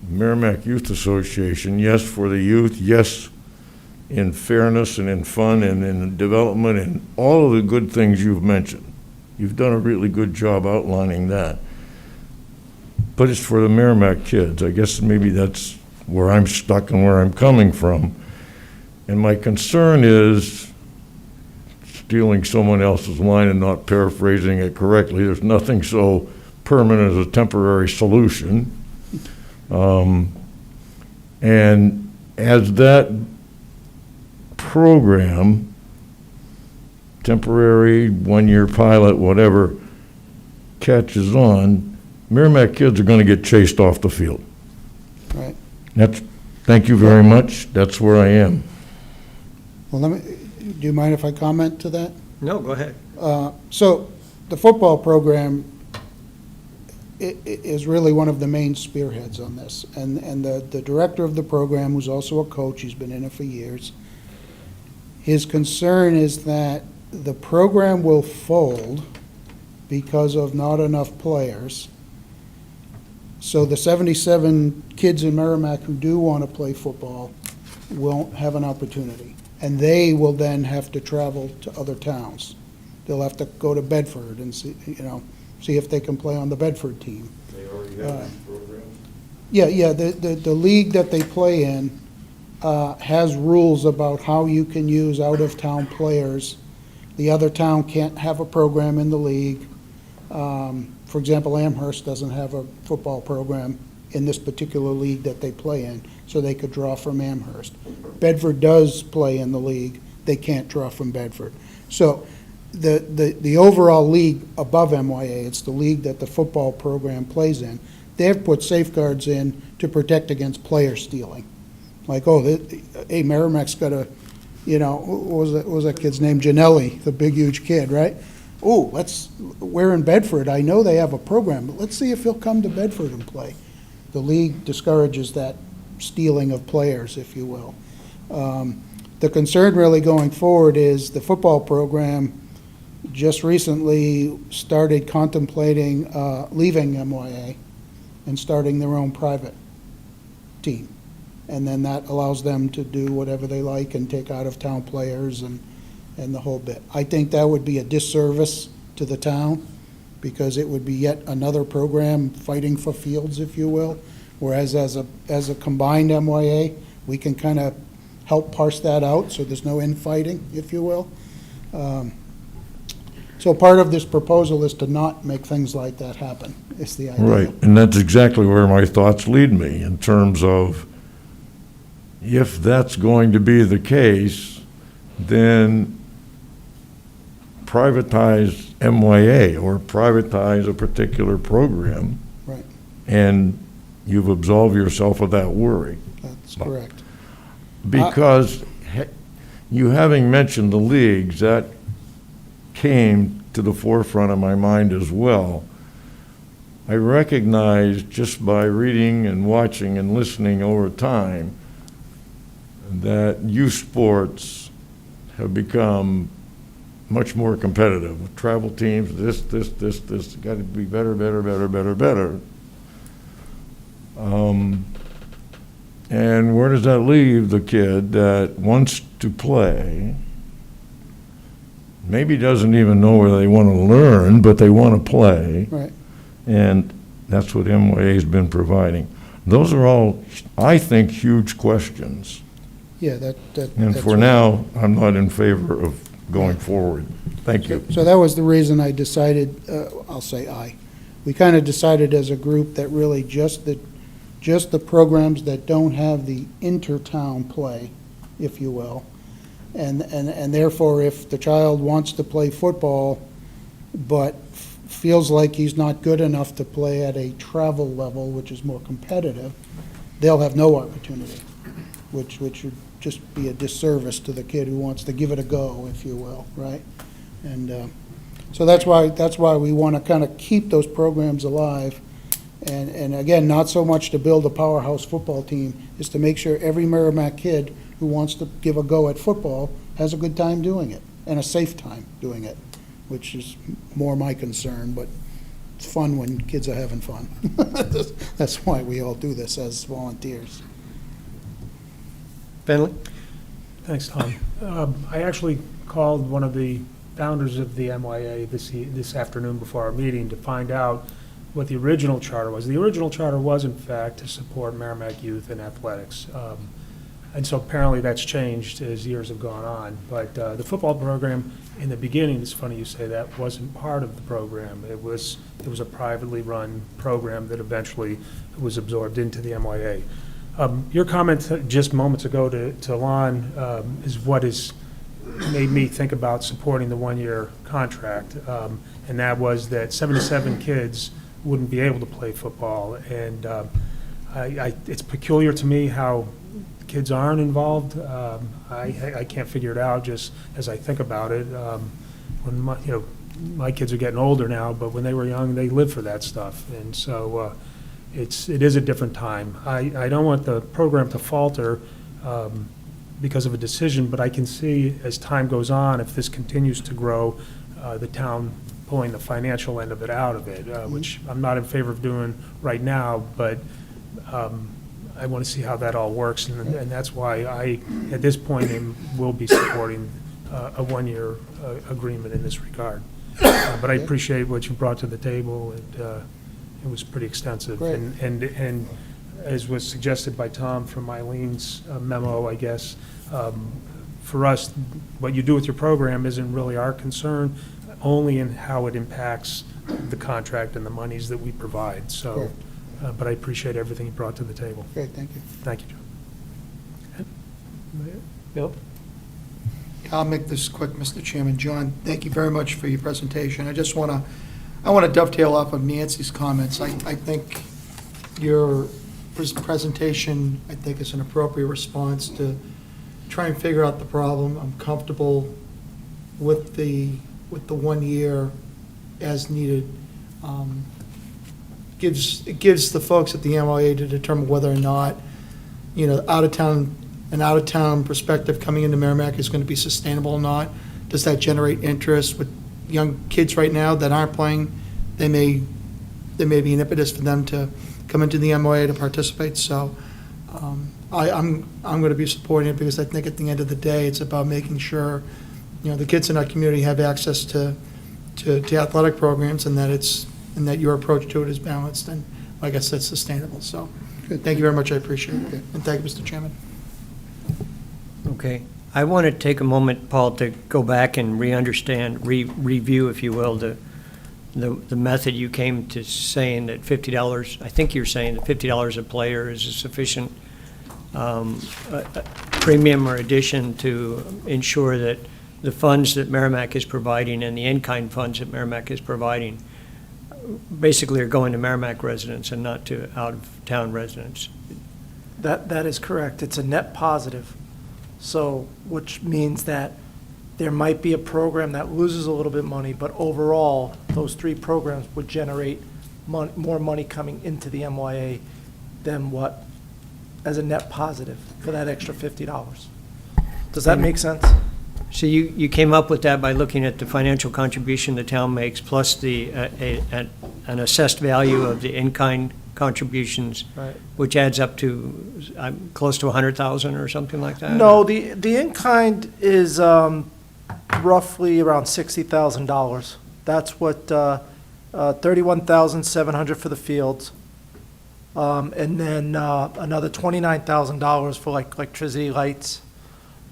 Merrimack Youth Association, yes, for the youth, yes, in fairness and in fun and in development and all of the good things you've mentioned. You've done a really good job outlining that. But it's for the Merrimack kids. I guess maybe that's where I'm stuck and where I'm coming from. And my concern is, stealing someone else's line and not paraphrasing it correctly, there's nothing so permanent as a temporary solution. And as that program, temporary, one-year pilot, whatever, catches on, Merrimack kids are going to get chased off the field. Right. Thank you very much. That's where I am. Well, do you mind if I comment to that? No, go ahead. So the football program is really one of the main spearheads on this. And the director of the program, who's also a coach, he's been in it for years, his concern is that the program will fold because of not enough players. So the 77 kids in Merrimack who do want to play football won't have an opportunity. And they will then have to travel to other towns. They'll have to go to Bedford and see if they can play on the Bedford team. They already have these programs? Yeah, the league that they play in has rules about how you can use out-of-town players. The other town can't have a program in the league. For example, Amherst doesn't have a football program in this particular league that they play in, so they could draw from Amherst. Bedford does play in the league. They can't draw from Bedford. So the overall league above MYA, it's the league that the football program plays in, they have put safeguards in to protect against player stealing. Like, hey, Merrimack's got a, what was that kid's name? Janelli, the big, huge kid, right? We're in Bedford. I know they have a program, but let's see if he'll come to Bedford and play. The league discourages that stealing of players, if you will. The concern really going forward is the football program just recently started contemplating leaving MYA and starting their own private team. And then that allows them to do whatever they like and take out-of-town players and the whole bit. I think that would be a disservice to the town because it would be yet another program fighting for fields, if you will. Whereas as a combined MYA, we can kind of help parse that out so there's no infighting, if you will. So part of this proposal is to not make things like that happen, is the idea. Right, and that's exactly where my thoughts lead me in terms of if that's going to be the case, then privatize MYA or privatize a particular program. Right. And you've absolved yourself of that worry. That's correct. Because you having mentioned the leagues, that came to the forefront of my mind as well. I recognize just by reading and watching and listening over time that youth sports have become much more competitive. Travel teams, this, got to be better. And where does that leave the kid that wants to play, maybe doesn't even know where they want to learn, but they want to play? Right. And that's what MYA's been providing. Those are all, I think, huge questions. Yeah, And that's for right. now, I'm not in favor of going forward. Thank you. So that was the reason I decided, we kind of decided as a group that really just the programs that don't have the inter-town play, if you will. And therefore, if the child wants to play football, but feels like he's not good enough to play at a travel level, which is more competitive, they'll have no opportunity, which would just be a disservice to the kid who wants to give it a go, if you will, right? And so that's why we want to kind of keep those programs alive. And again, not so much to build a powerhouse football team, is to make sure every Merrimack kid who wants to give a go at football has a good time doing it, and a safe time doing it, which is more my concern, but it's fun when kids are having fun. That's why we all do this as volunteers. Finley? Thanks, Tom. I actually called one of the founders of the MYA this afternoon before our meeting to find out what the original charter was. The original charter was, in fact, to support Merrimack youth in athletics. And so apparently that's changed as years have gone on. But the football program, in the beginning, it's funny you say that, wasn't part of the program. It was a privately run program that eventually was absorbed into the MYA. Your comment just moments ago to Lon is what has made me think about supporting the one-year contract. And that was that 77 kids wouldn't be able to play football. And it's peculiar to me how kids aren't involved. I can't figure it out just as I think about it. When my kids are getting older now, but when they were young, they lived for that stuff. And so it is a different time. I don't want the program to falter because of a decision, but I can see as time goes on, if this continues to grow, the town pulling the financial end of it out of it, which I'm not in favor of doing right now, but I want to see how that all works, and that's why I, at this point, will be supporting a one-year agreement in this regard. But I appreciate what you brought to the table. It was pretty extensive. Great. And as was suggested by Tom from Eileen's memo, I guess, for us, what you do with your program isn't really our concern, only in how it impacts the contract and the monies that we provide. So. Sure. But I appreciate everything you brought to the table. Great, thank you. Thank you, John. Bill? I'll make this quick, Mr. Chairman. John, thank you very much for your presentation. I want to dovetail off of Nancy's comments. I think your presentation, I think, is an appropriate response to try and figure out the problem. I'm comfortable with the 1 year as needed. It gives the folks at the MOA to determine whether or not, an out-of-town perspective coming into Merrimack is going to be sustainable or not. Does that generate interest with young kids right now that aren't playing? There may be an impetus for them to come into the MOA to participate. So I'm going to be supporting it because I think at the end of the day, it's about making sure, the kids in our community have access to athletic programs, and that your approach to it is balanced and, like I said, sustainable. So, thank you very much. I appreciate it. And thank you, Mr. Chairman. Okay. I want to take a moment, Paul, to go back and review, if you will, the method you came to saying that $50, I think you're saying that $50 a player is a sufficient premium or addition to ensure that the funds that Merrimack is providing and the in-kind funds that Merrimack is providing basically are going to Merrimack residents and not to out-of-town residents. That is correct. It's a net positive. So, which means that there might be a program that loses a little bit of money, but overall, those three programs would generate more money coming into the MYA than what, as a net positive for that extra $50. Does that make sense? So you came up with that by looking at the financial contribution the town makes plus an assessed value of the in-kind contributions, Right. which adds up to close to 100,000 or something like that? No, the in-kind is roughly around $60,000. That's what, 31,700 for the fields. And then another $29,000 for like electricity, lights,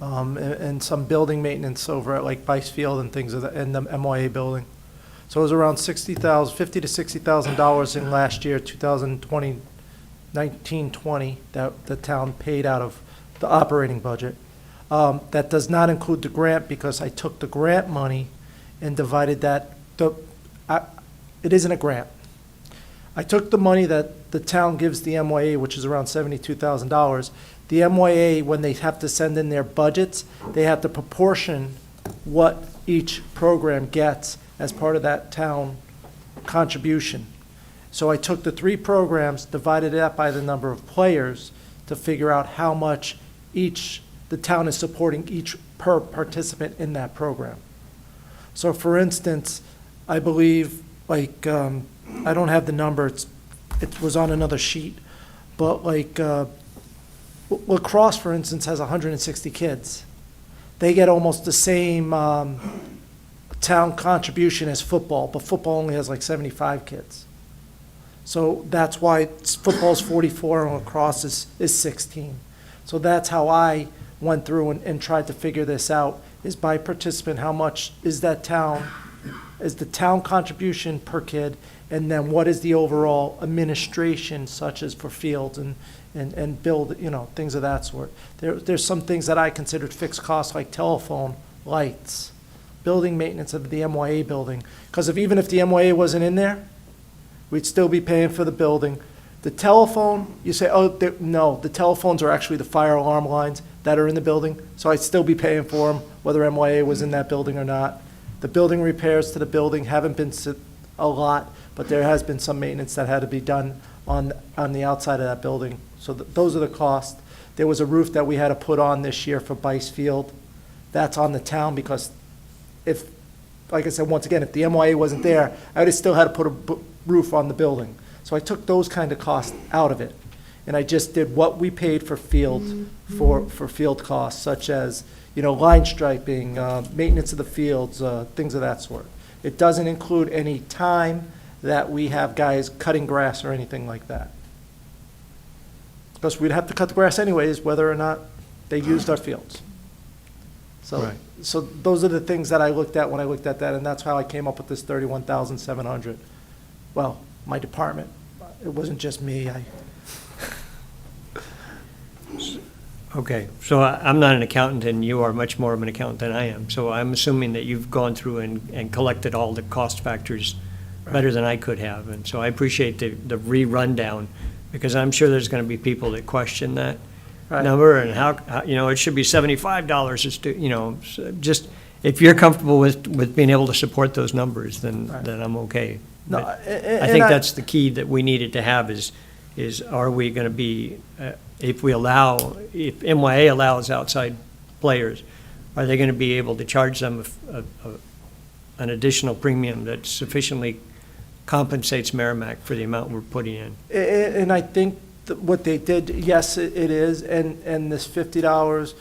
and some building maintenance over at like Bice Field and things of the, and the MYA building. So it was around $50,000 to $60,000 in last year, 2020, 19-20, that the town paid out of the operating budget. That does not include the grant because I took the grant money and divided that. It isn't a grant. I took the money that the town gives the MYA, which is around $72,000. The MYA, when they have to send in their budgets, they have to proportion what each program gets as part of that town contribution. So I took the 3 programs, divided it up by the number of players to figure out how much the town is supporting each per participant in that program. So for instance, I believe, like, I don't have the number, it was on another sheet, but like, lacrosse, for instance, has 160 kids. They get almost the same town contribution as football, but football only has like 75 kids. So that's why football's 44 and lacrosse is 16. So that's how I went through and tried to figure this out, is by participant, how much is the town contribution per kid, and then what is the overall administration, such as for fields and build, things of that sort. There's some things that I considered fixed costs, like telephone, lights, building maintenance of the MYA building. Because even if the MYA wasn't in there, we'd still be paying for the building. The telephone, you say, no, the telephones are actually the fire alarm lines that are in the building, so I'd still be paying for them, whether MYA was in that building or not. The building repairs to the building haven't been a lot, but there has been some maintenance that had to be done on the outside of that building. So those are the costs. There was a roof that we had to put on this year for Bice Field. That's on the town because if, like I said, once again, if the MYA wasn't there, I would have still had to put a roof on the building. So I took those kind of costs out of it. And I just did what we paid for field, for field costs, such as, line striping, maintenance of the fields, things of that sort. It doesn't include any time that we have guys cutting grass or anything like that. Because we'd have to cut the grass anyways, whether or not they used our fields. So, Right. so those are the things that I looked at when I looked at that, and that's how I came up with this 31,700. Well, my department, it wasn't just me, Okay, so I'm not an accountant, and you are much more of an accountant than I am. So I'm assuming that you've gone through and collected all the cost factors better than I could have. And so I appreciate the re-rundown, because I'm sure there's going to be people that question that Right. number, and how, it should be $75. Just, if you're comfortable with being able to support those numbers, then I'm okay. No, But and I think I- that's the key that we needed to have is are we going to be, if MYA allows outside players, are they going to be able to charge them an additional premium that sufficiently compensates Merrimack for the amount we're putting in? And I think that what they did, yes, it is, and this $50,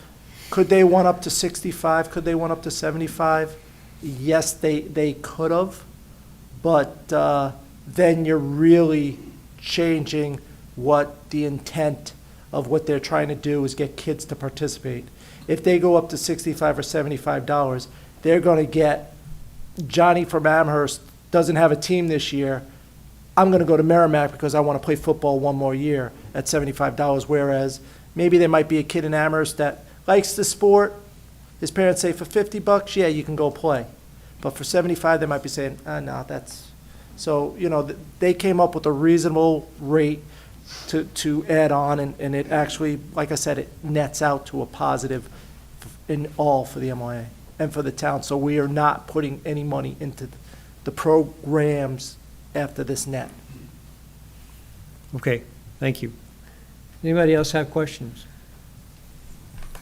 could they went up to 65? Could they went up to 75? Yes, they could have, but then you're really changing what the intent of what they're trying to do is get kids to participate. If they go up to $65 or $75, they're going to get Johnny from Amherst doesn't have a team this year. I'm going to go to Merrimack because I want to play football one more year at $75, whereas maybe there might be a kid in Amherst that likes the sport. His parents say for $50, yeah, you can go play. But for $75, they might be saying, no, that's... So, they came up with a reasonable rate to add on, and it actually, like I said, it nets out to a positive in all for the MYA and for the town. So we are not putting any money into the programs after this net. Okay, thank you. Anybody else have questions?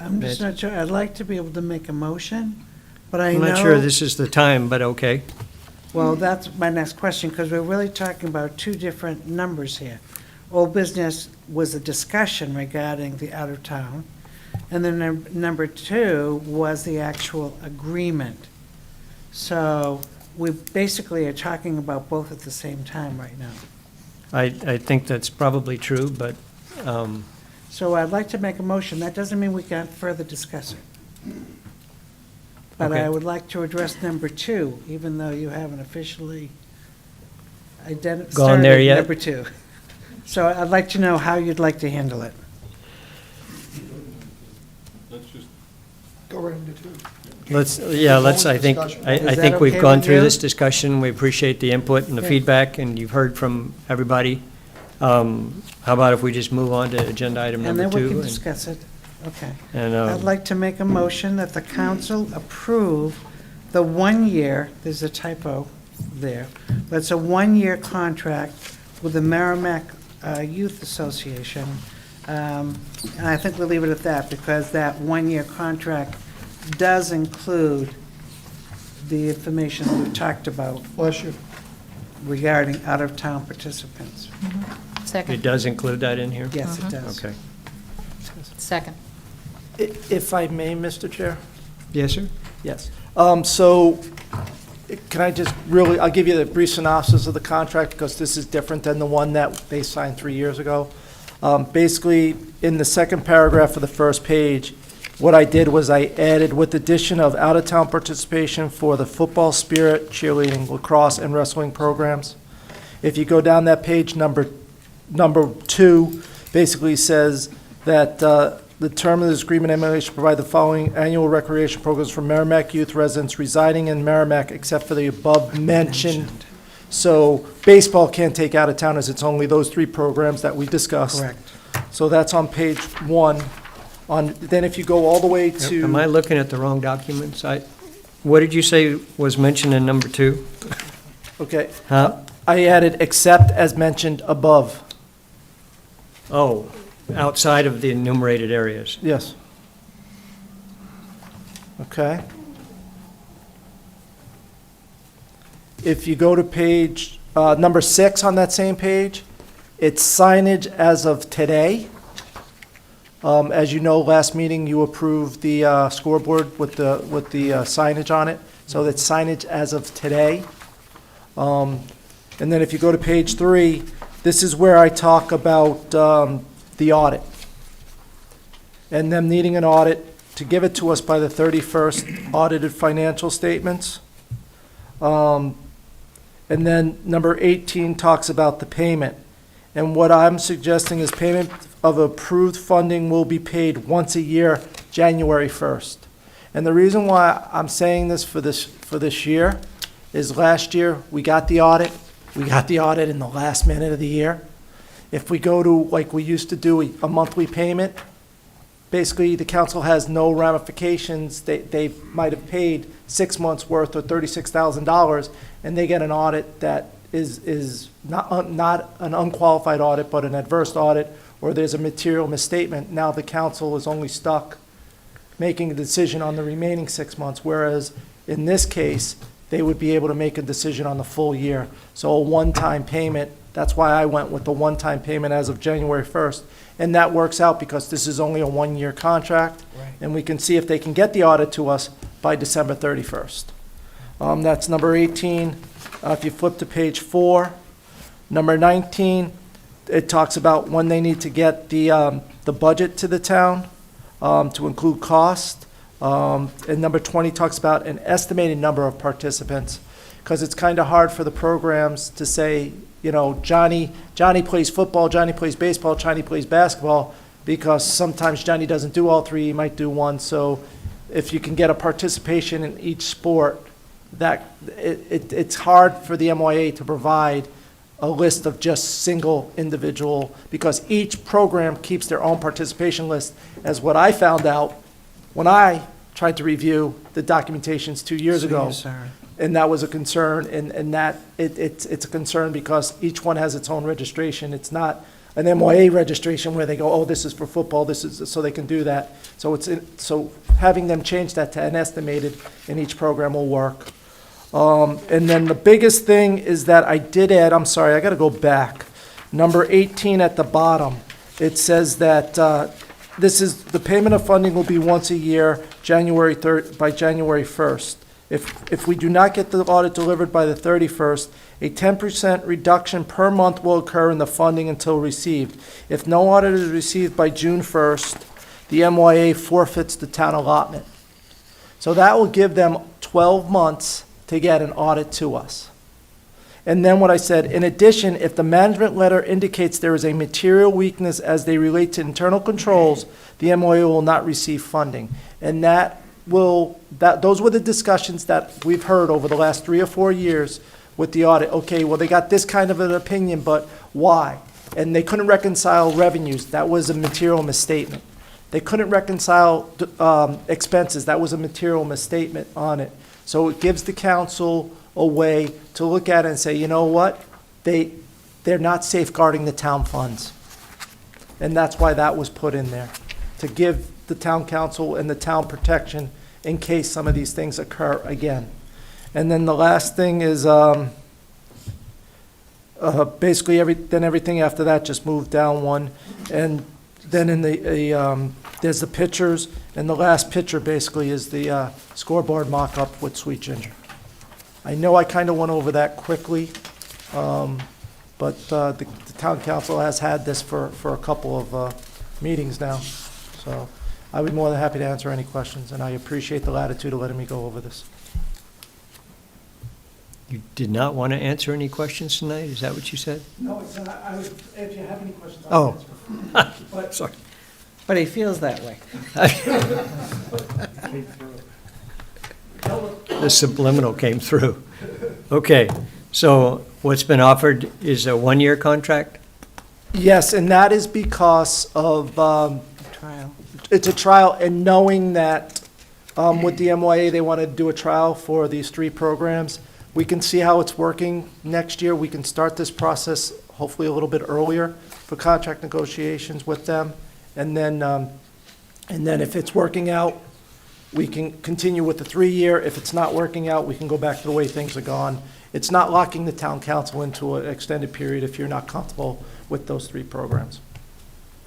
I'm just not sure, I'd like to be able to make a motion, but I I'm know. not sure this is the time, but okay. Well, that's my next question, because we're really talking about two different numbers here. Old business was a discussion regarding the out of town, and then number two was the actual agreement. So we basically are talking about both at the same time right now. I think that's probably true, but, So I'd like to make a motion. That doesn't mean we can't further discuss it. But I Okay. would like to address number two, even though you haven't officially Gone there yet? Number two. So I'd like to know how you'd like to handle it. Let's just Go right into two. I think, Is I that think we've okay gone with through you? this discussion. We appreciate the input and the Okay. feedback, and you've heard from everybody. How about if we just move on to agenda item And number then we two? can and- discuss it. Okay. And, I'd like to make a motion that the council approve the 1 year, there's a typo there, but it's a 1 year contract with the Merrimack Youth Association. And I think we'll leave it at that, because that 1 year contract does include the information that we talked about Bless you. regarding out-of-town participants. Second. It does include that in here? Yes, it does. Okay. Second. If I may, Mr. Chair? Yes, sir? Yes. So, can I just really, I'll give you the brief synopsis of the contract, because this is different than the one that they signed 3 years ago. Basically, in the second paragraph of the first page, what I did was I added, with addition of out-of-town participation for the football, spirit, cheerleading, lacrosse, and wrestling programs. If you go down that page, number two basically says that the term of this agreement, MLA should provide the following annual recreation programs for Merrimack youth residents residing in Merrimack, except for the above mentioned. So baseball can't take out of towners, it's only those three programs that we discussed. Correct. So that's on page one. Then if you go all the way to. Am I looking at the wrong documents? What did you say was mentioned in number two? Okay. Huh? I added except as mentioned above. Oh, outside of the enumerated areas. Yes. Okay. If you go to page, number 6 on that same page, it's signage as of today. As you know, last meeting you approved the scoreboard with the signage on it. So that's signage as of today. And then if you go to page 3, this is where I talk about the audit. And them needing an audit to give it to us by the 31st, audited financial statements. And then number 18 talks about the payment. And what I'm suggesting is payment of approved funding will be paid once a year, January 1st. And the reason why I'm saying this for this year is last year, we got the audit. We got the audit in the last minute of the year. If we go to, like we used to do, a monthly payment, basically the council has no ramifications. They might have paid 6 months' worth or $36,000, and they get an audit that is not an unqualified audit, but an adverse audit, or there's a material misstatement. Now the council is only stuck making a decision on the remaining 6 months, whereas in this case, they would be able to make a decision on the full year. So a one-time payment, that's why I went with the one-time payment as of January 1st. And that works out because this is only a one-year contract. Right. And we can see if they can get the audit to us by December 31st. That's number 18. If you flip to page 4, number 19, it talks about when they need to get the budget to the town to include cost. And number 20 talks about an estimated number of participants, because it's kind of hard for the programs to say, you know, Johnny plays football, Johnny plays baseball, Johnny plays basketball, because sometimes Johnny doesn't do all three, he might do one. So if you can get a participation in each sport, that it's hard for the MYA to provide a list of just single individual, because each program keeps their own participation list, as what I found out when I tried to review the documentations 2 years So ago. you're sorry. And that was a concern, and that it's a concern because each one has its own registration. It's not an MYA registration where they go, oh, this is for football, this is, so they can do that. So so having them change that to an estimated in each program will work. And then the biggest thing is that I did add, I'm sorry, I gotta go back. Number 18 at the bottom, it says that, the payment of funding will be once a year, by January 1st. If we do not get the audit delivered by the 31st, a 10% reduction per month will occur in the funding until received. If no audit is received by June 1st, the MYA forfeits the town allotment. So that will give them 12 months to get an audit to us. And then what I said, in addition, if the management letter indicates there is a material weakness as they relate to internal controls, the MOA will not receive funding. And those were the discussions that we've heard over the last 3 or 4 years with the audit. Okay, well, they got this kind of an opinion, but why? And they couldn't reconcile revenues. That was a material misstatement. They couldn't reconcile expenses. That was a material misstatement on it. So it gives the council a way to look at it and say, you know what? They're not safeguarding the town funds. And that's why that was put in there, to give the town council and the town protection in case some of these things occur again. And then the last thing is basically everything after that just moved down one. And then in there's the pictures, and the last picture basically is the scoreboard mock-up with Sweet Ginger. I know I kind of went over that quickly, but the town council has had this for a couple of meetings now. So I would be more than happy to answer any questions, and I appreciate the latitude of letting me go over this. You did not want to answer any questions tonight? Is that what you said? No, it's not. If you have any questions, Oh. I'll answer. Sorry. But he feels that way. The subliminal came through. Okay, so what's been offered is a 1-year contract? Yes, and that is because of, Trial. it's a trial, and knowing that with the MYA, they want to do a trial for these 3 programs. We can see how it's working next year. We can start this process hopefully a little bit earlier for contract negotiations with them. And then if it's working out, we can continue with the 3-year. If it's not working out, we can go back to the way things are gone. It's not locking the town council into an extended period if you're not comfortable with those 3 programs.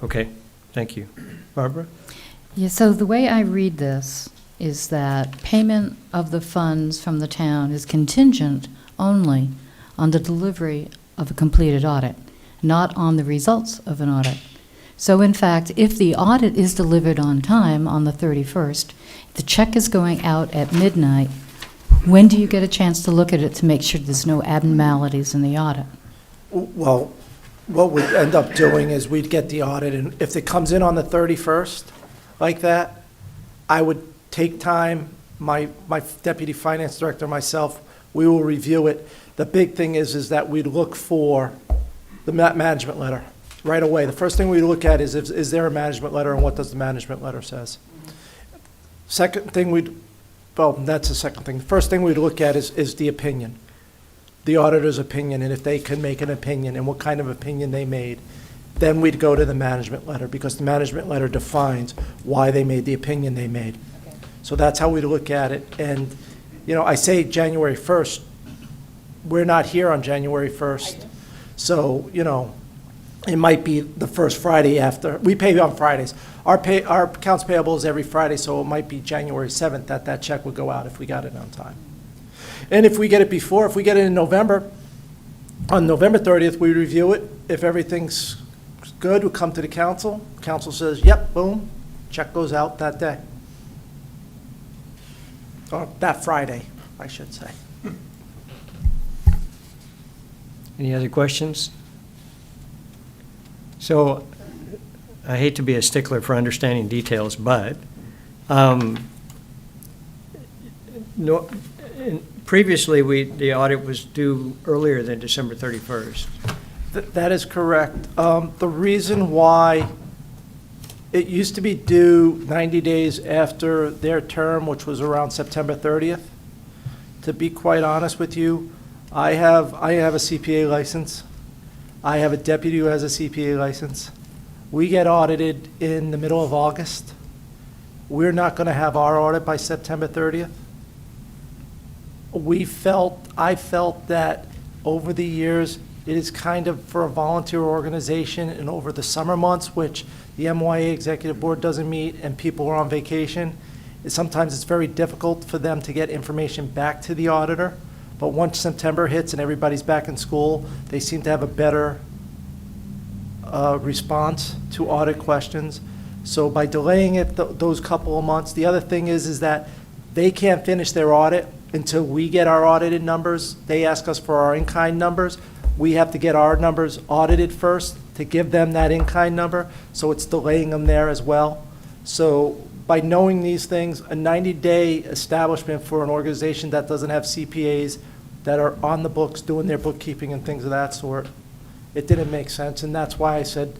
Okay, thank you. Barbara? Yeah, so the way I read this is that payment of the funds from the town is contingent only on the delivery of a completed audit, not on the results of an audit. So in fact, if the audit is delivered on time on the 31st, the check is going out at midnight, when do you get a chance to look at it to make sure there's no abnormalities in the audit? Well, what we'd end up doing is we'd get the audit, and if it comes in on the 31st like that, I would take time, my deputy finance director, myself, we will review it. The big thing is that we'd look for the management letter right away. The first thing we look at is there a management letter, and what does the management letter says? Second thing that's the second thing. The first thing we'd look at is the opinion, the auditor's opinion, and if they can make an opinion and what kind of opinion they made. Then we'd go to the management letter, because the management letter defines why they made the opinion they made. Okay. So that's how we'd look at it. And, I say January 1st. We're not here on January 1st. So, it might be the first Friday after. We pay on Fridays. Our accounts payable is every Friday, so it might be January 7th that check would go out if we got it on time. And if we get it before, if we get it in November, on November 30th, we review it. If everything's good, we come to the council. Council says, yep, boom, check goes out that day. Or that Friday, I should say. Any other questions? So, I hate to be a stickler for understanding details, but previously, the audit was due earlier than December 31st. That is correct. The reason why it used to be due 90 days after their term, which was around September 30th, to be quite honest with you, I have a CPA license. I have a deputy who has a CPA license. We get audited in the middle of August. We're not going to have our audit by September 30th. I felt that over the years, it is kind of for a volunteer organization, and over the summer months, which the MYA Executive Board doesn't meet and people are on vacation, sometimes it's very difficult for them to get information back to the auditor. But once September hits and everybody's back in school, they seem to have a better response to audit questions. So by delaying it those couple of months, the other thing is that they can't finish their audit until we get our audited numbers. They ask us for our in-kind numbers. We have to get our numbers audited first to give them that in-kind number, so it's delaying them there as well. So by knowing these things, a 90-day establishment for an organization that doesn't have CPAs that are on the books doing their bookkeeping and things of that sort, it didn't make sense, and that's why I said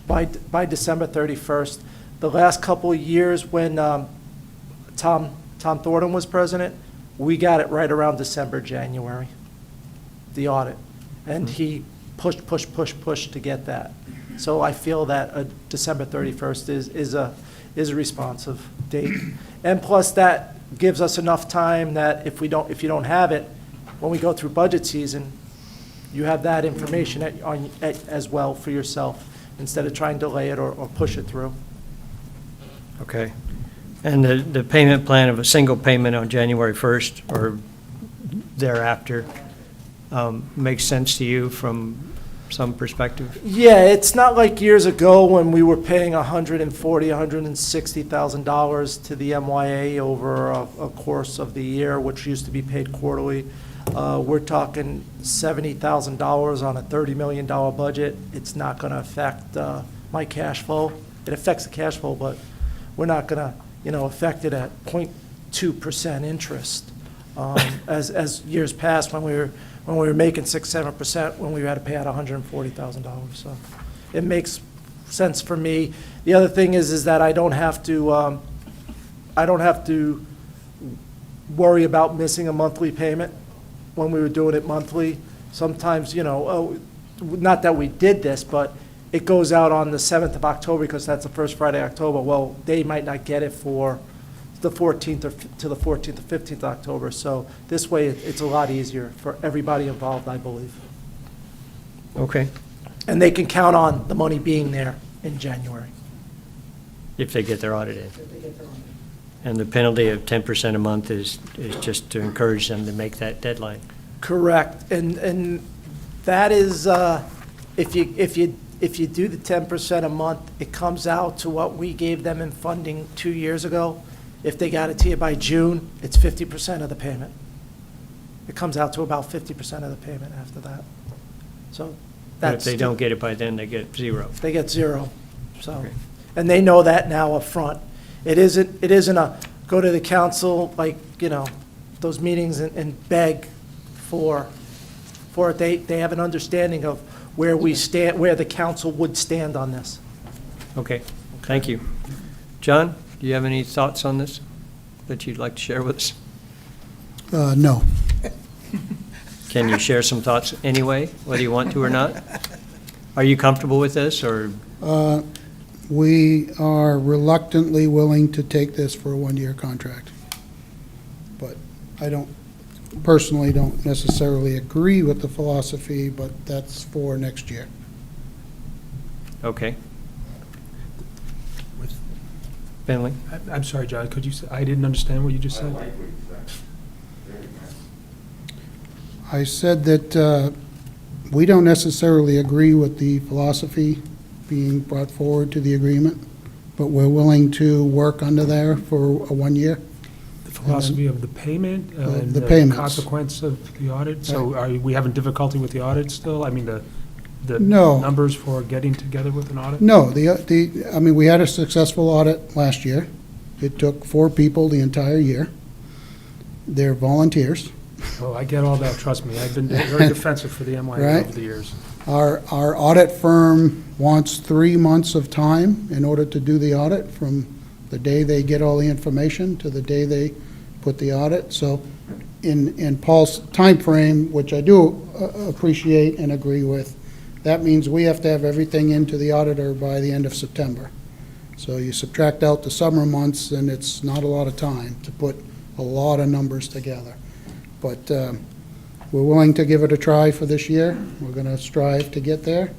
by December 31st. The last couple of years when Tom Thornton was president, we got it right around December, January, the audit. And he pushed to get that. So I feel that December 31st is a responsive date. And plus that gives us enough time that if you don't have it, when we go through budget season, you have that information as well for yourself, instead of trying to delay it or push it through. Okay. And the payment plan of a single payment on January 1st or thereafter makes sense to you from some perspective? Yeah, it's not like years ago when we were paying $140,000, $160,000 to the MYA over a course of the year, which used to be paid quarterly. We're talking $70,000 on a $30 million budget. It's not going to affect my cash flow. It affects the cash flow, but we're not going to, affect it at 0.2% interest. As years past when we were making 6-7%, when we had to pay out $140,000. So it makes sense for me. The other thing is that I don't have to worry about missing a monthly payment when we were doing it monthly. Sometimes, not that we did this, but it goes out on the 7th of October because that's the first Friday of October. Well, they might not get it for the 14th or to the 14th or 15th of October. So this way, it's a lot easier for everybody involved, I believe. Okay. And they can count on the money being there in January. If they get their audit in. And the penalty of 10% a month is just to encourage them to make that deadline. Correct. And that is, if you do the 10% a month, it comes out to what we gave them in funding 2 years ago. If they got it to you by June, it's 50% of the payment. It comes out to about 50% of the payment after that. So But that's. if they don't get it by then, they get zero. They get zero, so. Okay. And they know that now up front. It isn't a go to the council, like, those meetings and beg for it. They have an understanding of where we stand, where the council would stand on this. Okay, thank you. John, do you have any thoughts on this that you'd like to share with us? No. Can you share some thoughts anyway, whether you want to or not? Are you comfortable with this, or? We are reluctantly willing to take this for a one-year contract. But I personally don't necessarily agree with the philosophy, but that's for next year. Okay. Finley? I'm sorry, John, could you say, I didn't understand what you just said. I said that we don't necessarily agree with the philosophy being brought forward to the agreement, but we're willing to work under there for a 1 year. The philosophy of the payment and the the payments. consequence of the audit? So are we having difficulty with the audit still? I mean, the No. numbers for getting together with an audit? No, we had a successful audit last year. It took 4 people the entire year. They're volunteers. Oh, I get all that, trust me. I've been very defensive for the MYA Right. over the years. Our audit firm wants 3 months of time in order to do the audit, from the day they get all the information to the day they put the audit. So in Paul's time frame, which I do appreciate and agree with, That means we have to have everything into the auditor by the end of September. So you subtract out the summer months, and it's not a lot of time to put a lot of numbers together. But we're willing to give it a try for this year. We're going to strive to get there.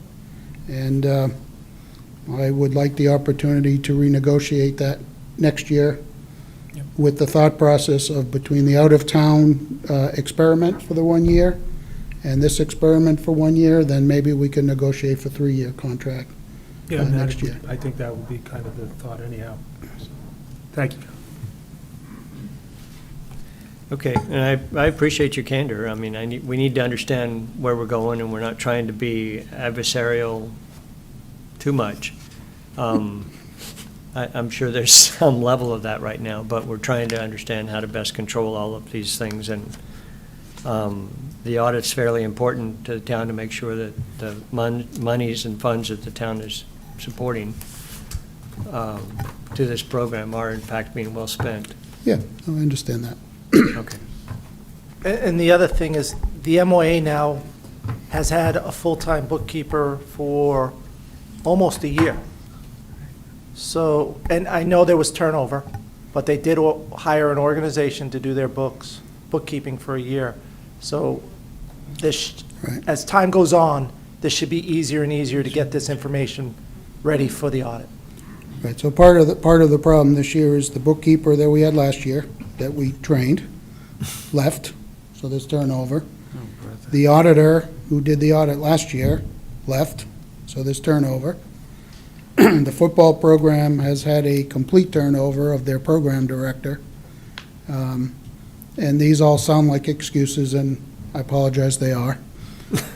And I would like the opportunity to renegotiate that next year with the thought process of between the out-of-town experiment for the 1 year and this experiment for 1 year, then maybe we can negotiate for 3-year contract Yeah, next year. I think that would be kind of the thought anyhow. Thank you. Okay, and I appreciate your candor. I mean, we need to understand where we're going, and we're not trying to be adversarial too much. I'm sure there's some level of that right now, but we're trying to understand how to best control all of these things. And the audit's fairly important to the town to make sure that the monies and funds that the town is supporting to this program are in fact being well spent. Yeah, I understand that. Okay. And the other thing is, the MOA now has had a full-time bookkeeper for almost a year. So, and I know there was turnover, but they did hire an organization to do their bookkeeping for a year. So this, Right. as time goes on, this should be easier and easier to get this information ready for the audit. Right, so part of the problem this year is the bookkeeper that we had last year, that we trained, left, so there's turnover. The auditor who did the audit last year left, so there's turnover. The football program has had a complete turnover of their program director. And these all sound like excuses, and I apologize, they are.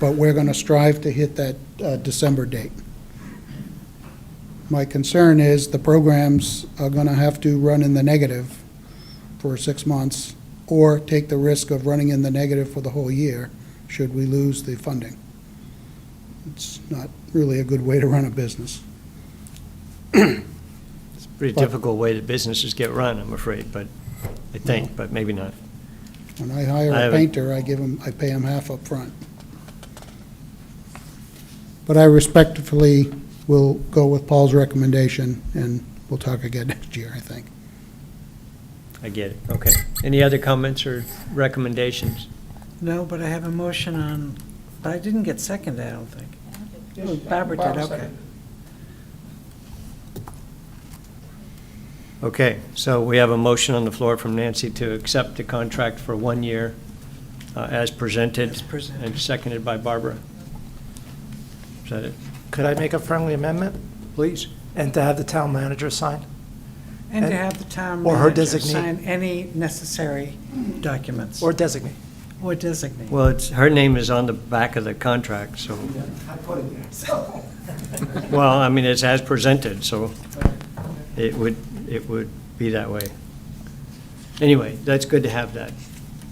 But we're going to strive to hit that December date. My concern is the programs are going to have to run in the negative for 6 months, or take the risk of running in the negative for the whole year, should we lose the funding. It's not really a good way to run a business. It's a pretty difficult way that businesses get run, I'm afraid, but I think, but maybe not. When I hire I a haven't- painter, I pay him half up front. But I respectfully will go with Paul's recommendation, and we'll talk again next year, I think. I get it, okay. Any other comments or recommendations? No, but I have a motion on, but I didn't get seconded, I don't think. Oh, Barbara did, okay. Okay, so we have a motion on the floor from Nancy to accept the contract for 1 year as presented. As presented. And seconded by Barbara. Is that it? Could I make a friendly amendment? Please. And to have the town manager sign? And to And- have the town or her manager designee. sign any necessary documents. Or designate? Or designate. Well, her name is on the back of the contract, so, I put it there, so. well, I mean, it's as presented, so it would be that way. Anyway, that's good to have that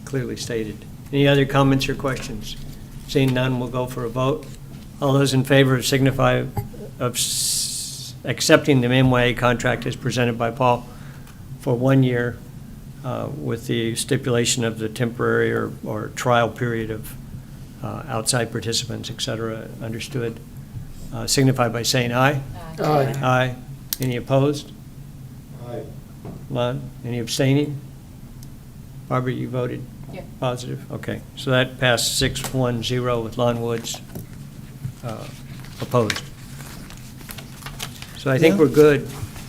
clearly stated. Any other comments or questions? Seeing none, we'll go for a vote. All those in favor signify of accepting the MOA contract as presented by Paul for 1 year with the stipulation of the temporary or trial period of outside participants, et cetera, understood. Signify by saying aye. Aye. Aye. Any opposed? Aye. Lon, any abstaining? Barbara, you voted? Yeah. Positive? Okay, so that passed 6-1-0 with Lon Woods opposed. So I think Yeah. we're good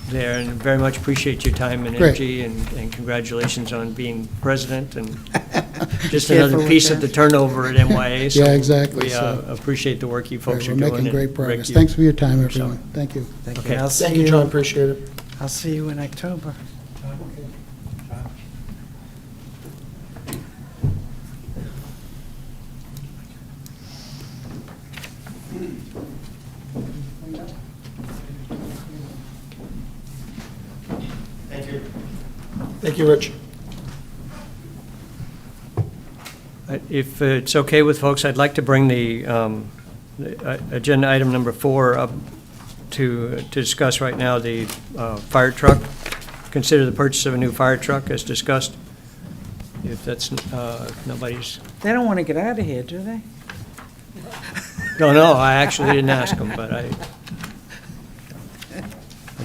there, and very much appreciate your time and Great. energy, and congratulations on being president, and just Careful another with piece that. of the turnover at MYA. So Yeah, exactly, We so- appreciate the work you folks We're are doing. making and great Rick, progress. you- Thanks for your time, yourself. everyone. Thank you. Thank Okay. you. I'll Thank see you, John, appreciate it. I'll see you in October. Thank you, Rich. If it's okay with folks, I'd like to bring the agenda item number 4 up to discuss right now, the fire truck. Consider the purchase of a new fire truck as discussed. If that's, if nobody's, They don't want to get out of here, do they? No, I actually didn't ask him, but I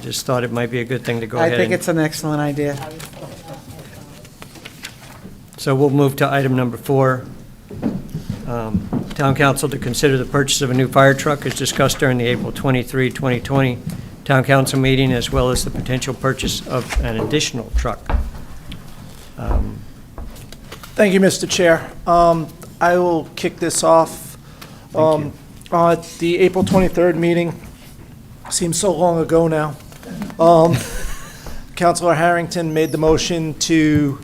just thought it might be a good thing to go I ahead think and... it's an excellent idea. So we'll move to item number 4. Town council to consider the purchase of a new fire truck as discussed during the April 23, 2020 town council meeting, as well as the potential purchase of an additional truck. Thank you, Mr. Chair. I will kick this off. The April 23rd meeting seems so long ago now. Councilor Harrington made the motion to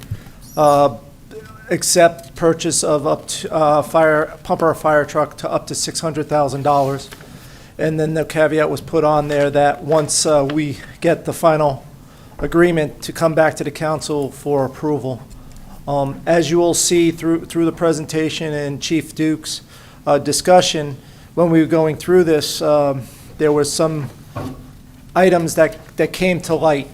accept purchase of up to pumper fire truck to up to $600,000. And then the caveat was put on there that once we get the final agreement to come back to the council for approval. As you will see through the presentation and Chief Duke's discussion, when we were going through this, there were some items that came to light.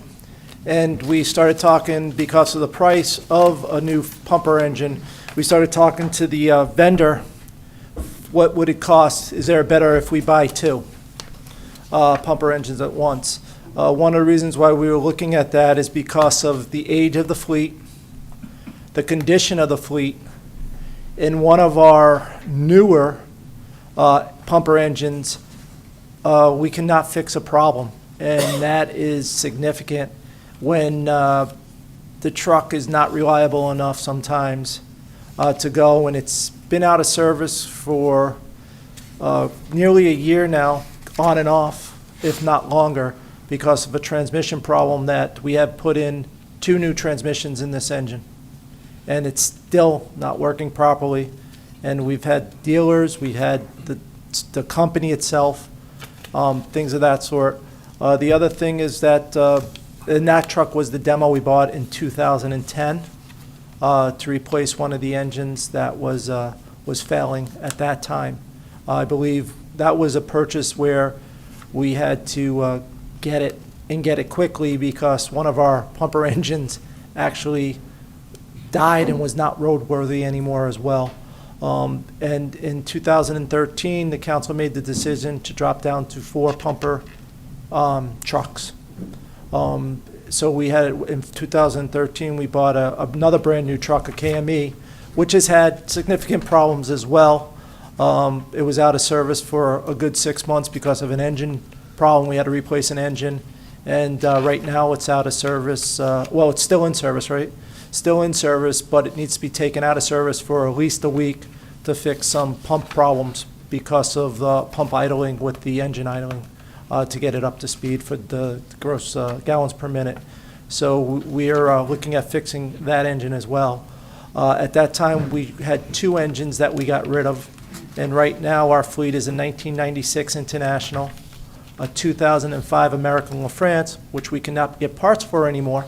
And we started talking, because of the price of a new pumper engine, we started talking to the vendor, what would it cost? Is there better if we buy 2 pumper engines at once? One of the reasons why we were looking at that is because of the age of the fleet, the condition of the fleet. In one of our newer pumper engines, we cannot fix a problem, and that is significant when the truck is not reliable enough sometimes to go, and it's been out of service for nearly a year now, on and off, if not longer, because of a transmission problem that we have put in 2 new transmissions in this engine. And it's still not working properly. And we've had dealers, we had the company itself, things of that sort. The other thing is that, and that truck was the demo we bought in 2010 to replace one of the engines that was failing at that time. I believe that was a purchase where we had to get it quickly, because one of our pumper engines actually died and was not roadworthy anymore as well. And in 2013, the council made the decision to drop down to 4 pumper trucks. So we had, in 2013, we bought another brand-new truck, a KME, which has had significant problems as well. It was out of service for a good 6 months because of an engine problem. We had to replace an engine, and right now it's out of service. Well, it's still in service, right? Still in service, but it needs to be taken out of service for at least a week to fix some pump problems because of the pump idling with the engine idling, to get it up to speed for the gross gallons per minute. So we are looking at fixing that engine as well. At that time, we had 2 engines that we got rid of, and right now our fleet is a 1996 International, a 2005 American LaFrance, which we cannot get parts for anymore,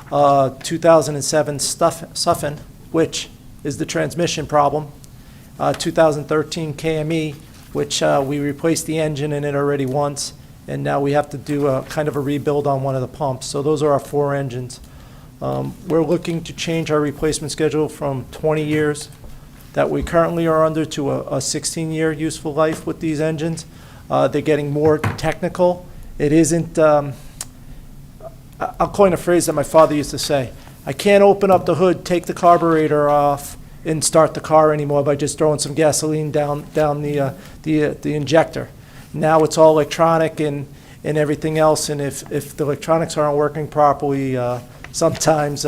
2007 Suffin, which is the transmission problem, 2013 KME, which we replaced the engine in it already once, and now we have to do a kind of a rebuild on one of the pumps. So those are our 4 engines. We're looking to change our replacement schedule from 20 years that we currently are under to a 16-year useful life with these engines. They're getting more technical. It isn't, I'll coin a phrase that my father used to say, I can't open up the hood, take the carburetor off, and start the car anymore by just throwing some gasoline down the injector. Now it's all electronic and everything else, and if the electronics aren't working properly, sometimes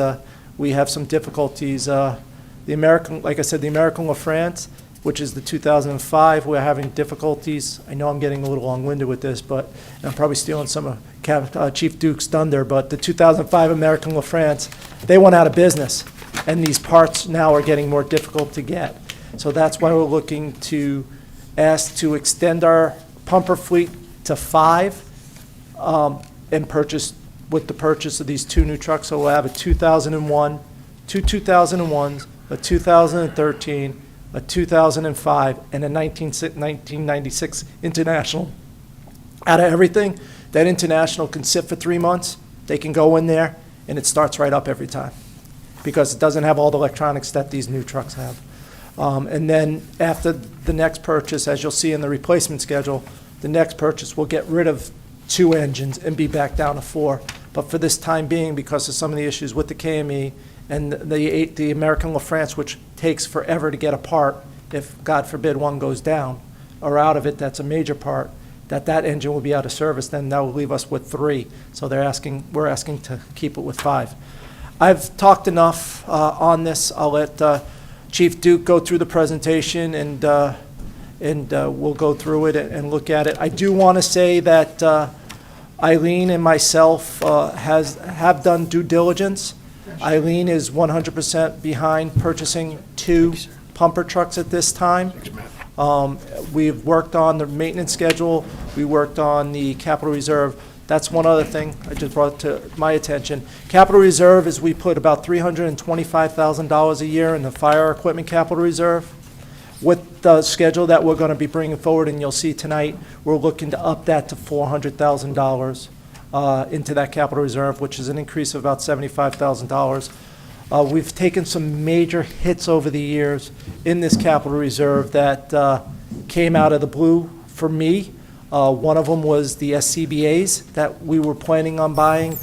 we have some difficulties. The American, like I said, the American LaFrance, which is the 2005, we're having difficulties. I know I'm getting a little long-winded with this, but I'm probably stealing some of Chief Duke's thunder, but the 2005 American LaFrance, they went out of business, and these parts now are getting more difficult to get. So that's why we're looking to ask to extend our pumper fleet to 5 and purchase, with the purchase of these 2 new trucks. So we'll have a 2001, 2 2001s, a 2013, a 2005, and a 1996 International. Out of everything, that International can sit for 3 months. They can go in there, and it starts right up every time because it doesn't have all the electronics that these new trucks have. And then after the next purchase, as you'll see in the replacement schedule, the next purchase will get rid of 2 engines and be back down to 4. But for this time being, because of some of the issues with the KME and the American LaFrance, which takes forever to get apart, if, God forbid, one goes down or out of it, that's a major part, that engine will be out of service, then that will leave us with 3. So we're asking to keep it with 5. I've talked enough on this. I'll let Chief Duke go through the presentation, and we'll go through it and look at it. I do want to say that Eileen and myself have done due diligence. Eileen is 100% behind purchasing 2 pumper trucks at this time. We've worked on the maintenance schedule. We worked on the capital reserve. That's one other thing I just brought to my attention. Capital reserve is we put about $325,000 a year in the fire equipment capital reserve. With the schedule that we're going to be bringing forward, and you'll see tonight, we're looking to up that to $400,000 into that capital reserve, which is an increase of about $75,000. We've taken some major hits over the years in this capital reserve that came out of the blue for me. One of them was the SCBA's that we were planning on buying.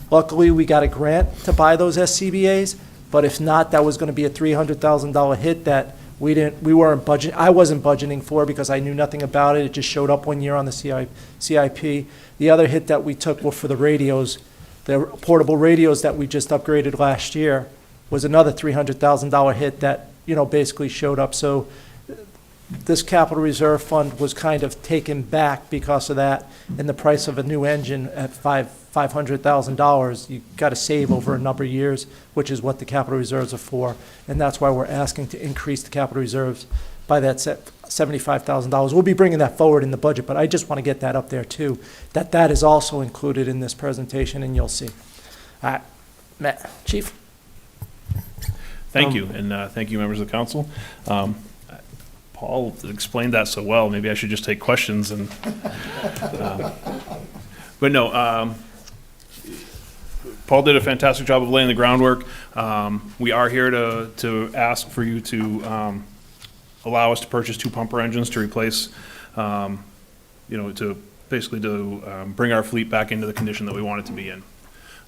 Luckily, we got a grant to buy those SCBA's, but if not, that was going to be a $300,000 hit that we weren't budgeting. I wasn't budgeting for because I knew nothing about it. It just showed up one year on the CIP. The other hit that we took were for the radios. The portable radios that we just upgraded last year was another $300,000 hit that, basically showed up. So this capital reserve fund was kind of taken back because of that, and the price of a new engine at $500,000, you got to save over a number of years, which is what the capital reserves are for, and that's why we're asking to increase the capital reserves by that $75,000. We'll be bringing that forward in the budget, but I just want to get that up there too, that is also included in this presentation, and you'll see. All right, Matt, Chief. Thank you, and thank you, members of the council. Paul explained that so well. Maybe I should just take questions. And but no, Paul did a fantastic job of laying the groundwork. We are here to ask for you to allow us to purchase 2 pumper engines to replace, to basically bring our fleet back into the condition that we want it to be in.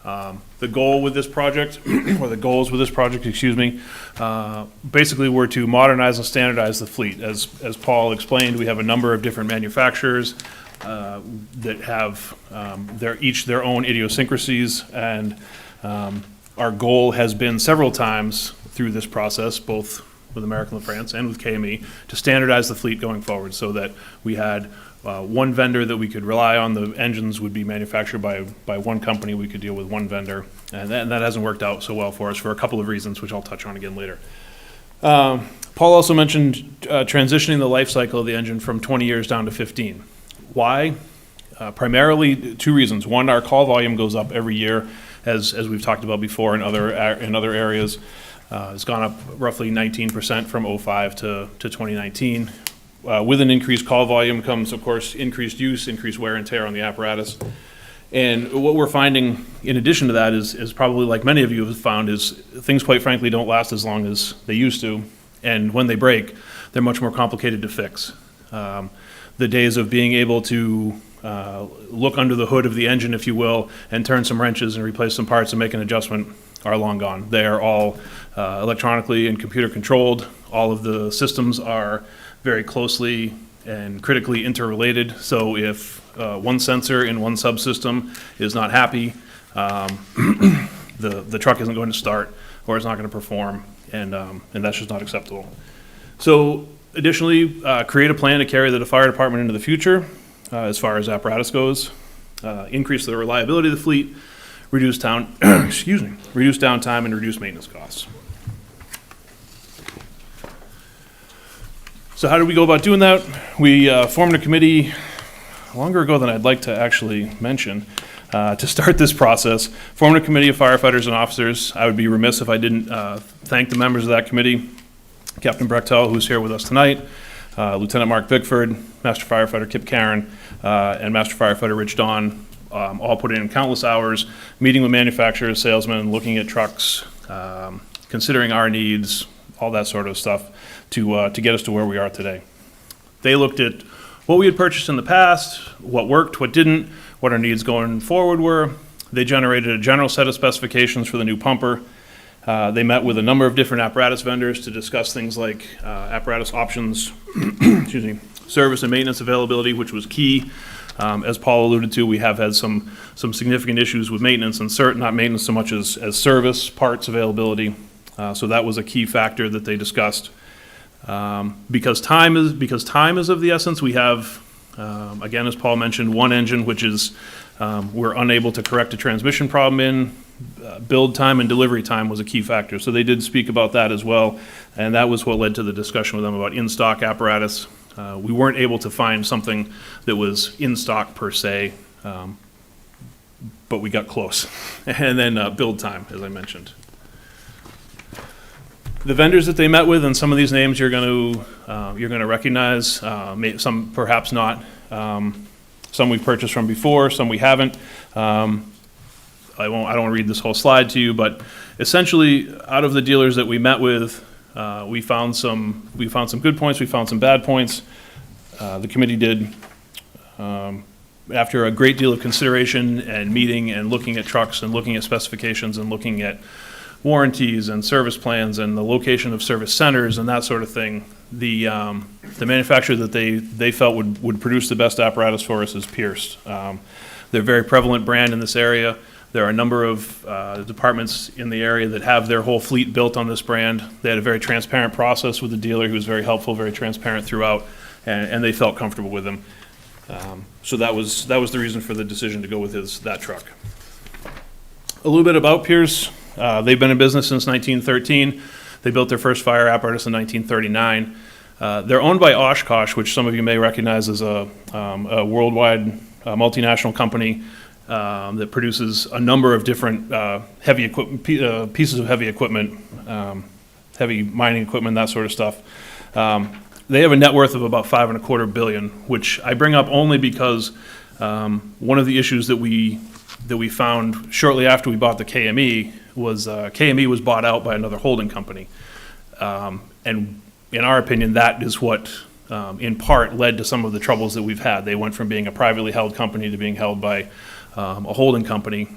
The goal with this project, or the goals with this project, excuse me, basically were to modernize and standardize the fleet. As Paul explained, we have a number of different manufacturers that have each their own idiosyncrasies, and our goal has been several times through this process, both with American LaFrance and with KME, to standardize the fleet going forward so that we had one vendor that we could rely on. The engines would be manufactured by one company. We could deal with one vendor, and that hasn't worked out so well for us for a couple of reasons, which I'll touch on again later. Paul also mentioned transitioning the life cycle of the engine from 20 years down to 15. Why? Primarily 2 reasons. One, our call volume goes up every year, as we've talked about before in other areas. It's gone up roughly 19% from 05 to 2019. With an increased call volume comes, of course, increased use, increased wear and tear on the apparatus. And what we're finding, in addition to that, is probably like many of you have found, is things, quite frankly, don't last as long as they used to. And when they break, they're much more complicated to fix. The days of being able to look under the hood of the engine, if you will, and turn some wrenches and replace some parts and make an adjustment are long gone. They are all electronically and computer controlled. All of the systems are very closely and critically interrelated. So if one sensor in one subsystem is not happy, the truck isn't going to start, or it's not going to perform, and that's just not acceptable. So additionally, create a plan to carry the fire department into the future as far as apparatus goes, increase the reliability of the fleet, reduce reduce downtime, and reduce maintenance costs. So how did we go about doing that? We formed a committee longer ago than I'd like to actually mention to start this process. Formed a committee of firefighters and officers. I would be remiss if I didn't thank the members of that committee. Captain Brechtel, who's here with us tonight, Lieutenant Mark Bickford, Master Firefighter Kip Karen, and Master Firefighter Rich Don, all put in countless hours, meeting with manufacturers, salesmen, looking at trucks, considering our needs, all that sort of stuff to get us to where we are today. They looked at what we had purchased in the past, what worked, what didn't, what our needs going forward were. They generated a general set of specifications for the new pumper. They met with a number of different apparatus vendors to discuss things like apparatus options, excuse me, service and maintenance availability, which was key. As Paul alluded to, we have had some significant issues with maintenance, and not maintenance so much as service, parts availability. So that was a key factor that they discussed. Because time is of the essence, we have, again, as Paul mentioned, one engine, which is we're unable to correct a transmission problem in. Build time and delivery time was a key factor. So they did speak about that as well, and that was what led to the discussion with them about in-stock apparatus. We weren't able to find something that was in stock per se, but we got close. And then build time, as I mentioned. The vendors that they met with, and some of these names you're going to recognize, some perhaps not. Some we've purchased from before, some we haven't. I don't want to read this whole slide to you, but essentially, out of the dealers that we met with, we found some good points, we found some bad points. The committee did, after a great deal of consideration and meeting and looking at trucks and looking at specifications and looking at warranties and service plans and the location of service centers and that sort of thing, the manufacturer that they felt would produce the best apparatus for us is Pierce. They're a very prevalent brand in this area. There are a number of departments in the area that have their whole fleet built on this brand. They had a very transparent process with the dealer who was very helpful, very transparent throughout, and they felt comfortable with him. So that was the reason for the decision to go with that truck. A little bit about Pierce. They've been in business since 1913. They built their first fire apparatus in 1939. They're owned by Oshkosh, which some of you may recognize as a worldwide multinational company that produces a number of different heavy equipment, pieces of heavy equipment, heavy mining equipment, that sort of stuff. They have a net worth of about $5.25 billion, which I bring up only because one of the issues that we found shortly after we bought the KME was KME was bought out by another holding company, and in our opinion, that is what in part led to some of the troubles that we've had. They went from being a privately held company to being held by a holding company.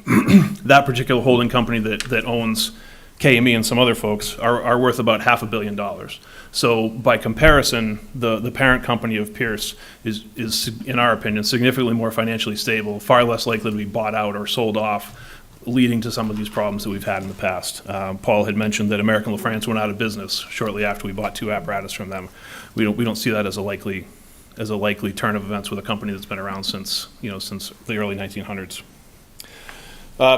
That particular holding company that owns KME and some other folks are worth about $500 million. So by comparison, the parent company of Pierce is, in our opinion, significantly more financially stable, far less likely to be bought out or sold off, leading to some of these problems that we've had in the past. Paul had mentioned that American LaFrance went out of business shortly after we bought two apparatus from them. We don't see that as a likely turn of events with a company that's been around since the early 1900s.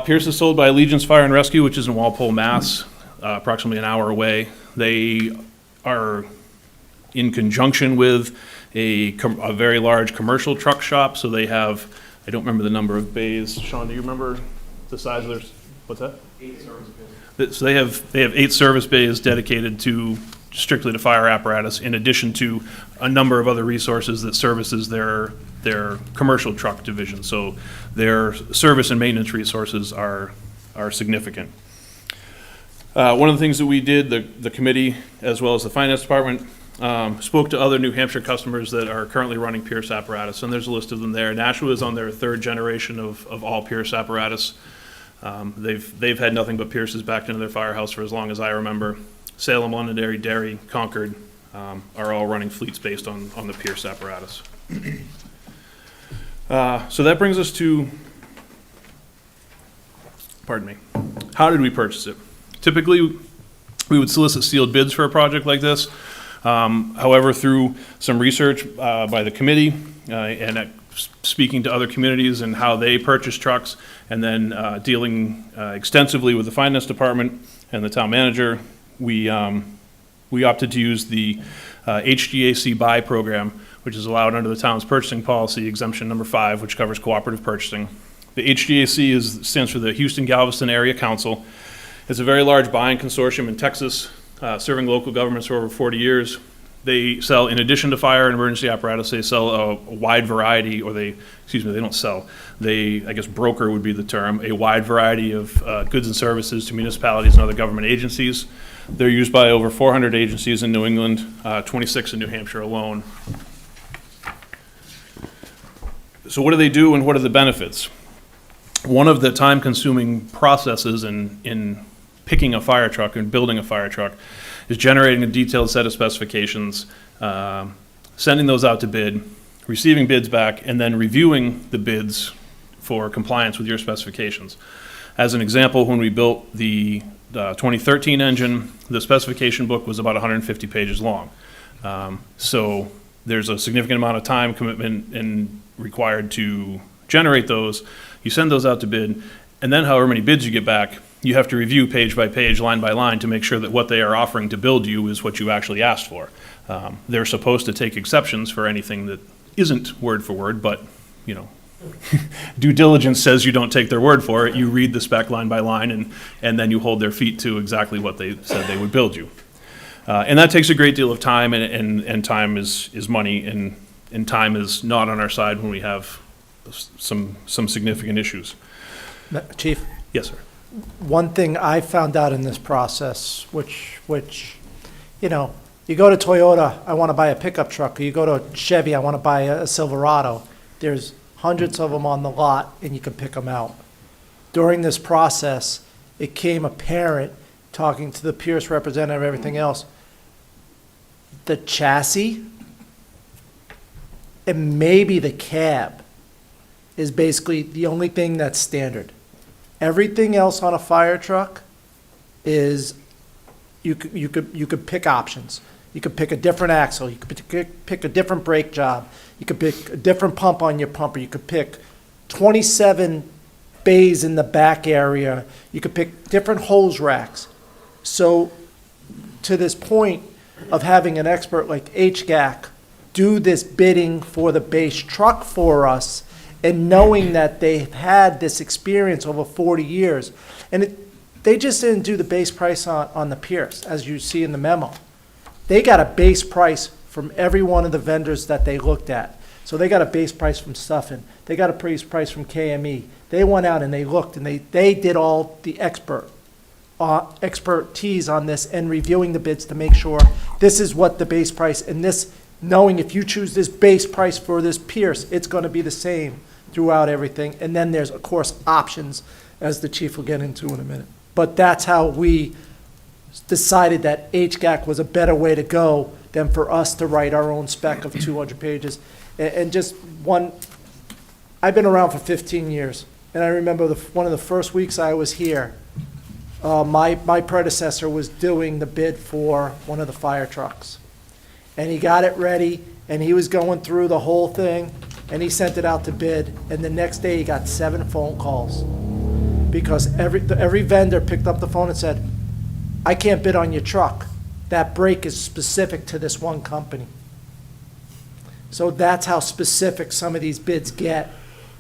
Pierce is sold by Allegiance Fire and Rescue, which is in Walpole, Mass, approximately an hour away. They are in conjunction with a very large commercial truck shop, so they have, I don't remember the number of bays. Sean, do you remember the size of their, what's that? 8 service bays. So they have 8 service bays dedicated strictly to fire apparatus, in addition to a number of other resources that services their commercial truck division. So their service and maintenance resources are significant. One of the things that we did, the committee, as well as the finance department, spoke to other New Hampshire customers that are currently running Pierce apparatus, and there's a list of them there. Nashua is on their 3rd generation of all Pierce apparatus. They've had nothing but Pierces backed into their firehouse for as long as I remember. Salem, Londonderry, Derry, Concord are all running fleets based on the Pierce apparatus. So that brings us to, pardon me, how did we purchase it? Typically, we would solicit sealed bids for a project like this. However, through some research by the committee and speaking to other communities and how they purchase trucks, and then dealing extensively with the finance department and the town manager, we opted to use the HGAC buy program, which is allowed under the town's purchasing policy, exemption number 5, which covers cooperative purchasing. The HGAC stands for the Houston-Galveston Area Council. It's a very large buying consortium in Texas, serving local governments for over 40 years. They sell, in addition to fire and emergency apparatus, they sell a wide variety, or they don't sell. They, I guess broker would be the term, a wide variety of goods and services to municipalities and other government agencies. They're used by over 400 agencies in New England, 26 in New Hampshire alone. So what do they do and what are the benefits? One of the time-consuming processes in picking a fire truck and building a fire truck is generating a detailed set of specifications, sending those out to bid, receiving bids back, and then reviewing the bids for compliance with your specifications. As an example, when we built the 2013 engine, the specification book was about 150 pages long. So there's a significant amount of time commitment and required to generate those. You send those out to bid, and then however many bids you get back, you have to review page by page, line by line, to make sure that what they are offering to build you is what you actually asked for. They're supposed to take exceptions for anything that isn't word for word, but, you know, due diligence says you don't take their word for it. You read the spec line by line, and then you hold their feet to exactly what they said they would build you. And that takes a great deal of time, and time is money, and time is not on our side when we have some significant issues. Chief? Yes, sir. One thing I found out in this process, which, you know, you go to Toyota, I want to buy a pickup truck, or you go to Chevy, I want to buy a Silverado. There's hundreds of them on the lot, and you can pick them out. During this process, it came apparent, talking to the Pierce representative, everything else, the chassis and maybe the cab is basically the only thing that's standard. Everything else on a fire truck is, you could pick options. You could pick a different axle, you could pick a different brake job, you could pick a different pump on your pumper, you could pick 27 bays in the back area, you could pick different hose racks. So to this point of having an expert like HGAC do this bidding for the base truck for us, and knowing that they've had this experience over 40 years, and they just didn't do the base price on the Pierce, as you see in the memo. They got a base price from every one of the vendors that they looked at. So they got a base price from Stuffin. They got a base price from KME. They went out and they looked, and they did all the expertise on this and reviewing the bids to make sure this is what the base price, and this, knowing if you choose this base price for this Pierce, it's going to be the same throughout everything. And then there's, of course, options, as the chief will get into in a minute. But that's how we decided that HGAC was a better way to go than for us to write our own spec of 200 pages. And just one, I've been around for 15 years, and I remember one of the first weeks I was here, my predecessor was doing the bid for one of the fire trucks. And he got it ready, and he was going through the whole thing, and he sent it out to bid, and the next day he got 7 phone calls. Because every vendor picked up the phone and said, I can't bid on your truck. That brake is specific to this one company. So that's how specific some of these bids get,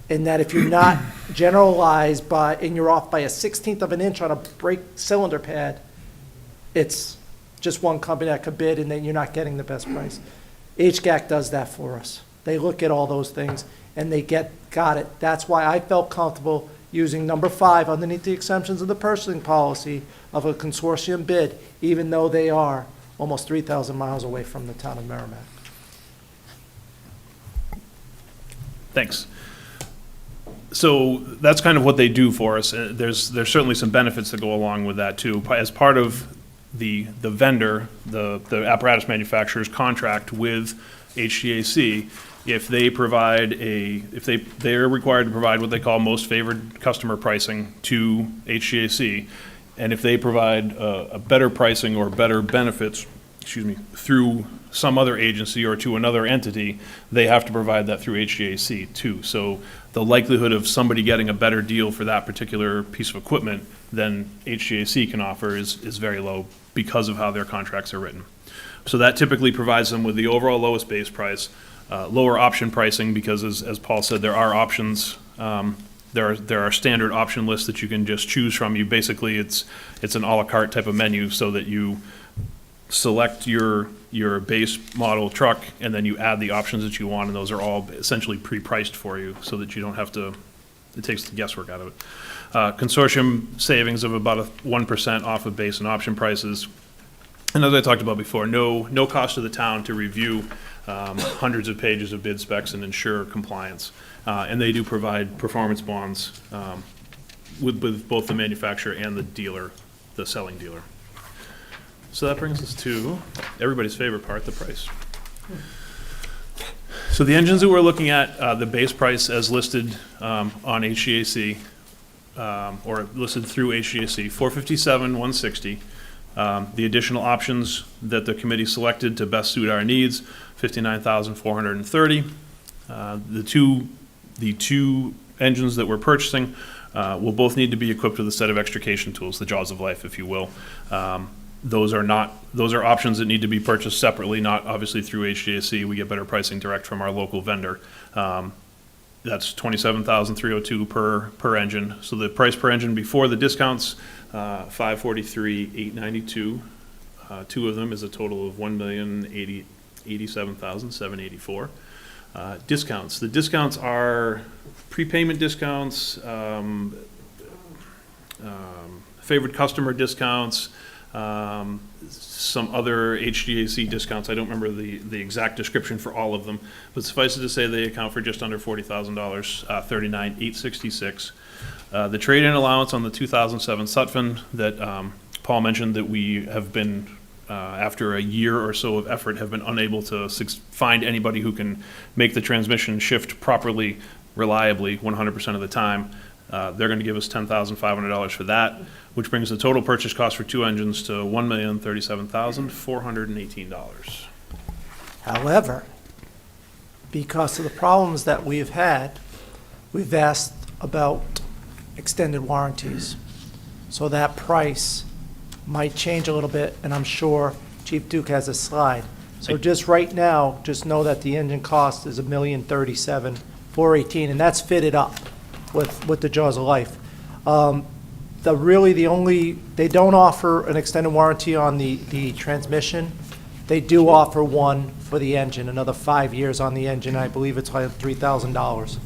in that if you're not generalized and you're off by a 1/16 of an inch on a brake cylinder pad, it's just one company that could bid, and then you're not getting the best price. HGAC does that for us. They look at all those things, and they got it. That's why I felt comfortable using number 5 underneath the exemptions of the purchasing policy of a consortium bid, even though they are almost 3,000 miles away from the town of Merrimack. Thanks. So that's kind of what they do for us. There's certainly some benefits that go along with that too. As part of the vendor, the apparatus manufacturer's contract with HGAC, if they provide they're required to provide what they call most favored customer pricing to HGAC, and if they provide a better pricing or better benefits, through some other agency or to another entity, they have to provide that through HGAC too. So the likelihood of somebody getting a better deal for that particular piece of equipment than HGAC can offer is very low because of how their contracts are written. So that typically provides them with the overall lowest base price, lower option pricing, because as Paul said, there are options. There are standard option lists that you can just choose from. Basically, it's an a la carte type of menu, so that select your base model truck, and then you add the options that you want, and those are all essentially pre-priced for you, so that you don't have to, it takes the guesswork out of it. Consortium savings of about 1% off of base and option prices. And as I talked about before, no cost to the town to review hundreds of pages of bid specs and ensure compliance. And they do provide performance bonds with both the manufacturer and the dealer, the selling dealer. So that brings us to everybody's favorite part, the price. So the engines that we're looking at, the base price as listed on HGAC, or listed through HGAC, $457,160. The additional options that the committee selected to best suit our needs, $59,430. The two engines that we're purchasing will both need to be equipped with a set of extrication tools, the jaws of life, if you will. Those are options that need to be purchased separately, not obviously through HGAC. We get better pricing direct from our local vendor. That's $27,302 per engine. So the price per engine before the discounts, $543,892. Two of them is a total of $1,087,784. Discounts. The discounts are prepayment discounts, favored customer discounts, some other HGAC discounts. I don't remember the exact description for all of them, but suffice it to say they account for just under $40,000, $39,866. The trade-in allowance on the 2007 Sutphen that Paul mentioned that we have been, after a year or so of effort, have been unable to find anybody who can make the transmission shift properly, reliably, 100% of the time. They're going to give us $10,500 for that, which brings the total purchase cost for two engines to $1,037,418. However, because of the problems that we've had, we've asked about extended warranties. So that price might change a little bit, and I'm sure Chief Duke has a slide. So just right now, just know that the engine cost is $1,037,418, and that's fitted up with the jaws of life. They don't offer an extended warranty on the transmission. They do offer one for the engine, another 5 years on the engine. I believe it's like $3,000.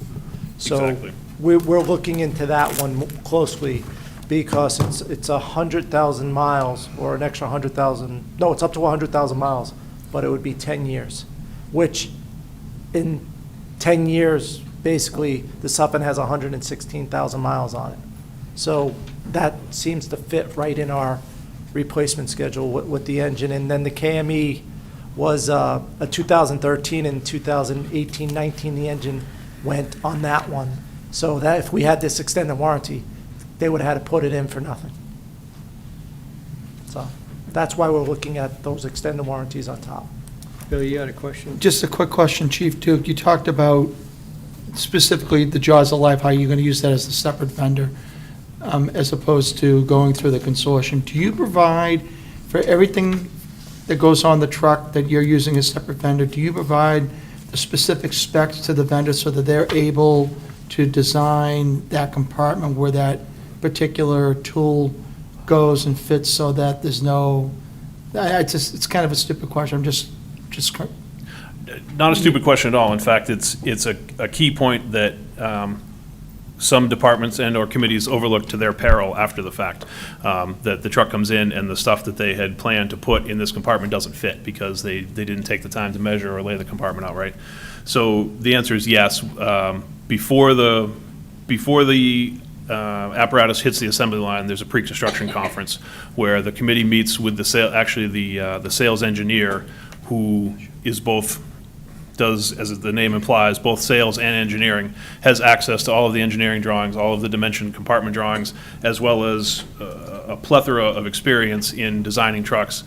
So Exactly. we're looking into that one closely because it's 100,000 miles or an extra 100,000. No, it's up to 100,000 miles, but it would be 10 years, which in 10 years, basically, the Sutphen has 116,000 miles on it. So that seems to fit right in our replacement schedule with the engine. And then the KME was a 2013 and 2018-19, the engine went on that one. So that if we had this extended warranty, they would have had to put it in for nothing. So that's why we're looking at those extended warranties on top. Bill, you had a question? Just a quick question, Chief Duke. You talked about specifically the jaws of life, how you're going to use that as a separate vendor, as opposed to going through the consortium. Do you provide, for everything that goes on the truck that you're using a separate vendor, do you provide the specific specs to the vendor so that they're able to design that compartment where that particular tool goes and fits so that there's no, it's kind of a stupid question. I'm just Not a stupid question at all. In fact, it's a key point that some departments and or committees overlook to their peril after the fact, that the truck comes in and the stuff that they had planned to put in this compartment doesn't fit because they didn't take the time to measure or lay the compartment out right. So the answer is yes. Before the apparatus hits the assembly line, there's a pre-construction conference where the committee meets with the sales engineer, who is does, as the name implies, both sales and engineering, has access to all of the engineering drawings, all of the dimension compartment drawings, as well as a plethora of experience in designing trucks.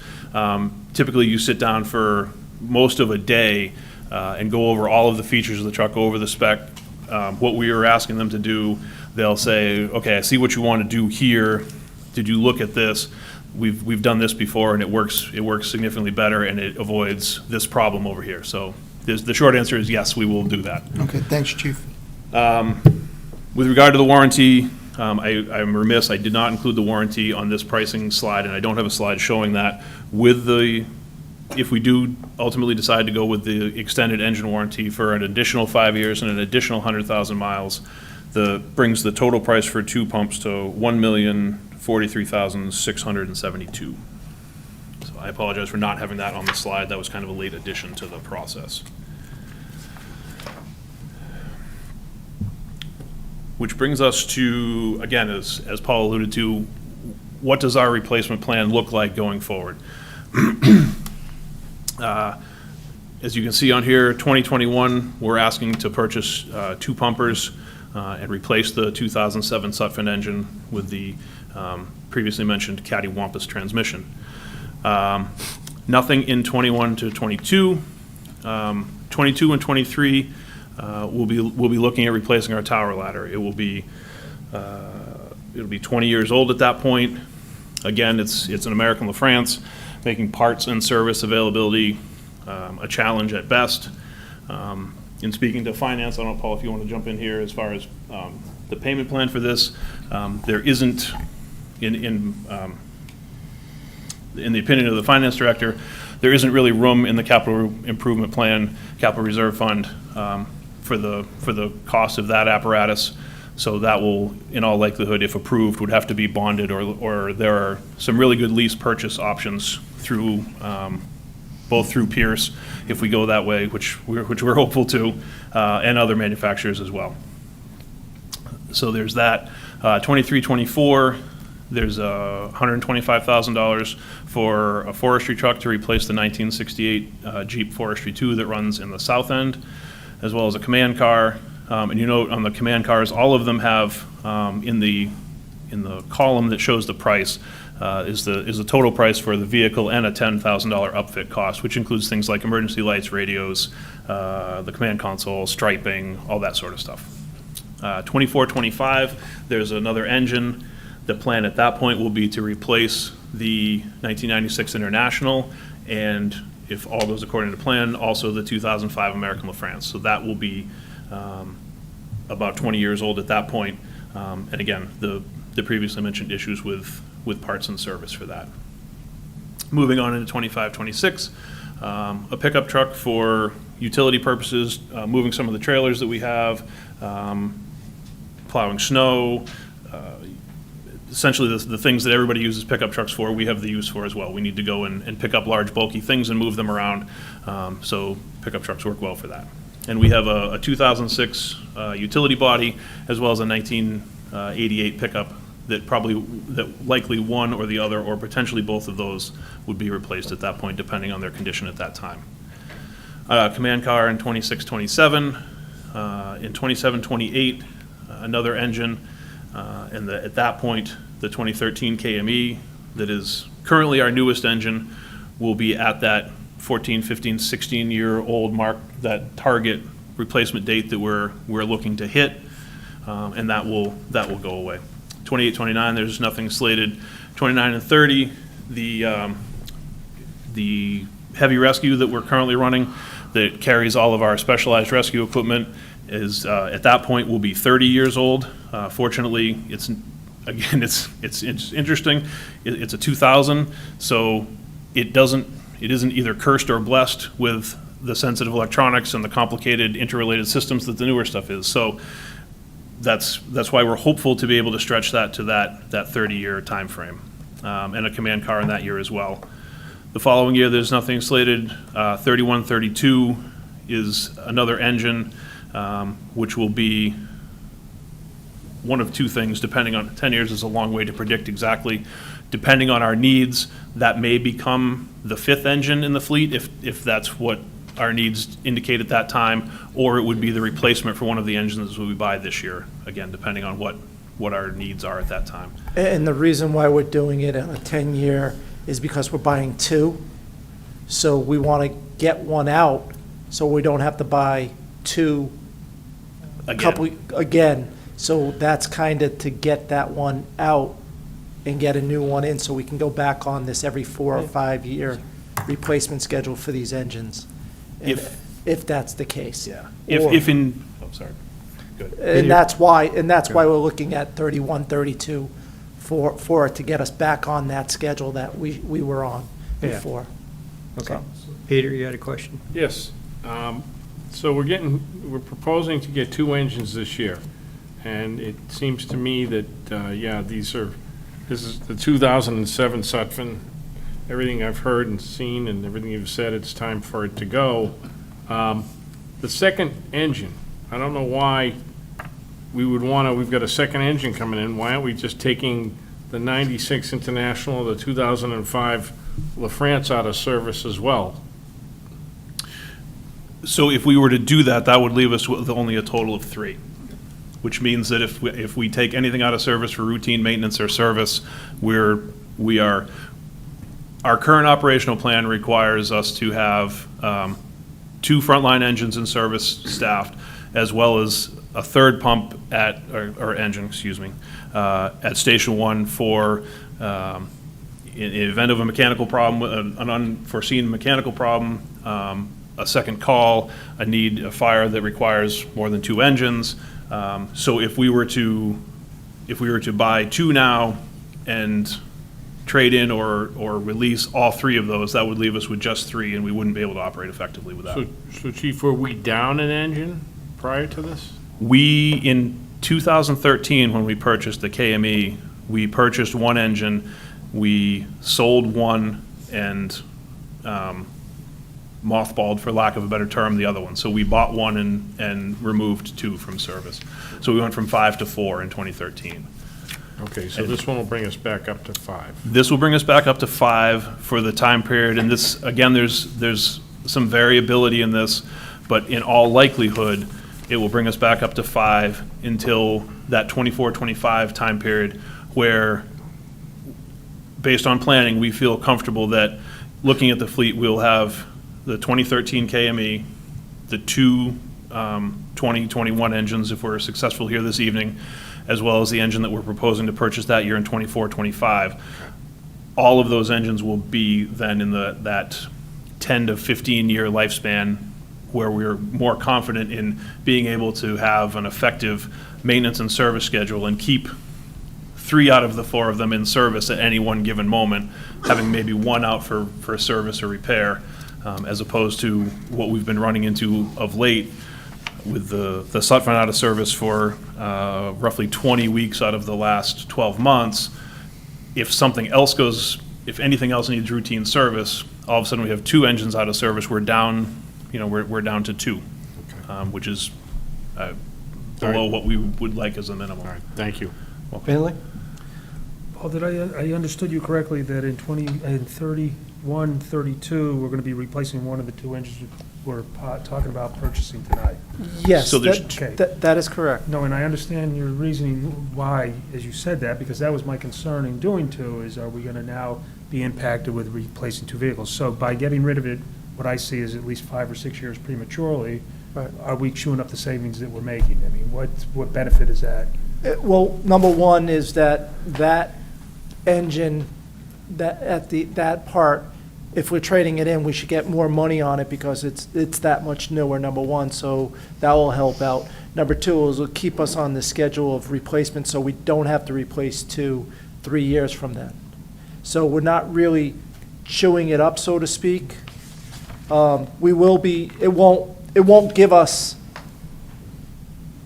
Typically, you sit down for most of a day and go over all of the features of the truck, go over the spec, what we were asking them to do. They'll say, okay, I see what you want to do here. Did you look at this? We've done this before, and it works significantly better, and it avoids this problem over here. So the short answer is yes, we will do that. Okay, thanks, Chief. With regard to the warranty, I'm remiss, I did not include the warranty on this pricing slide, and I don't have a slide showing that. With the, if we do ultimately decide to go with the extended engine warranty for an additional 5 years and an additional 100,000 miles, brings the total price for 2 pumps to $1,043,672. So I apologize for not having that on the slide. That was kind of a late addition to the process. Which brings us to, again, as Paul alluded to, what does our replacement plan look like going forward? As you can see on here, 2021, we're asking to purchase 2 pumpers and replace the 2007 Sutphen engine with the previously mentioned cattywampus transmission. Nothing in 21 to 22. 22 and 23, we'll be looking at replacing our tower ladder. It'll be 20 years old at that point. Again, it's an American LaFrance, making parts and service availability a challenge at best. In speaking to finance, I don't know, Paul, if you want to jump in here as far as the payment plan for this. There isn't, in the opinion of the finance director, there isn't really room in the capital improvement plan, capital reserve fund, for the cost of that apparatus. So that will, in all likelihood, if approved, would have to be bonded, or there are some really good lease purchase options through, both through Pierce, if we go that way, which we're hopeful to, and other manufacturers as well. So there's that. 23, 24, there's $125,000 for a forestry truck to replace the 1968 Jeep Forestry 2 that runs in the south end, as well as a command car. And you note on the command cars, all of them have in the column that shows the price is the total price for the vehicle and a $10,000 upfit cost, which includes things like emergency lights, radios, the command console, striping, all that sort of stuff. 24, 25, there's another engine. The plan at that point will be to replace the 1996 International, and if all goes according to plan, also the 2005 American LaFrance. So that will be about 20 years old at that point. And again, the previously mentioned issues with parts and service for that. Moving on into 25, 26, a pickup truck for utility purposes, moving some of the trailers that we have, plowing snow, essentially the things that everybody uses pickup trucks for, we have the use for as well. We need to go and pick up large bulky things and move them around, so pickup trucks work well for that. And we have a 2006 utility body, as well as a 1988 pickup that likely one or the other, or potentially both of those, would be replaced at that point, depending on their condition at that time. Command car in 26, 27, in 27, 28, another engine, and at that point, the 2013 KME, that is currently our newest engine, will be at that 14, 15, 16-year-old mark, that target replacement date that we're looking to hit, and that will go away. 28, 29, there's nothing slated. 29 and 30, the heavy rescue that we're currently running, that carries all of our specialized rescue equipment, is at that point will be 30 years old. Fortunately, it's interesting. It's a 2000, so it isn't either cursed or blessed with the sensitive electronics and the complicated interrelated systems that the newer stuff is. So that's why we're hopeful to be able to stretch that to that 30-year time frame, and a command car in that year as well. The following year, there's nothing slated. 31, 32 is another engine, which will be one of two things, depending on, 10 years is a long way to predict exactly. Depending on our needs, that may become the fifth engine in the fleet, if that's what our needs indicate at that time, or it would be the replacement for one of the engines we buy this year, again, depending on what our needs are at that time. And the reason why we're doing it on a 10-year is because we're buying two. So we want to get one out so we don't have to buy two again. So that's kind of to get that one out and get a new one in, so we can go back on this every 4 or 5 year replacement schedule for these engines. If that's the case. Yeah. good. And that's why we're looking at 31, 32 for it to get us back on that schedule that we were on Yeah. before. Okay. Peter, you had a question? Yes. So we're proposing to get 2 engines this year. And it seems to me that, this is the 2007 Sutphen. Everything I've heard and seen and everything you've said, it's time for it to go. The second engine, I don't know why we've got a second engine coming in. Why aren't we just taking the 96 International, the 2005 La France out of service as well? So if we were to do that, that would leave us with only a total of 3, which means that if we take anything out of service for routine maintenance or service, our current operational plan requires us to have 2 frontline engines in service staffed, as well as a third pump or engine, at Station 1 for, in the event of a mechanical problem, an unforeseen mechanical problem, a second call, a fire that requires more than 2 engines. So if we were to buy 2 now and trade in or release all 3 of those, that would leave us with just 3, and we wouldn't be able to operate effectively with that. So Chief, were we down an engine prior to this? We, in 2013, when we purchased the KME, we purchased 1 engine, we sold 1, and mothballed, for lack of a better term, the other one. So we bought 1 and removed 2 from service. So we went from 5 to 4 in 2013. Okay, so this one will bring us back up to 5. This will bring us back up to 5 for the time period, and this, again, there's some variability in this, but in all likelihood, it will bring us back up to 5 until that 24-25 time period where, based on planning, we feel comfortable that, looking at the fleet, we'll have the 2013 KME, the 2 2021 engines if we're successful here this evening, as well as the engine that we're proposing to purchase that year in 24-25. All of those engines will be then in that 10 to 15 year lifespan where we're more confident in being able to have an effective maintenance and service schedule and keep 3 out of the 4 of them in service at any one given moment, having maybe 1 out for service or repair, as opposed to what we've been running into of late with the Sutphen out of service for roughly 20 weeks out of the last 12 months. If anything else needs routine service, all of a sudden we have 2 engines out of service. We're down, we're down to 2, which is below what we would like as a minimum. All right, thank you. Finley? Paul, did I understood you correctly that in 31, 32, we're going to be replacing one of the 2 engines we're talking about purchasing tonight? Yes, So there's that is correct. No, and I understand your reasoning why, as you said that, because that was my concern in doing 2, is are we going to now be impacted with replacing 2 vehicles? So by getting rid of it, what I see is at least 5 or 6 years prematurely, Right. are we chewing up the savings that we're making? I mean, what benefit is that? Well, number one is that engine, that part, if we're trading it in, we should get more money on it because it's that much newer, number one, so that will help out. Number 2 is it'll keep us on the schedule of replacement, so we don't have to replace 2 3 years from then. So we're not really chewing it up, so to speak. We will be, it won't give us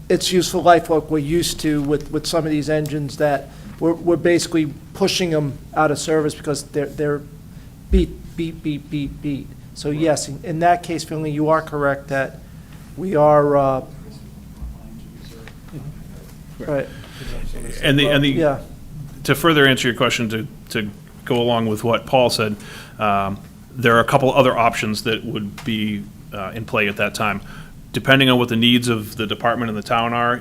its useful life like we're used to with some of these engines that we're basically pushing them out of service because they're beat. So yes, in that case, Finley, you are correct that we are, right. And to further answer your question, to go along with what Paul said, there are a couple other options that would be in play at that time. Depending on what the needs of the department and the town are,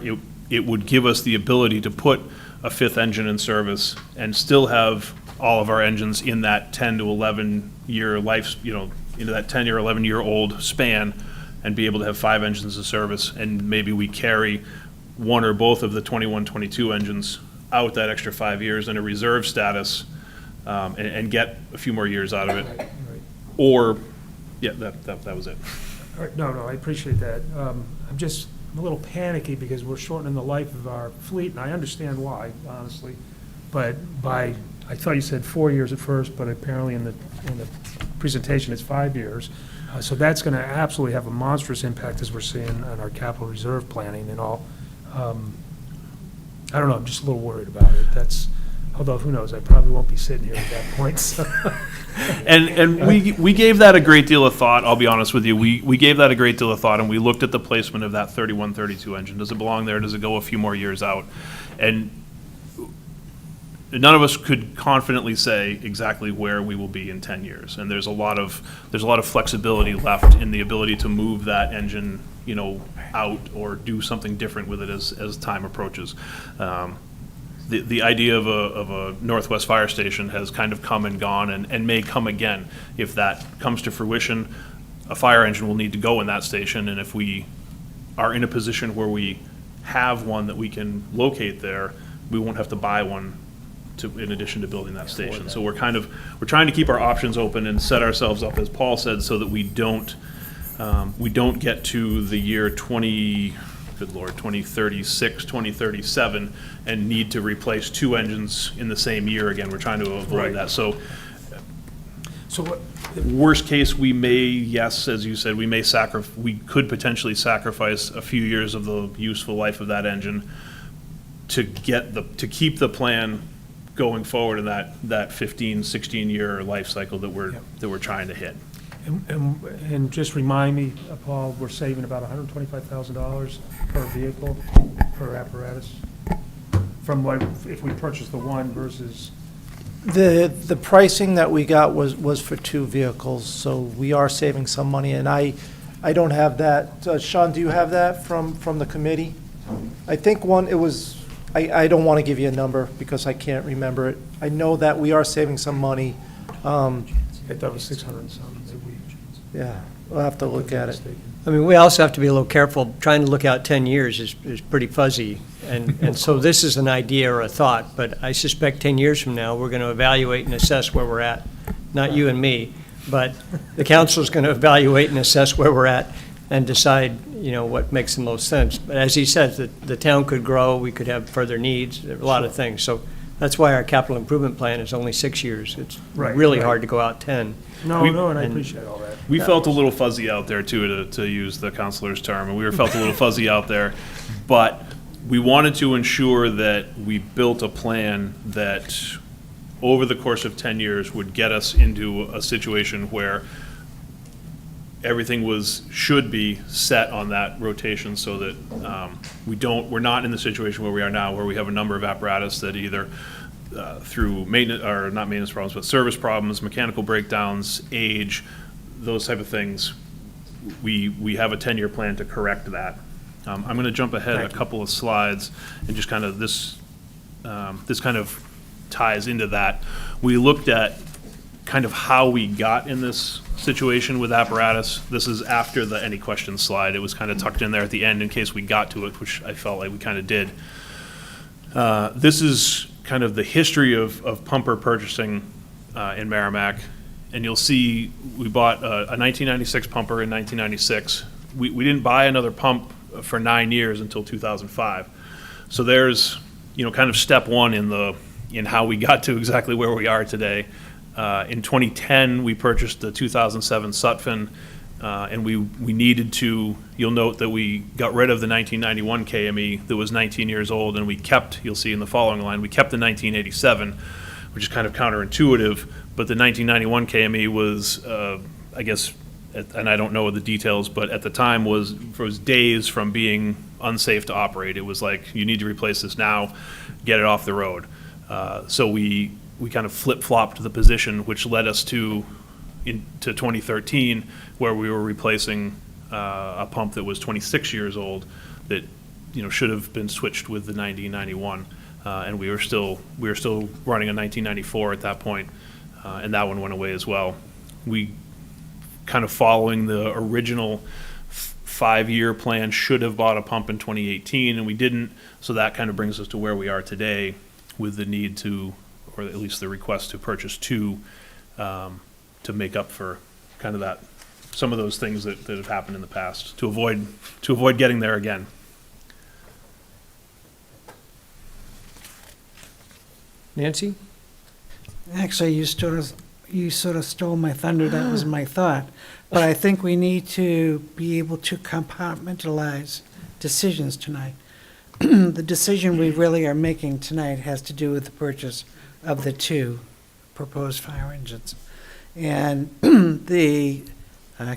it would give us the ability to put a 5th engine in service and still have all of our engines in that 10 to 11 year life, into that 10 or 11 year old span, and be able to have 5 engines in service, and maybe we carry 1 or both of the 21, 22 engines out that extra 5 years in a reserve status, and get a few more years out of it. Right. Or, yeah, that was it. All right, no, I appreciate that. I'm just I'm a little panicky because we're shortening the life of our fleet, and I understand why, honestly. But I thought you said 4 years at first, but apparently in the presentation, it's 5 years. So that's gonna absolutely have a monstrous impact, as we're seeing on our capital reserve planning and all. I don't know, I'm just a little worried about it. Although, who knows, I probably won't be sitting here at that point, so. And we gave that a great deal of thought, I'll be honest with you. We gave that a great deal of thought, and we looked at the placement of that 31, 32 engine. Does it belong there? Does it go a few more years out? And none of us could confidently say exactly where we will be in 10 years. And there's a lot of flexibility left in the ability to move that engine, out or do something different with it as time approaches. The idea of a Northwest Fire Station has kind of come and gone and may come again. If that comes to fruition, a fire engine will need to go in that station, and if we are in a position where we have one that we can locate there, we won't have to buy one in addition to building that station. So we're trying to keep our options open and set ourselves up, as Paul said, so that we don't get to the year 2036, 2037, and need to replace 2 engines in the same year again. We're trying to avoid that. So what, worst case, we may, yes, as you said, we could potentially sacrifice a few years of the useful life of that engine to keep the plan going forward in that 15, 16-year life cycle that we're trying to hit. And just remind me, Paul, we're saving about $125,000 per vehicle, per apparatus, from what, if we purchase the one versus? The pricing that we got was for 2 vehicles, so we are saving some money, and I don't have that. Sean, do you have that from the committee? I think I don't want to give you a number because I can't remember it. I know that we are saving some money. I thought it was 600 and something. Yeah, we'll have to look at it. I mean, we also have to be a little careful. Trying to look out 10 years is pretty fuzzy. And so this is an idea or a thought, but I suspect 10 years from now, we're going to evaluate and assess where we're at. Not you and me, but the council's going to evaluate and assess where we're at and decide, what makes the most sense. But as he says, the town could grow, we could have further needs, there are a lot of things. So that's why our capital improvement plan is only 6 years. It's really hard to go out 10. And I appreciate all that. We felt a little fuzzy out there, too, to use the counselor's term, and we felt a little fuzzy out there. But we wanted to ensure that we built a plan that, over the course of 10 years, would get us into a situation where everything should be set on that rotation, so that we're not in the situation where we are now, where we have a number of apparatus that either through maintenance, or not maintenance problems, but service problems, mechanical breakdowns, age, those type of things, we have a 10-year plan to correct that. I'm going to jump ahead a couple of slides and just kind of this kind of ties into that. We looked at kind of how we got in this situation with apparatus. This is after the any questions slide. It was kind of tucked in there at the end in case we got to it, which I felt like we kind of did. This is kind of the history of pumper purchasing in Merrimack. And you'll see we bought a 1996 pumper in 1996. We didn't buy another pump for 9 years until 2005. So there's, kind of step one in how we got to exactly where we are today. In 2010, we purchased the 2007 Sutphen, and we needed to, you'll note that we got rid of the 1991 KME that was 19 years old, and we kept, you'll see in the following line, we kept the 1987, which is kind of counterintuitive, but the 1991 KME was, I guess, and I don't know the details, but at the time was days from being unsafe to operate. It was like, you need to replace this now, get it off the road. So we kind of flip-flopped the position, which led us to 2013, where we were replacing a pump that was 26 years old that should have been switched with the 1991, and we were still running a 1994 at that point, and that one went away as well. We kind of following the original 5-year plan should have bought a pump in 2018, and we didn't. So that kind of brings us to where we are today, with the need to, or at least the request to purchase 2 to make up for kind of some of those things that have happened in the past, to avoid getting there again. Nancy? Actually, you sort of stole my thunder. That was my thought. But I think we need to be able to compartmentalize decisions tonight. The decision we really are making tonight has to do with the purchase of the 2 proposed fire engines. And the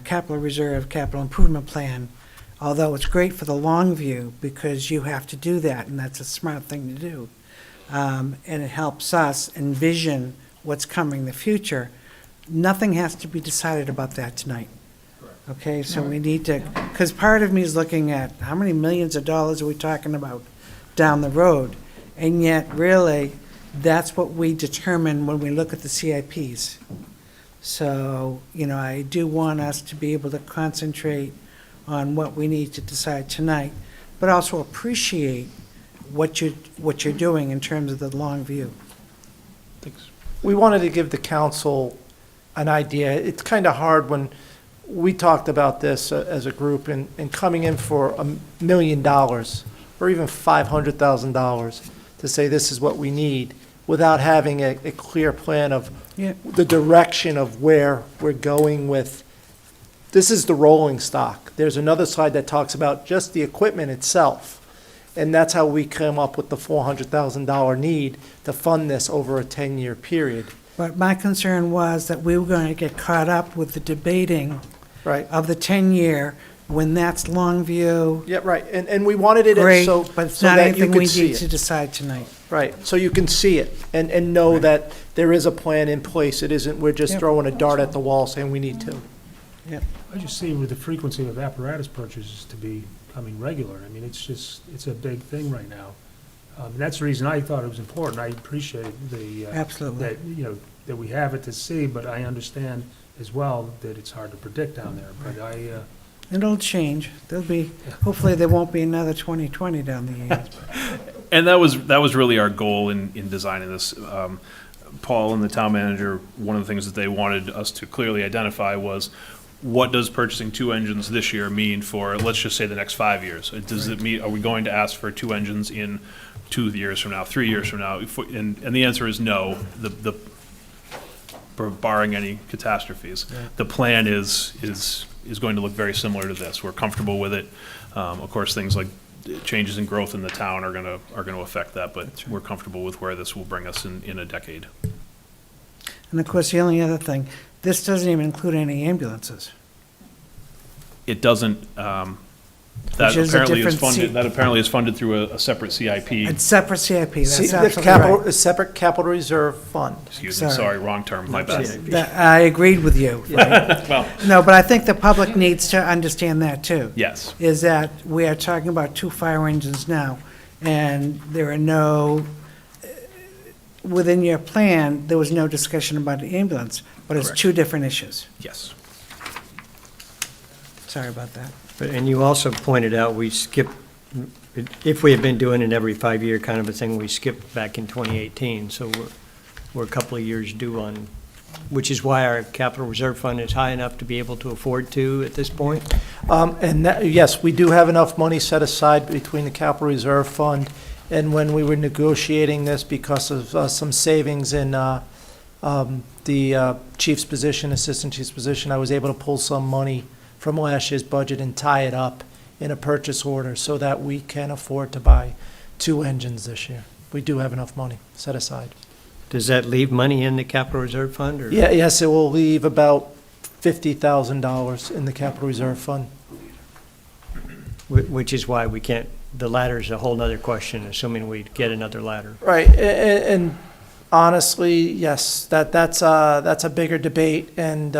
capital reserve, capital improvement plan, although it's great for the long view because you have to do that, and that's a smart thing to do. And it helps us envision what's coming in the future. Nothing has to be decided about that tonight. Okay, so we need to, because part of me is looking at how many millions of dollars are we talking about down the road? And yet, really, that's what we determine when we look at the CIPs. So, I do want us to be able to concentrate on what we need to decide tonight, but also appreciate what you're doing in terms of the long view. We wanted to give the council an idea. It's kind of hard when we talked about this as a group and coming in for $1 million or even $500,000 to say this is what we need without having a clear plan of the direction of where we're going with. This is the rolling stock. There's another slide that talks about just the equipment itself. And that's how we came up with the $400,000 need to fund this over a 10-year period. But my concern was that we were going to get caught up with the debating of the 10-year when that's long view. Yeah, right. And we wanted it Great, so but it's so not that you anything could we see need to it. decide tonight. Right, so you can see it and know that there is a plan in place. It isn't, we're just Yep. throwing a dart at the wall saying we need to. I just see with the frequency of apparatus purchases to be becoming regular. I mean, it's a big thing right now. And that's the reason I thought it was important. I appreciate the, Absolutely. that, that we have it to see, but I understand as well that it's hard to predict down there. But It'll change. Hopefully there won't be another 2020 down the end. And that was really our goal in designing this. Paul and the town manager, one of the things that they wanted us to clearly identify was, what does purchasing 2 engines this year mean for, let's just say, the next 5 years? Does it mean, are we going to ask for 2 engines in 2 years from now, 3 years from now? And the answer is no, barring any catastrophes. The plan is going to look very similar to this. We're comfortable with it. Of course, things like changes in growth in the town are gonna affect that, but we're comfortable with where this will bring us in a decade. And of course, the only other thing, this doesn't even include any ambulances. It doesn't, Which is a different that apparently is funded through a separate CIP. It's separate CIP, that's See, the absolutely right. a separate capital reserve fund. Excuse me, Sorry. sorry, wrong term, my bad. I agreed with you. Well, No, but I think the public needs to understand that too. yes. Is that we are talking about 2 fire engines now, and there are no, within your plan, there was no discussion about the ambulance, but it's Correct. 2 different issues. Yes. Sorry about that. And you also pointed out we skipped, if we had been doing it every 5-year kind of a thing, we skipped back in 2018. So we're a couple of years due on, which is why our capital reserve fund is high enough to be able to afford to at this point. And yes, we do have enough money set aside between the capital reserve fund and when we were negotiating this because of some savings in the chief's position, assistant chief's position, I was able to pull some money from last year's budget and tie it up in a purchase order so that we can afford to buy 2 engines this year. We do have enough money set aside. Does that leave money in the capital reserve fund, or? Yeah, yes, it will leave about $50,000 in the capital reserve fund. Which is why we can't, the ladder's a whole nother question, assuming we get another ladder. Right, and honestly, yes, that's a bigger debate and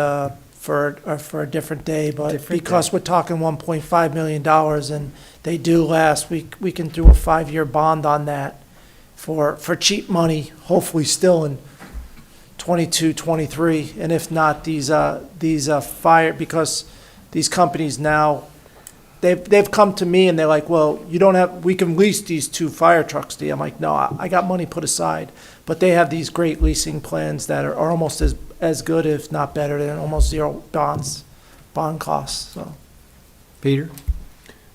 for a different day, but because we're talking $1.5 million and they do last, we can do a 5-year bond on that for cheap money, hopefully still in 22, 23, and if not, these fire, because these companies now, they've come to me and they're like, well, we can lease these 2 fire trucks to you. I'm like, no, I got money put aside, but they have these great leasing plans that are almost as good, if not better, than almost zero bond costs, so. Peter?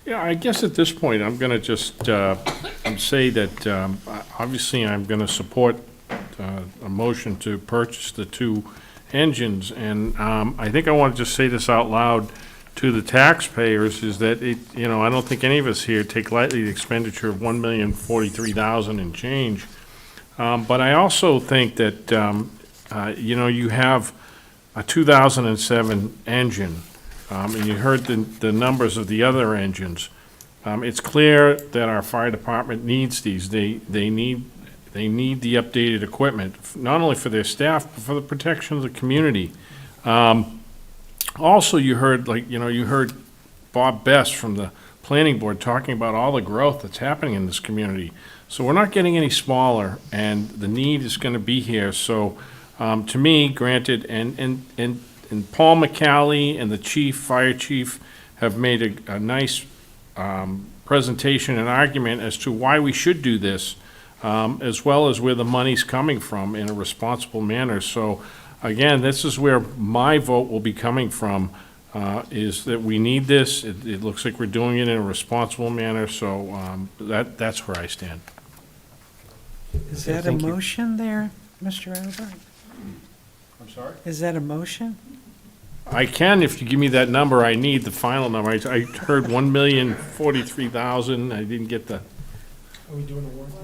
Yeah, I guess at this point, I'm going to just say that obviously I'm going to support a motion to purchase the 2 engines. And I think I want to just say this out loud to the taxpayers, is that I don't think any of us here take lightly the expenditure of $1,043,000 and change. But I also think that, you have a 2007 engine, and you heard the numbers of the other engines. It's clear that our fire department needs these. They need the updated equipment, not only for their staff, but for the protection of the community. Also, you heard Bob Best from the planning board talking about all the growth that's happening in this community. So we're not getting any smaller, and the need is going to be here. So to me, granted, and Paul McCallie and the fire chief have made a nice presentation and argument as to why we should do this, as well as where the money's coming from in a responsible manner. So again, this is where my vote will be coming from, is that we need this. It looks like we're doing it in a responsible manner, so that's where I stand. Is that a motion there, Mr. Albert? I'm sorry? Is that a motion? I can, if you give me that number. I need the final number. I heard 1,043,000. I didn't get the. Are we doing a warranty?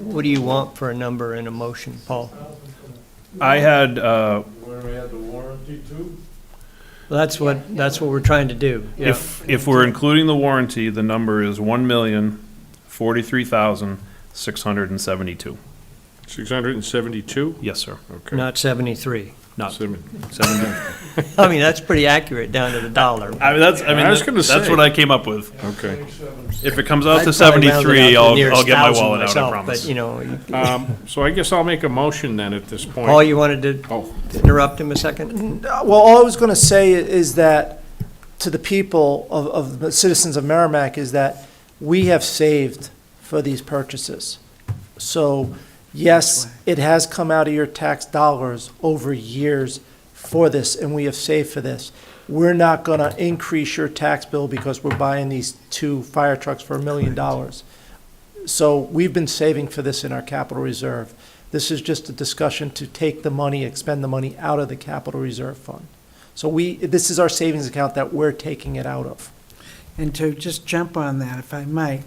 What do you want for a number in a motion, Paul? I had, Where we had the warranty too? That's what we're trying to do. Yeah. if we're including the warranty, the number is 1,043,672. 672? Yes, sir. Okay. Not 73. Not Seven- 70. I mean, that's pretty accurate down to the dollar. That's gonna say. what I came up with. Okay. If it comes out I'd to probably round it 73, out to the nearest I'll get my 1,000 wallet out, I myself, promise. But, So I guess I'll make a motion then at this point. Paul, you wanted to Oh, interrupt him a second? Well, all I was going to say is that to the people of the citizens of Merrimack is that we have saved for these purchases. So, yes, it has come out of your tax dollars over years for this, and we have saved for this. We're not going to increase your tax bill because we're buying these 2 fire trucks for $1 million. So we've been saving for this in our capital reserve. This is just a discussion to take the money, expend the money out of the capital reserve fund. So this is our savings account that we're taking it out of. And to just jump on that, if I might,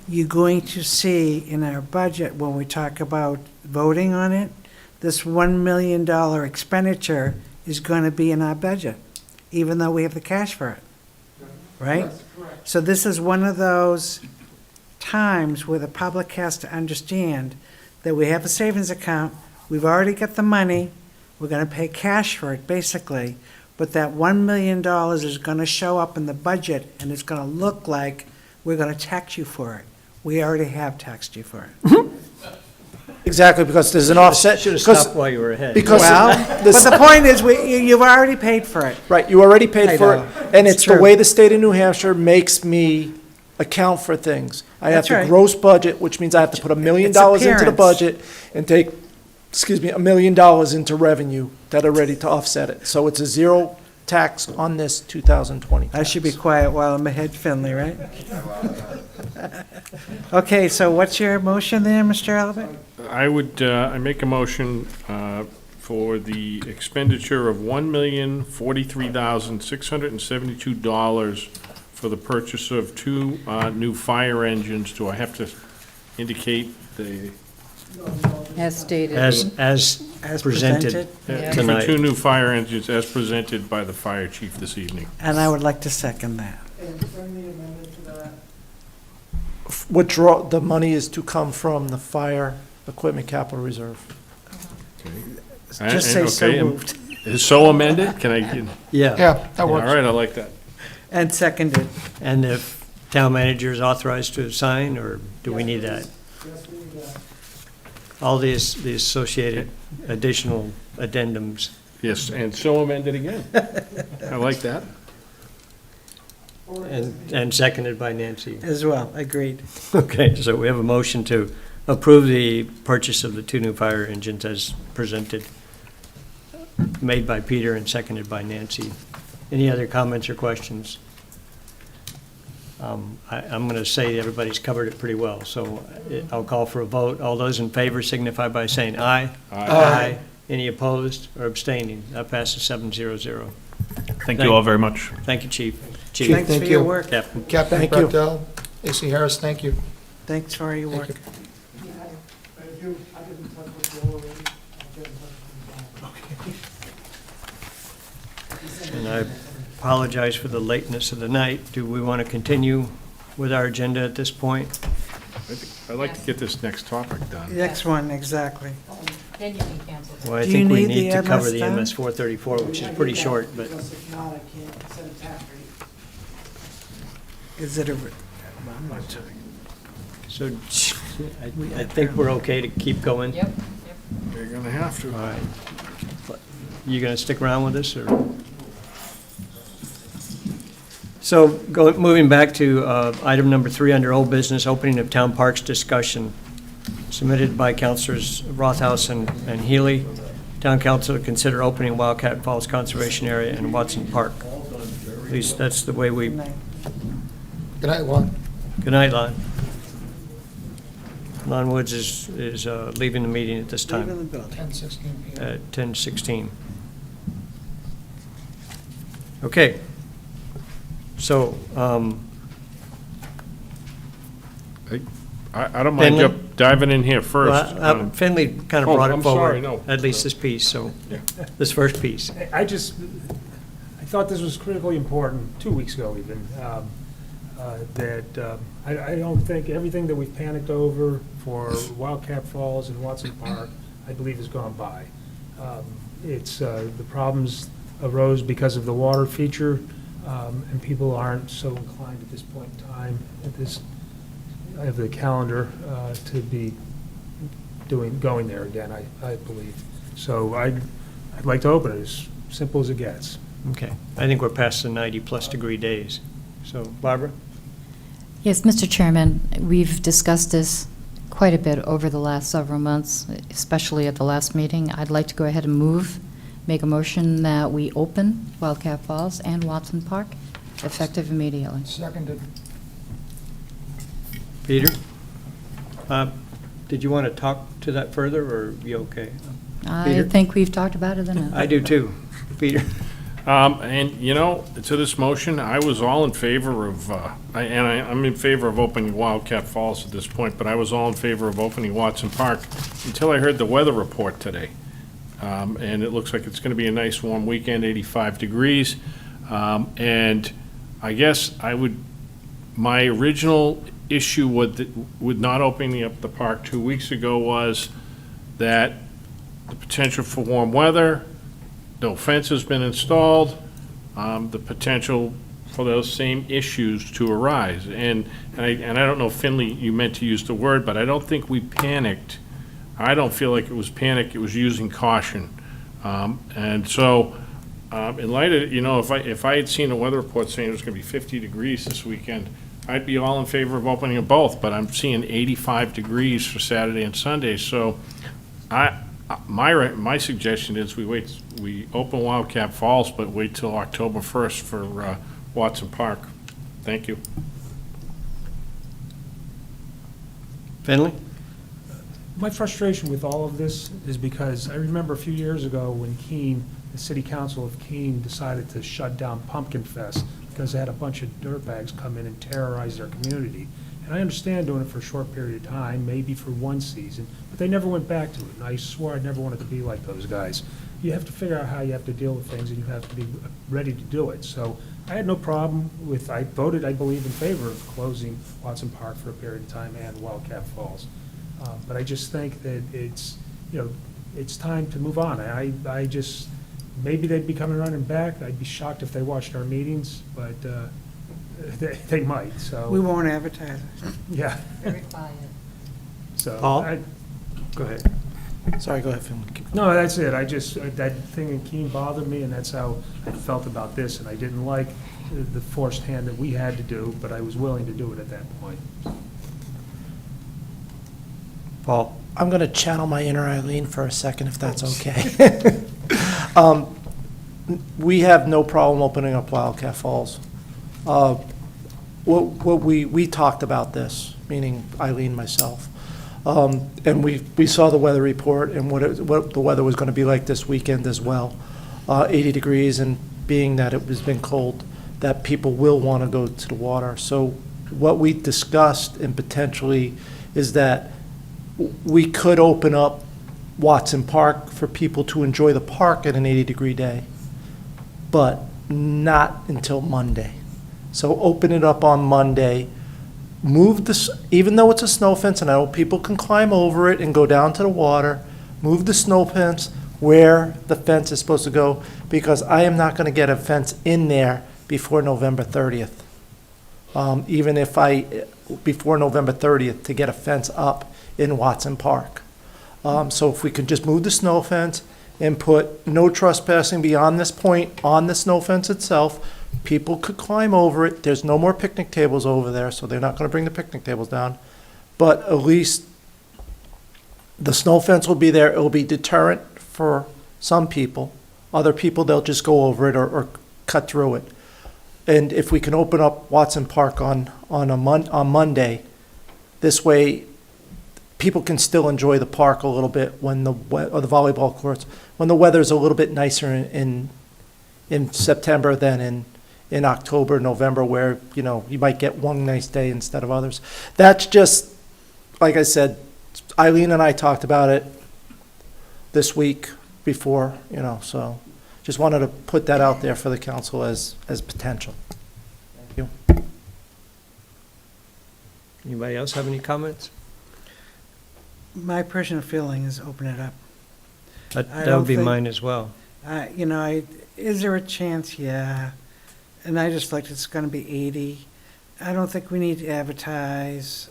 you're going to see in our budget, when we talk about voting on it, this $1 million expenditure is going to be in our budget, even though we have the cash for it, right? So this is one of those times where the public has to understand that we have a savings account, we've already got the money, we're going to pay cash for it, basically, but that $1 million is going to show up in the budget, and it's going to look like we're going to tax you for it. We already have taxed you for it. Exactly, because there's an offset. Should have because- stopped while you were ahead. Because Well, this- but the point is, you've already paid for it. Right, you already paid I for it, know. and It's it's the true. way the state of New Hampshire makes me account for things. I have That's to right. gross budget, which means I have to put $1 million It's into the appearance. budget and take, $1 million into revenue that are ready to offset it. So it's a zero tax on this 2020 I should be tax. quiet while I'm ahead, Finley, right? Okay, so what's your motion there, Mr. Albert? I would, I make a motion for the expenditure of $1,043,672 for the purchase of 2 new fire engines. Do I have to indicate the? As stated. As As presented Yeah. For tonight. 2 new fire engines as presented by the fire chief this evening. And I would like to second that. Withdraw, the money is to come from the fire equipment capital reserve. Just say so Okay, moved. Is so amended? Can I get? Yeah, Yeah, that All works. right, I like that. And seconded. and if town manager is authorized to sign, or do we need that? All the associated additional addendums. Yes, and so amended again. I like that. And seconded by Nancy. As well, agreed. Okay, so we have a motion to approve the purchase of the 2 new fire engines as presented, made by Peter and seconded by Nancy. Any other comments or questions? I'm going to say everybody's covered it pretty well, so I'll call for a vote. All those in favor signify by saying aye. Aye. Any opposed or abstaining? That passes 7-0-0. Thank you all very much. Thank you, Chief. Thanks thank for your you. work. Captain. Captain Thank you. Brendel, AC Harris, thank you. Thanks for your work. And I apologize for the lateness of the night. Do we want to continue with our agenda at this point? I'd like to get this next topic done. Next one, exactly. Then you can cancel Well, I Do you think we need need the to cover MS the done? MS 434, which is pretty short, but Is it a, so I think we're okay to keep going. Yep. You're gonna have to. All right. You going to stick around with us, or? So moving back to item number 3 under old business, opening of town parks discussion, submitted by Councilors Rothaus and Healy. Town Council to consider opening Wildcat Falls Conservation Area and Watson Park. At least that's the way we, Good night, Lon. good night, Lon. Lon Woods is leaving the meeting at this time. leaving the building? 10:16 p.m. At 10:16. Okay. So, I don't mind Finley? diving in here first. Finley kind of Oh, brought it I'm sorry, forward, no. at least this piece, so, this first piece. I thought this was critically important 2 weeks ago even, that I don't think everything that we've panicked over for Wildcat Falls and Watson Park, I believe has gone by. It's, the problems arose because of the water feature, and people aren't so inclined at this point in time, at this, of the calendar, to be going there again, I believe. So I'd like to open it, as simple as it gets. Okay, I think we're past the 90-plus degree days. So, Barbara? Yes, Mr. Chairman, we've discussed this quite a bit over the last several months, especially at the last meeting. I'd like to go ahead and make a motion that we open Wildcat Falls and Watson Park, effective immediately. Seconded. Peter? Did you want to talk to that further, or you okay? I Peter? think we've talked about it enough. I do too. Peter? And, you know, to this motion, I was all in favor of, I'm in favor of opening Wildcat Falls at this point, but I was all in favor of opening Watson Park until I heard the weather report today. And it looks like it's gonna be a nice warm weekend, 85 degrees. And I guess my original issue with not opening up the park 2 weeks ago was that the potential for warm weather, no fence has been installed, the potential for those same issues to arise. And I don't know, Finley, you meant to use the word, but I don't think we panicked. I don't feel like it was panic, it was using caution. And so, in light of, you know, if I had seen a weather report saying it was gonna be 50 degrees this weekend, I'd be all in favor of opening them both, but I'm seeing 85 degrees for Saturday and Sunday, so my suggestion is we open Wildcat Falls, but wait till October 1st for Watson Park. Thank you. Finley? My frustration with all of this is because I remember a few years ago when the city council of Keene decided to shut down Pumpkin Fest because they had a bunch of dirtbags come in and terrorize their community. And I understand doing it for a short period of time, maybe for one season, but they never went back to it. And I swore I never wanted to be like those guys. You have to figure out how you have to deal with things, and you have to be ready to do it. So I had no problem with, I voted, I believe, in favor of closing Watson Park for a period of time and Wildcat Falls. But I just think that it's, you know, it's time to move on. I just, maybe they'd be coming running back. I'd be shocked if they watched our meetings, but they might, so. We won't advertise it. Yeah. Very quiet. So. Paul? Go ahead. Sorry, go ahead, Finley. No, that's it. I just, that thing in Keene bothered me, and that's how I felt about this. And I didn't like the forced hand that we had to do, but I was willing to do it at that point. Paul? I'm going to channel my inner Eileen for a second, if that's okay. We have no problem opening up Wildcat Falls. what we talked about this, meaning Eileen, myself. And we saw the weather report and what the weather was going to be like this weekend as well. 80 degrees, and being that it has been cold, that people will want to go to the water. So what we discussed and potentially is that we could open up Watson Park for people to enjoy the park at an 80-degree day, but not until Monday. So open it up on Monday, move this, even though it's a snow fence, and I know people can climb over it and go down to the water, move the snow fence where the fence is supposed to go, because I am not going to get a fence in there before November 30th. Even if before November 30th, to get a fence up in Watson Park. So if we could just move the snow fence and put no trespassing beyond this point on the snow fence itself, people could climb over it. There's no more picnic tables over there, so they're not going to bring the picnic tables down. But at least the snow fence will be there. It will be deterrent for some people. Other people, they'll just go over it or cut through it. And if we can open up Watson Park on Monday, this way people can still enjoy the park a little bit when or the volleyball courts, when the weather's a little bit nicer in September than in October, November, where, you might get one nice day instead of others. That's just, like I said, Eileen and I talked about it this week before, so just wanted to put that out there for the council as potential. Thank you. Anybody else have any comments? My personal feeling is open it up. That would be mine as well. Is there a chance? Yeah. And I just looked, it's going to be 80. I don't think we need to advertise.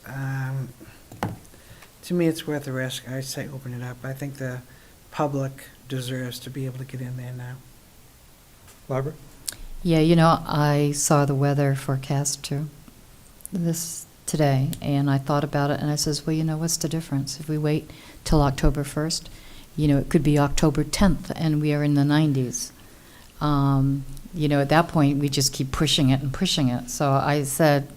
To me, it's worth the risk. I say open it up. I think the public deserves to be able to get in there now. Barbara? Yeah, I saw the weather forecast too today, and I thought about it, and I says, well, what's the difference? If we wait till October 1st, it could be October 10th, and we are in the 90s. At that point, we just keep pushing it and pushing it. So I said,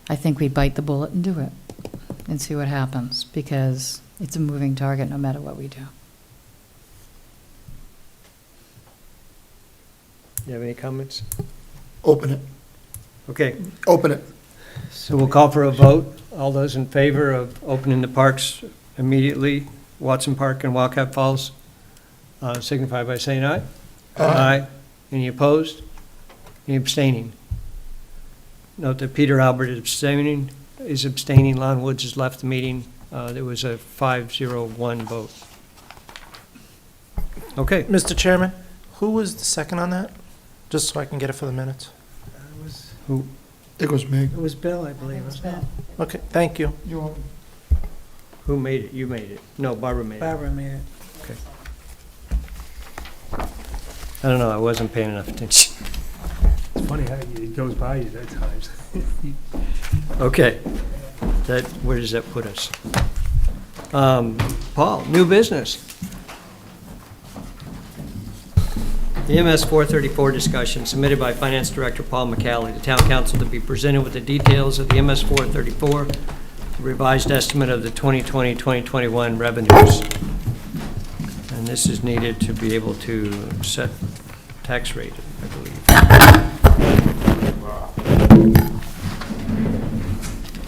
I think we bite the bullet and do it and see what happens, because it's a moving target no matter what we do. You have any comments? Open it. Okay, Open it. so we'll call for a vote. All those in favor of opening the parks immediately, Watson Park and Wildcat Falls, signify by saying aye. Aye. Any opposed? Any abstaining? Note that Peter Albert is abstaining. Lon Woods has left the meeting. There was a 5-0-1 vote. Okay. Mr. Chairman, who was the second on that? Just so I can get it for the minutes. Who? It was me. It was Bill, I believe, wasn't it? Okay, thank you. Who made it? You made it. No, Barbara made it. Barbara made it. I don't know, I wasn't paying enough attention. It's funny how it goes by you at times. Okay, where does that put us? Paul, new business. The MS 434 discussion submitted by Finance Director Paul McCallie, the Town Council, to be presented with the details of the MS 434, the revised estimate of the 2020-2021 revenues. And this is needed to be able to set tax rate, I believe.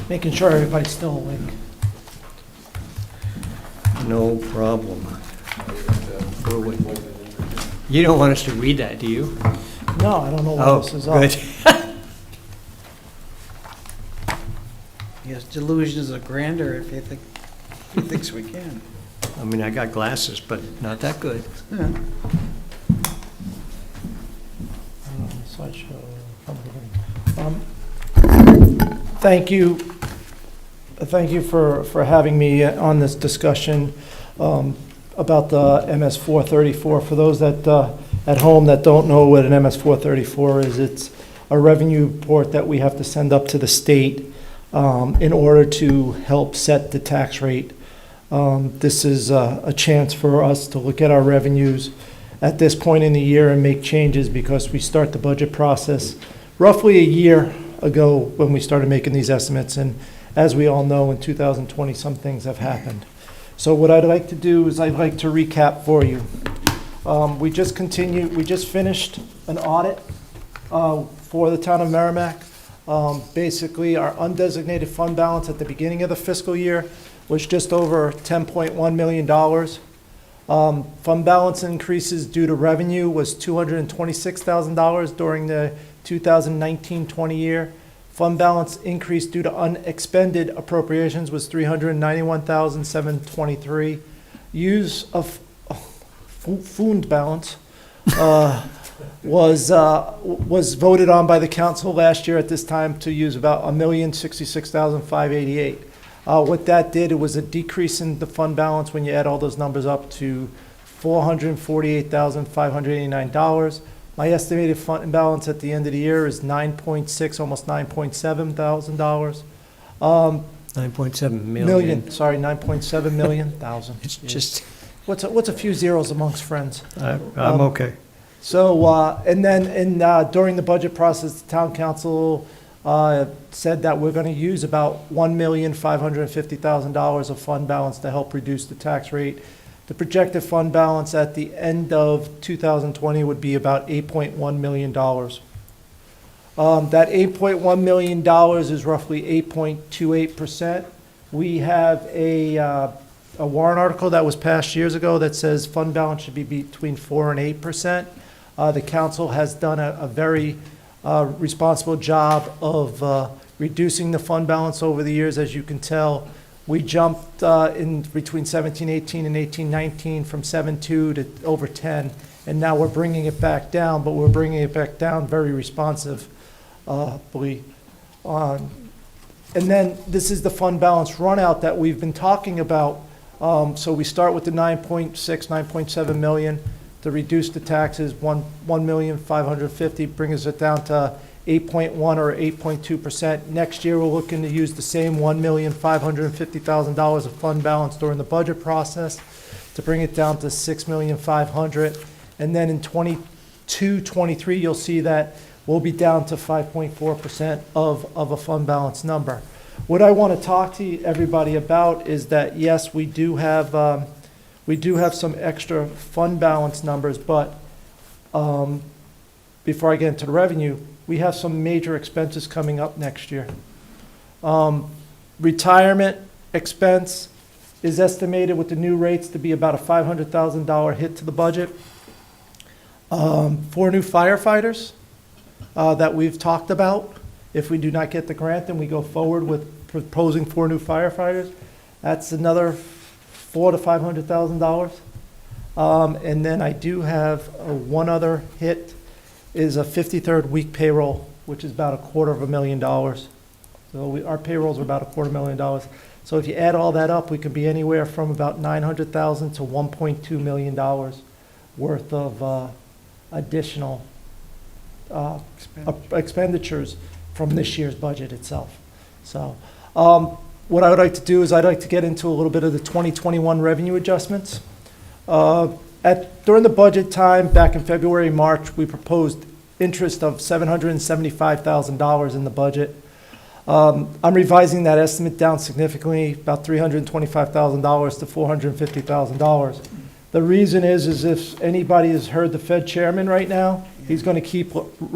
Making sure everybody's still awake. No problem. You don't want us to read that, do you? No, I don't know what this is all. Good. Yes, delusions of grandeur if he thinks we can. I mean, I got glasses, but not that good. Yeah. Thank you. Thank you for having me on this discussion about the MS 434. For those that at home that don't know what an MS 434 is, it's a revenue report that we have to send up to the state in order to help set the tax rate. This is a chance for us to look at our revenues at this point in the year and make changes, because we start the budget process roughly a ago when we started making these estimates, and as we all know, in 2020, some things have happened. So what I'd like to do is I'd like to recap for you. We just finished an audit for the town of Merrimack. Basically, our undesignated fund balance at the beginning of the fiscal year was just over $10.1 million. Fund balance increases due to revenue was $226,000 during the 2019-20 year. Fund balance increase due to unexpended appropriations was $391,723. Use of fund balance was voted on by the council last year at this time to use about $1,066,588. What that did, it was a decrease in the fund balance when you add all those numbers up to $448,589. My estimated fund balance at the end of the year is $9.6, almost $9.7 thousand dollars. 9.7 million. Sorry, 9.7 million thousand. It's just, What's a few zeros amongst friends? I'm okay. So, and then during the budget process, the town council said that we're going to use about $1,550,000 of fund balance to help reduce the tax rate. The projected fund balance at the end of 2020 would be about $8.1 million. That $8.1 million is roughly 8.28%. We have a warrant article that was passed years ago that says fund balance should be between 4% and 8%. The council has done a very responsible job of reducing the fund balance over the years. As you can tell, we jumped in between 17-18 and 18-19 from 7.2 to over 10, and now we're bringing it back down, but we're bringing it back down very responsibly. And then this is the fund balance run out that we've been talking about. So we start with the 9.7 million. To reduce the taxes, $1,550,000 brings it down to 8.1 or 8.2%. Next year, we're looking to use the same $1,550,000 of fund balance during the budget process to bring it down to $6,500,000. And then in 22-23, you'll see that we'll be down to 5.4% of a fund balance number. What I want to talk to everybody about is that, yes, we do have some extra fund balance numbers, but before I get into the revenue, we have some major expenses coming up next year. Retirement expense is estimated with the new rates to be about a $500,000 hit to the budget. 4 new firefighters that we've talked about. If we do not get the grant, then we go forward with proposing 4 new firefighters. That's another $400,000 to $500,000. And then I do have one other hit is a 53rd week payroll, which is about $250,000. So our payrolls are about $250,000. So if you add all that up, we could be anywhere from about $900,000 to $1.2 million worth of additional expenditures from this year's budget itself. So what I would like to do is I'd like to get into a little bit of the 2021 revenue adjustments. During the budget time, back in February, March, we proposed interest of $775,000 in the budget. I'm revising that estimate down significantly, about $325,000 to $450,000. The reason is if anybody has heard the Fed chairman right now, he's going to keep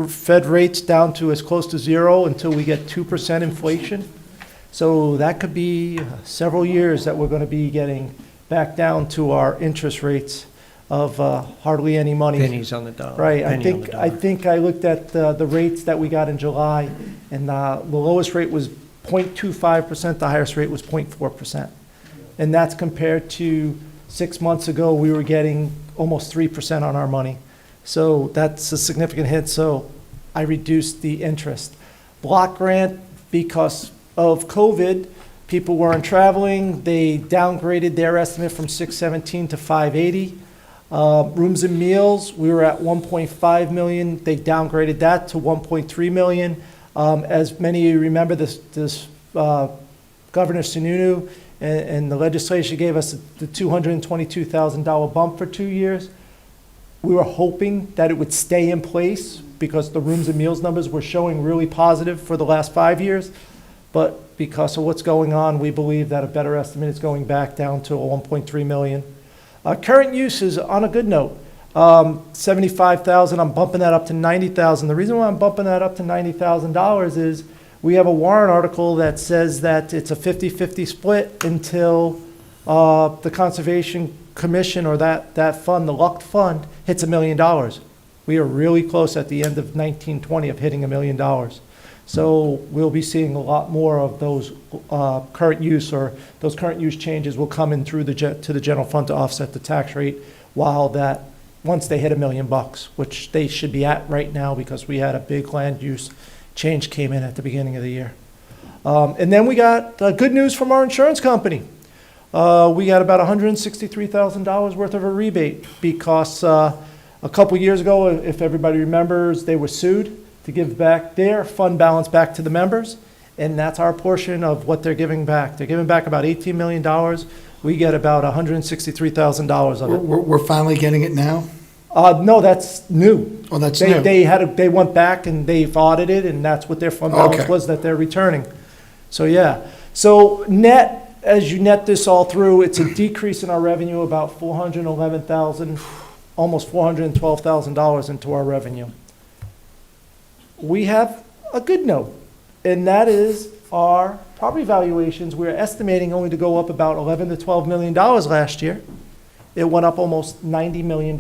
Fed rates down to as close to zero until we get 2% inflation. So that could be several years that we're going to be getting back down to our interest rates of hardly any money. Pennies on the dollar. Right. I think I looked at the rates that we got in July, and the lowest rate was 0.25%. The highest rate was 0.4%. And that's compared to 6 months ago, we were getting almost 3% on our money. So that's a significant hit. So I reduced the interest. Block grant, because of COVID, people weren't traveling. They downgraded their estimate from 617 to 580. Rooms and meals, we were at 1.5 million. They downgraded that to 1.3 million. As many of you remember, this Governor Sununu and the legislature gave us the $222,000 bump for 2 years. We were hoping that it would stay in place because the rooms and meals numbers were showing really positive for the last 5 years. But because of what's going on, we believe that a better estimate is going back down to 1.3 million. Current use is on a good note. 75,000, I'm bumping that up to 90,000. The reason why I'm bumping that up to $90,000 is we have a warrant article that says that it's a 50-50 split until the Conservation Commission or that fund, the Luck Fund, hits $1 million. We are really close at the end of 1920 of hitting $1 million. So we'll be seeing a lot more of those current use, or those current use changes will come in through to the general fund to offset the tax rate, while that, once they hit $1 million, which they should be at right now because we had a big land use change came in at the beginning of the year. And then we got good news from our insurance company. We got about $163,000 worth of a rebate because a couple years ago, if everybody remembers, they were sued to give back their fund balance back to the members, and that's our portion of what they're giving back. They're giving back about $18 million. We get about $163,000 of it. We're finally getting it now? No, that's new. Oh, that's new. They went back and they've audited, and that's what their fund balance was that they're returning. So, yeah. So net, as you net this all through, it's a decrease in our revenue about $411,000, almost $412,000 into our revenue. We have a good note, and that is our property valuations. We're estimating only to go up about $11 to $12 million last year. It went up almost $90 million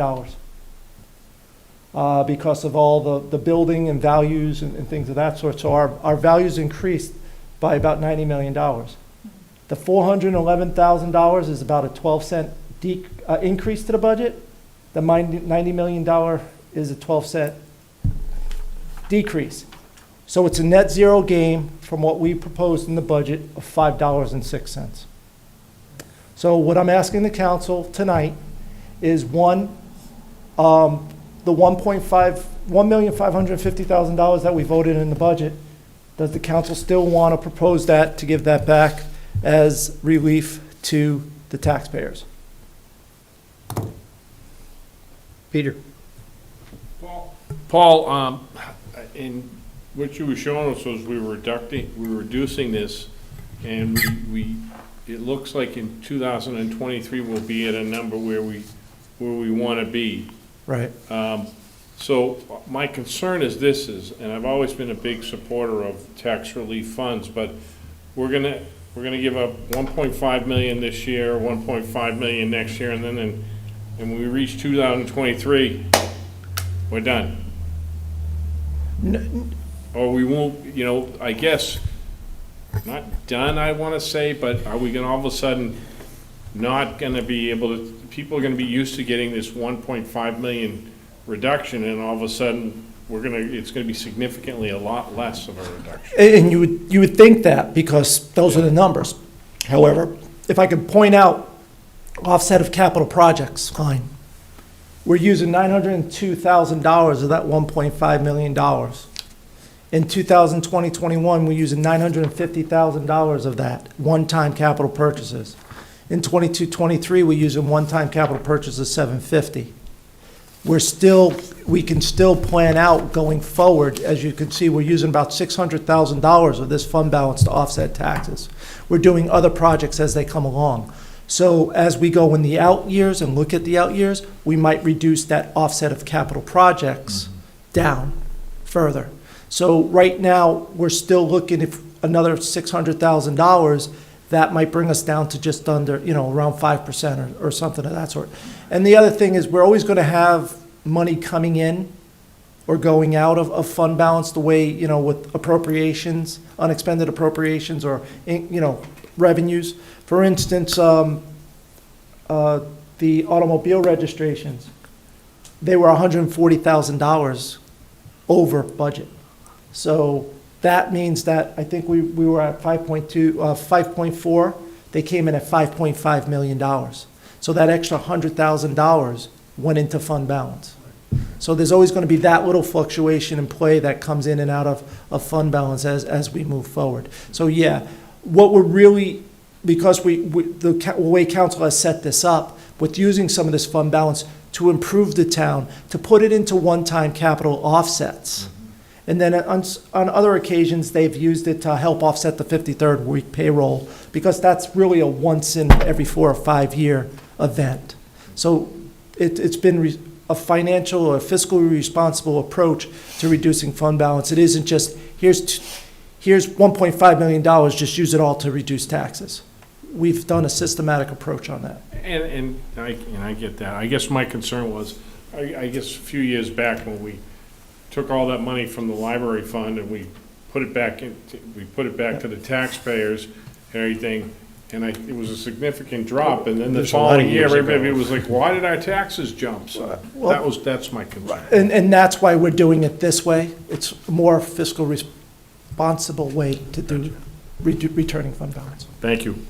because of all the building and values and things of that sort. So our values increased by about $90 million. The $411,000 is about a 12-cent increase to the budget. The $90 million is a 12-cent decrease. So it's a net zero gain from what we proposed in the budget of $5.06. So what I'm asking the council tonight is one, the $1,550,000 that we voted in the budget, does the council still want to propose that to give that back as relief to the taxpayers? Peter. Paul, in what you were showing us was we were reducing this, and it looks like in 2023 we'll be at a number where we want to be. Right. So my concern is and I've always been a big supporter of tax relief funds, but we're gonna give up 1.5 million this year, 1.5 million next year, and then when we reach 2023, we're done. Or we won't, I guess, not done, I want to say, but are we going to all of a sudden not going to be able to, people are going to be used to getting this 1.5 million reduction, and all of a sudden it's going to be significantly a lot less of a reduction. And you would think that because those are the numbers. However, if I could point out offset of capital projects, fine. We're using $902,000 of that $1.5 million. In 2020-21, we're using $950,000 of that one-time capital purchases. In 22-23, we're using one-time capital purchases $750,000. We can still plan out going forward. As you can see, we're using about $600,000 of this fund balance to offset taxes. We're doing other projects as they come along. So as we go in the out years and look at the out years, we might reduce that offset of capital projects down further. So right now, we're still looking at another $600,000. That might bring us down to just under, around 5% or something of that sort. And the other thing is we're always going to have money coming in or going out of fund balance the way, with appropriations, unexpended appropriations or, revenues. For instance, the automobile registrations, they were $140,000 over budget. So that means that I think we were at 5.4. They came in at $5.5 million. So that extra $100,000 went into fund balance. So there's always going to be that little fluctuation in play that comes in and out of fund balance as we move forward. So yeah, what we're really, because the way council has set this up, with using some of this fund balance to improve the town, to put it into one-time capital offsets. And then on other occasions, they've used it to help offset the 53rd week payroll, because that's really a once in every 4 or 5 year event. So it's been a financial or fiscally responsible approach to reducing fund balance. It isn't just, here's $1.5 million, just use it all to reduce taxes. We've done a systematic approach on that. And I get that. I guess my concern was, I guess a few years back when we took all that money from the library fund and we put it back to the taxpayers and everything, and it was a significant drop, and then the There's a lot of following year, years ago. everybody was like, why did our taxes jump? So that's my concern. And that's why we're doing it this way. It's a more fiscal responsible way to do returning fund balance. Thank you.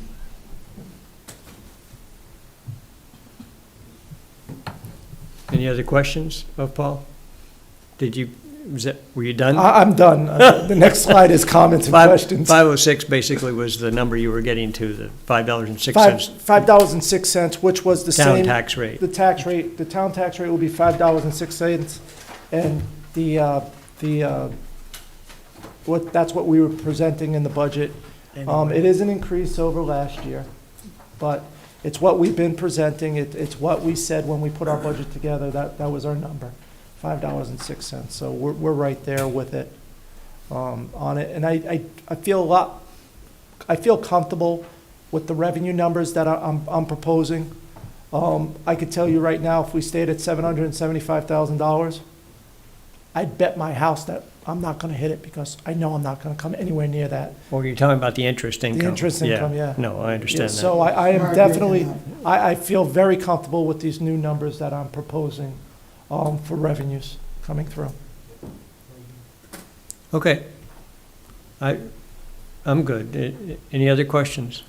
Any other questions of Paul? Were you done? I'm done. The next slide is comments and questions. 506 basically was the number you were getting to, the $5.06. $5.06, which was the same. Town tax rate. The town tax rate will be $5.06, and that's what we were presenting in the budget. It is an increase over last year, but it's what we've been presenting. It's what we said when we put our budget together. That was our number, $5.06. So we're right there with it on it. And I feel comfortable with the revenue numbers that I'm proposing. I could tell you right now, if we stayed at $775,000, I'd bet my house that I'm not going to hit it, because I know I'm not going to come anywhere near that. Well, you're talking about the interest income. The interest income, yeah. No, I understand that. So I am definitely, I feel very comfortable with these new numbers that I'm proposing for revenues coming through. Okay. I'm good. Any other questions?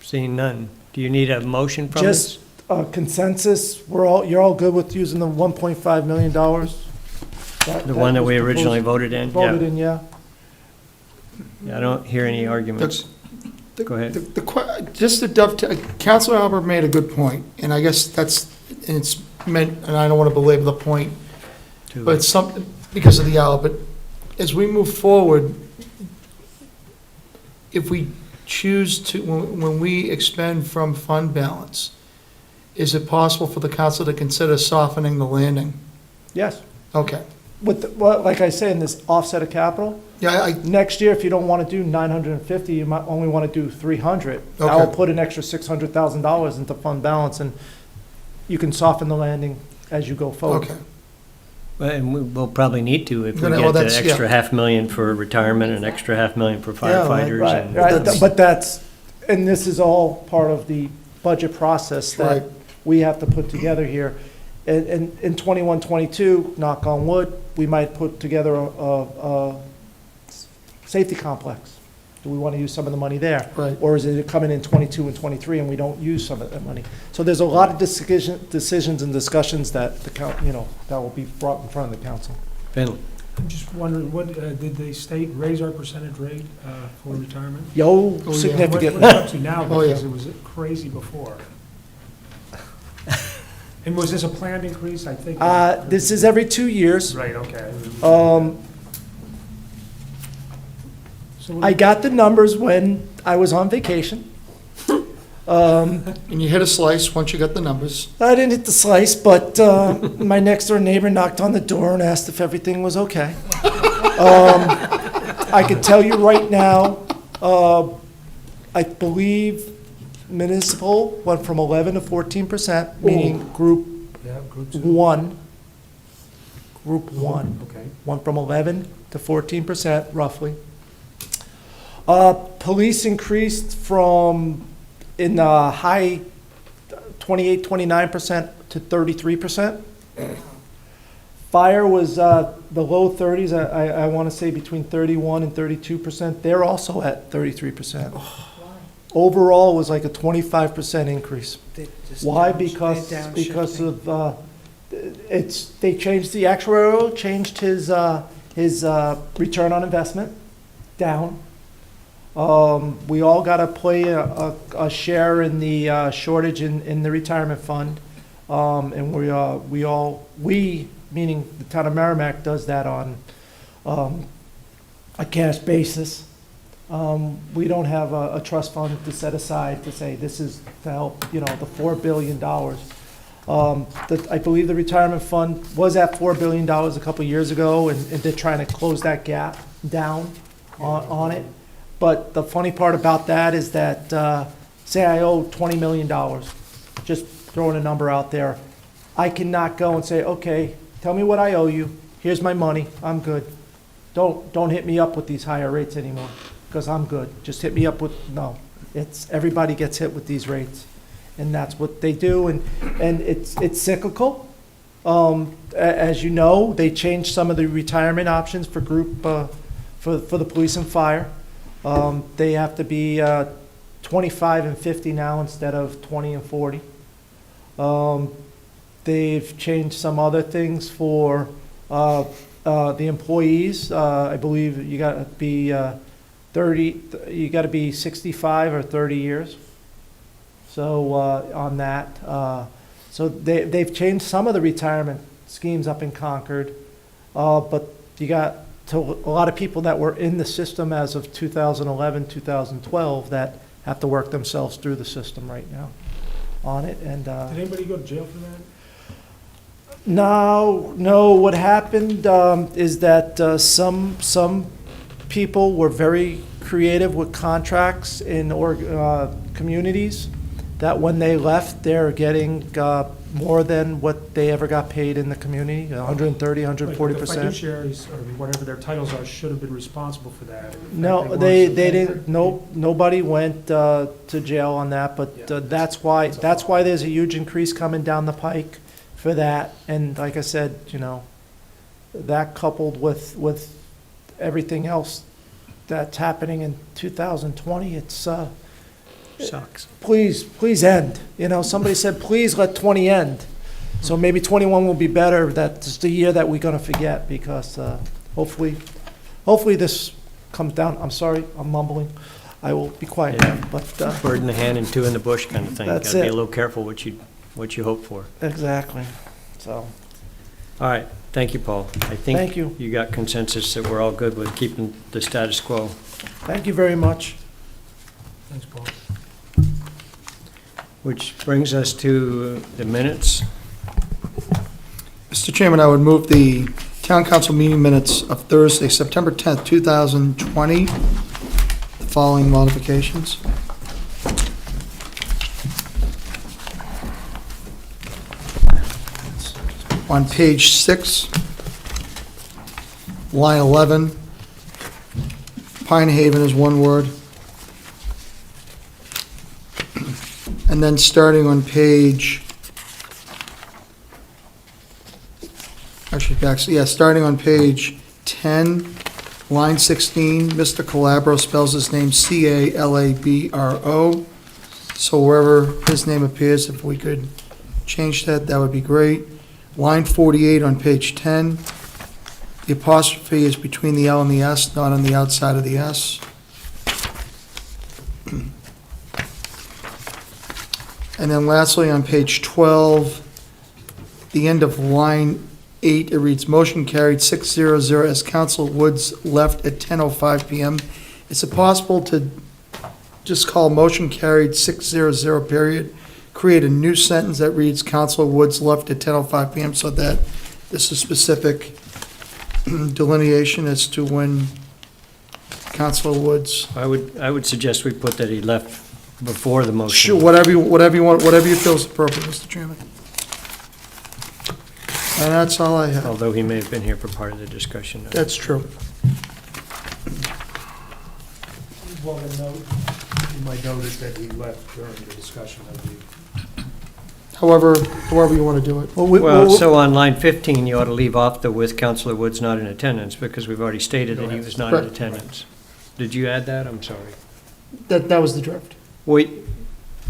Seeing none. Do you need a motion from us? Just consensus, you're all good with using the $1.5 million? The one that we was originally proposed- voted in? Voted in, yeah. Yeah, I don't hear any arguments. Go ahead. Just to dovetail, Councilor Albert made a good point, and I guess it's meant, and I don't want to belabor the point, but it's something, because of the hour, but as we move forward, if we choose to, when we expend from fund balance, is it possible for the council to consider softening the landing? Yes. Okay. Like I say, in this offset of capital, Yeah, next year, if you don't want to do 950, you might only want to do 300. That will Okay. put an extra $600,000 into fund balance, and you can soften the landing as you go forward. okay. And we'll probably need to if we Well, get the that's- extra $500,000 for retirement, and extra $500,000 for firefighters. Right, and- right, but and this is all part of the budget process Right. that we have to put together here. And in 21, 22, knock on wood, we might put together a safety complex. Do we want to use some of the money there? Right. Or is it coming in 22 and 23 and we don't use some of that money? So there's a lot of decisions and discussions that that will be brought in front of the council. Finley. I'm just wondering, did the state raise our percentage rate for retirement? Yo, yeah. significantly. What's it up to now, Oh, yeah. because it was crazy before? And was this a planned increase, I think? This is every 2 years. Right, okay. So what- I got the numbers when I was on vacation. And you hit a slice once you got the numbers. I didn't hit the slice, but my next door neighbor knocked on the door and asked if everything was okay. I could tell you right now, I believe municipal went from 11 to 14%, meaning group Yeah, group two. one. Group one Okay. went from 11 to 14% roughly. Police increased from in the high 28, 29% to 33%. Fire was the low 30s, I want to say between 31 and 32%. They're also at 33%. Overall, it was like a 25% increase. Why? Because of, they changed, the actuarial changed his return on investment down. We all got to play a share in the shortage in the retirement fund. And we, meaning the town of Merrimack, does that on a cash basis. We don't have a trust fund to set aside to say this is to help, the $4 billion. I believe the retirement fund was at $4 billion a couple of years ago, and they're trying to close that gap down on it. But the funny part about that is that, say I owe $20 million, just throwing a number out there, I cannot go and say, okay, tell me what I owe you, here's my money, I'm good. Don't hit me up with these higher rates anymore, because I'm good. Just hit me up with, no. Everybody gets hit with these rates. And that's what they do, and it's cyclical. As you know, they changed some of the retirement options for group, for the police and fire. They have to be 25 and 50 now instead of 20 and 40. They've changed some other things for the employees. I believe you got to be 30. You got to be 65 or 30 years. So on that, so they've changed some of the retirement schemes up in Concord, but you got a lot of people that were in the system as of 2011, 2012 that have to work themselves through the system right now on it. And Did anybody go to jail for that? No. What happened is that some people were very creative with contracts in communities that when they left, they're getting more than what they ever got paid in the community, 130, 140%. Like the fiduciaries, or whatever their titles are, should have been responsible for that. In No, fact, they weren't. didn't, nobody went to jail on that, but that's why there's a huge increase coming down the pike for that. And like I said, that coupled with everything else that's happening in 2020, it's, Sucks. please end. Somebody said, please let 20 end. So maybe 21 will be better. That's the year that we're gonna forget, because hopefully this comes down. I'm sorry, I'm mumbling. I will be quiet now, but Bird in the hand and two in the bush kind of thing. That's Gotta be it. a little careful what you hope for. exactly. So, All right, thank you, Paul. I think Thank you. you got consensus that we're all good with keeping the status quo. thank you very much. Thanks, Paul. Which brings us to the minutes. Mr. Chairman, I would move the town council meeting minutes of Thursday, September 10th, 2020, the following modifications. On page 6, line 11, Pine Haven is one word. And then starting on page, starting on page 10, line 16, Mr. Calabro spells his name Calabro. So wherever his name appears, if we could change that, that would be great. Line 48 on page 10, the apostrophe is between the L and the S, not on the outside of the S. And then lastly, on page 12, the end of line 8, it reads, motion carried 6-0 as Council Woods left at 10:05 PM. Is it possible to just call motion carried 6-0 period, create a new sentence that reads Council Woods left at 10:05 PM so that this is specific delineation as to when Council Woods. I would suggest we put that he left before the motion. Sure, whatever you want, whatever you feel is appropriate, Mr. Chairman. And that's all I have. Although he may have been here for part of the discussion. That's true. Well, you might notice that he left during the discussion of the. However you want to do it. Well, so on line 15, you ought to leave off the with Counselor Woods not in attendance, because we've already stated that he was not in Correct. attendance. Did you add that? I'm sorry. That was the drift. Wait,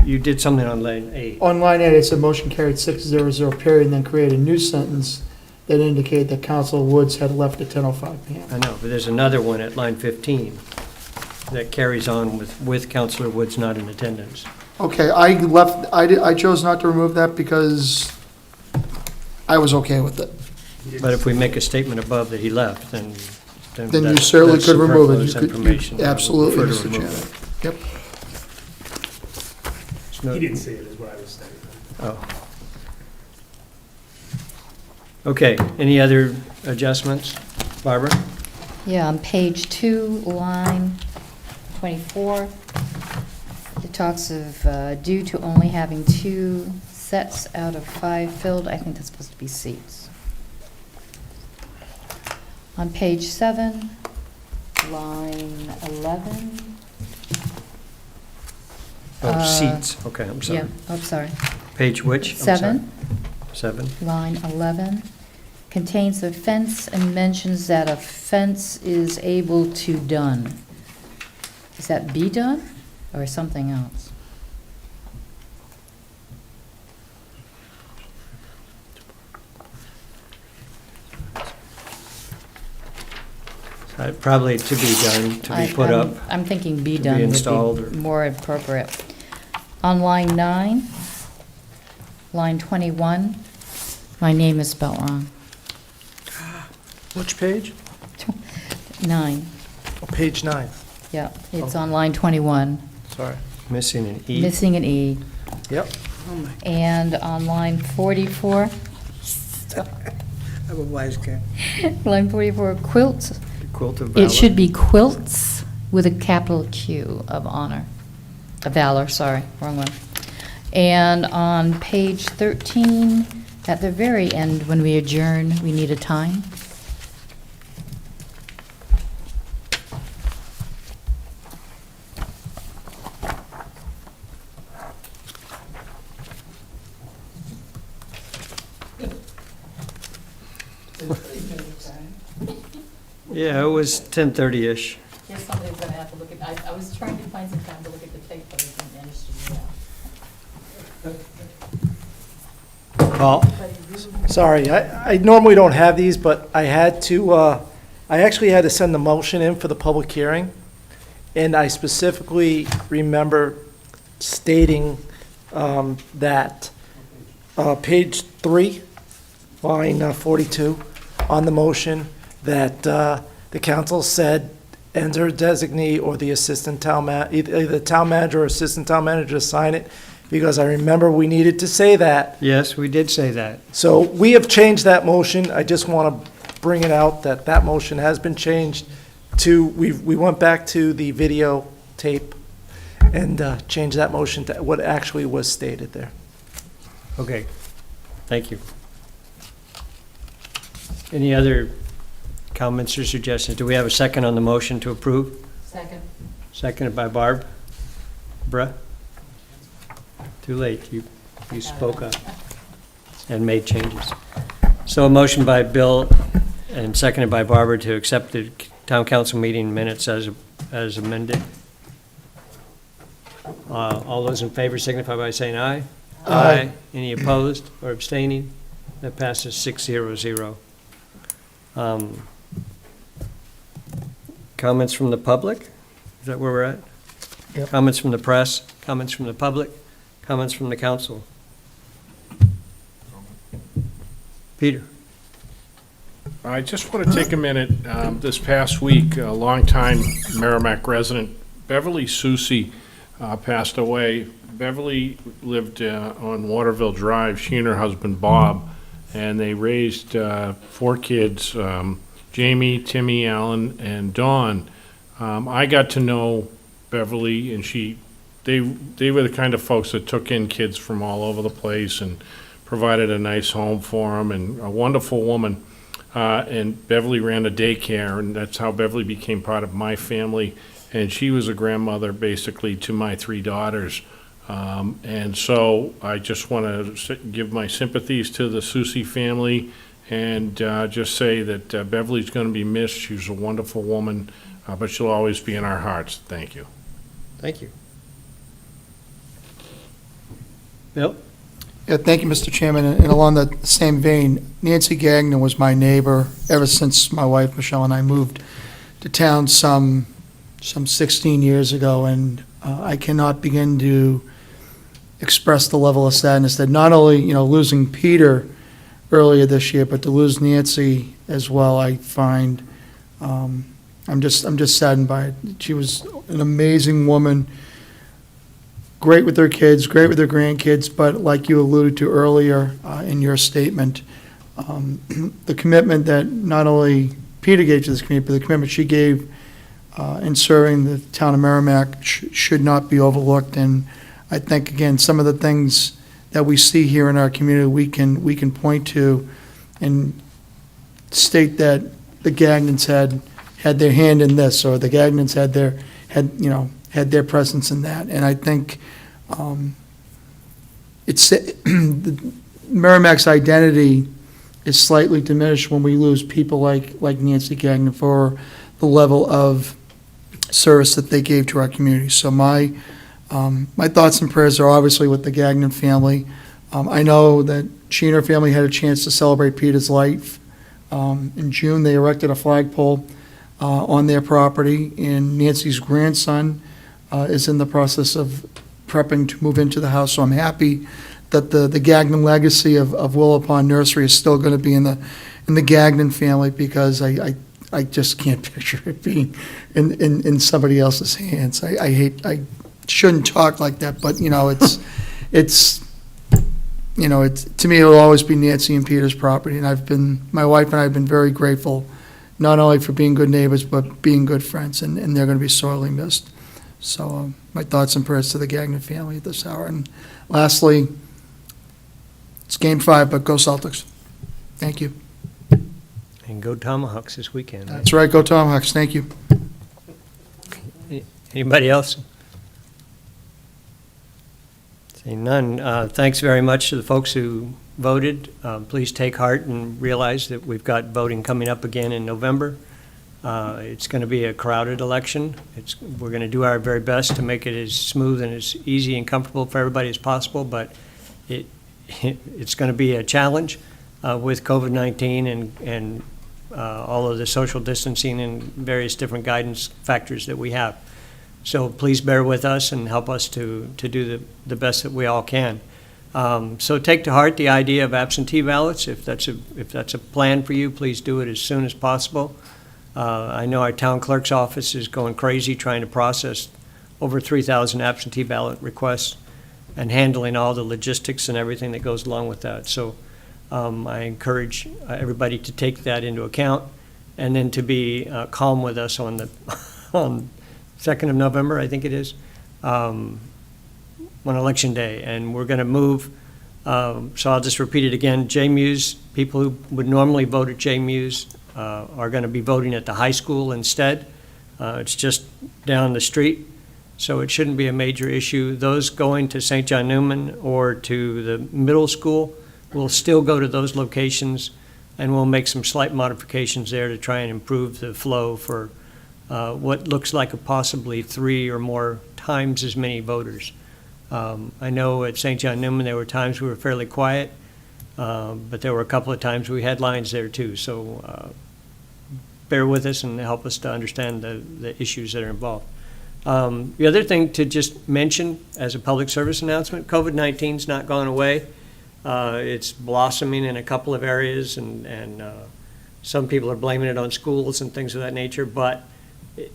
you did something on line 8. On line 8, it said motion carried 6-0 period, and then create a new sentence that indicated that Council Woods had left at 10:05 PM. I know, but there's another one at line 15. that carries on with Counselor Woods not in attendance. Okay, I chose not to remove that because I was okay with it. But if we make a statement above that he left, then Then you that's- certainly that's could remove it. superfluous You could- you- information. I would absolutely, prefer to Mr. remove Chairman. it. Yep. There's no- He didn't say it, is what I was saying. Oh. Okay, any other adjustments? Barbara? Yeah, on page 2, line 24, it talks of due to only having 2 sets out of 5 filled, I think that's supposed to be seats. On page 7, line 11. Oh, seats, okay, I'm sorry. Yeah, oh, sorry. Page which? I'm sorry. 7. 7. Line 11, contains a fence and mentions that a fence is able to done. Is that be done or something else? Probably to be done, to be put up. I'm thinking be to be done would installed be or- more appropriate. On line 9, line 21, my name is spelled wrong. Which page? 9, Oh, page 9. yeah, it's on line 21, Sorry. Missing an E. missing an E. Yep. And on line 44, I'm a wise guy. line 44, quilts. Quilt of valor. It should be quilts with a capital Q of honor, of valor, sorry, wrong one. And on page 13, at the very end, when we adjourn, we need a time. Yeah, it was 10:30-ish. Yes, somebody's gonna have to look at, I was trying to find some time to look at the tape, but I didn't manage to do that. Paul? Sorry, I normally don't have these, but I had to, I actually had to send the motion in for the public hearing, and I specifically remember stating that page 3, line 42, on the motion, that the council said enter designee or the assistant town either the town manager or assistant town manager to sign it, because I remember we needed to say that. Yes, we did say that. So we have changed that motion. I just want to bring it out that that motion has been changed to, we went back to the video tape and changed that motion to what actually was stated there. Okay, thank you. Any other comments or suggestions? Do we have a second on the motion to approve? Second. Seconded by Barb. Bruh? Too late, you spoke up and made changes. So a motion by Bill and seconded by Barbara to accept the town council meeting minutes as amended. All those in favor signify by saying aye. Aye. Any opposed or abstaining? That passes 6-0-0. Comments from the public? Is that where we're at? Yep. Comments from the press, comments from the public, comments from the council? Peter? I just want to take a minute. This past week, a longtime Merrimack resident, Beverly Susi, passed away. Beverly lived on Waterville Drive, she and her husband Bob, and they raised 4 kids, Jamie, Timmy, Alan, and Dawn. I got to know Beverly, and they were the kind of folks that took in kids from all over the place and provided a nice home for them, and a wonderful woman. And Beverly ran a daycare, and that's how Beverly became part of my family. And she was a grandmother, basically, to my 3 daughters. And so I just want to give my sympathies to the Susi family and just say that Beverly's going to be missed. She was a wonderful woman, but she'll always be in our hearts. Thank you. Thank you. Bill? Yeah, thank you, Mr. Chairman. And along the same vein, Nancy Gagnon was my neighbor ever since my wife, Michelle, and I moved to town some some 16 years ago, and I cannot begin to express the level of sadness that not only, losing Peter earlier this year, but to lose Nancy as well, I find, I'm just saddened by it. She was an amazing woman, great with her kids, great with her grandkids, but like you alluded to earlier in your statement, the commitment that not only Peter gave to this community, but the commitment she gave in serving the town of Merrimack should not be overlooked. And I think, again, some of the things that we see here in our community, we can point to and state that the Gagnons had their hand in this, or the Gagnons had their presence in that. And I think Merrimack's identity is slightly diminished when we lose people like Nancy Gagnon for the level of service that they gave to our community. So my thoughts and prayers are obviously with the Gagnon family. I know that she and her family had a chance to celebrate Peter's life. In June, they erected a flagpole on their property, and Nancy's grandson is in the process of prepping to move into the house. So I'm happy that the Gagnon legacy of Willow Pond Nursery is still going to be in the Gagnon family, because I just can't picture it being in somebody else's hands. I shouldn't talk like that, but it's to me, it'll always be Nancy and Peter's property, and my wife and I have been very grateful, not only for being good neighbors, but being good friends, and they're going to be sorely missed. So my thoughts and prayers to the Gagnon family at this hour. And lastly, it's Game 5, but go Celtics. Thank you. And go Tomahawks this weekend. Right? That's right, go Tomahawks. Thank you. Anybody else? Seeing none, thanks very much to the folks who voted. Please take heart and realize that we've got voting coming up again in November. It's going to be a crowded election. We're going to do our very best to make it as smooth and as easy and comfortable for everybody as possible, but it's going to be a challenge with COVID-19 and all of the social distancing and various different guidance factors that we have. So please bear with us and help us to do the best that we all can. So take to heart the idea of absentee ballots. If that's a plan for you, please do it as soon as possible. I know our town clerk's office is going crazy trying to process over 3,000 absentee ballot requests and handling all the logistics and everything that goes along with that. So I encourage everybody to take that into account, and then to be calm with us on 2nd of November, I think it is, on Election Day. And we're going to move, so I'll just repeat it again, JMU's, people who would normally vote at JMU's are going to be voting at the high school instead. It's just down the street, so it shouldn't be a major issue. Those going to St. John Newman or to the middle school will still go to those locations, and we'll make some slight modifications there to try and improve the flow for what looks like possibly 3 or more times as many voters. I know at St. John Newman there were times we were fairly quiet, but there were a couple of times we had lines there too. So bear with us and help us to understand the issues that are involved. The other thing to just mention as a public service announcement, COVID-19's not gone away. It's blossoming in a couple of areas, and some people are blaming it on schools and things of that nature, but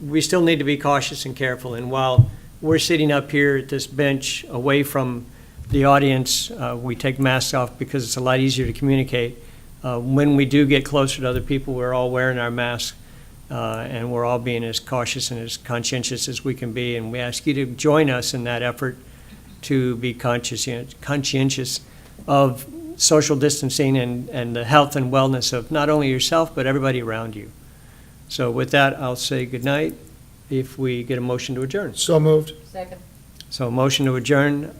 we still need to be cautious and careful. And while we're sitting up here at this bench away from the audience, we take masks off because it's a lot easier to communicate. When we do get closer to other people, we're all wearing our masks, and we're all being as cautious and as conscientious as we can be. And we ask you to join us in that effort to be conscientious of social distancing and the health and wellness of not only yourself, but everybody around you. So with that, I'll say goodnight if we get a motion to adjourn. So moved. Second. So a motion to adjourn,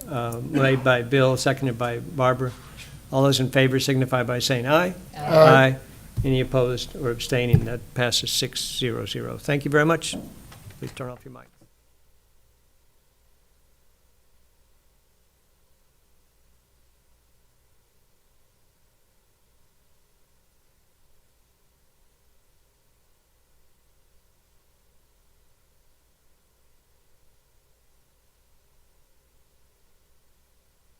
made by Bill, seconded by Barbara. All those in favor signify by saying aye. Aye. Any opposed or abstaining? That passes 6-0-0. Thank you very much. Please turn off your mic.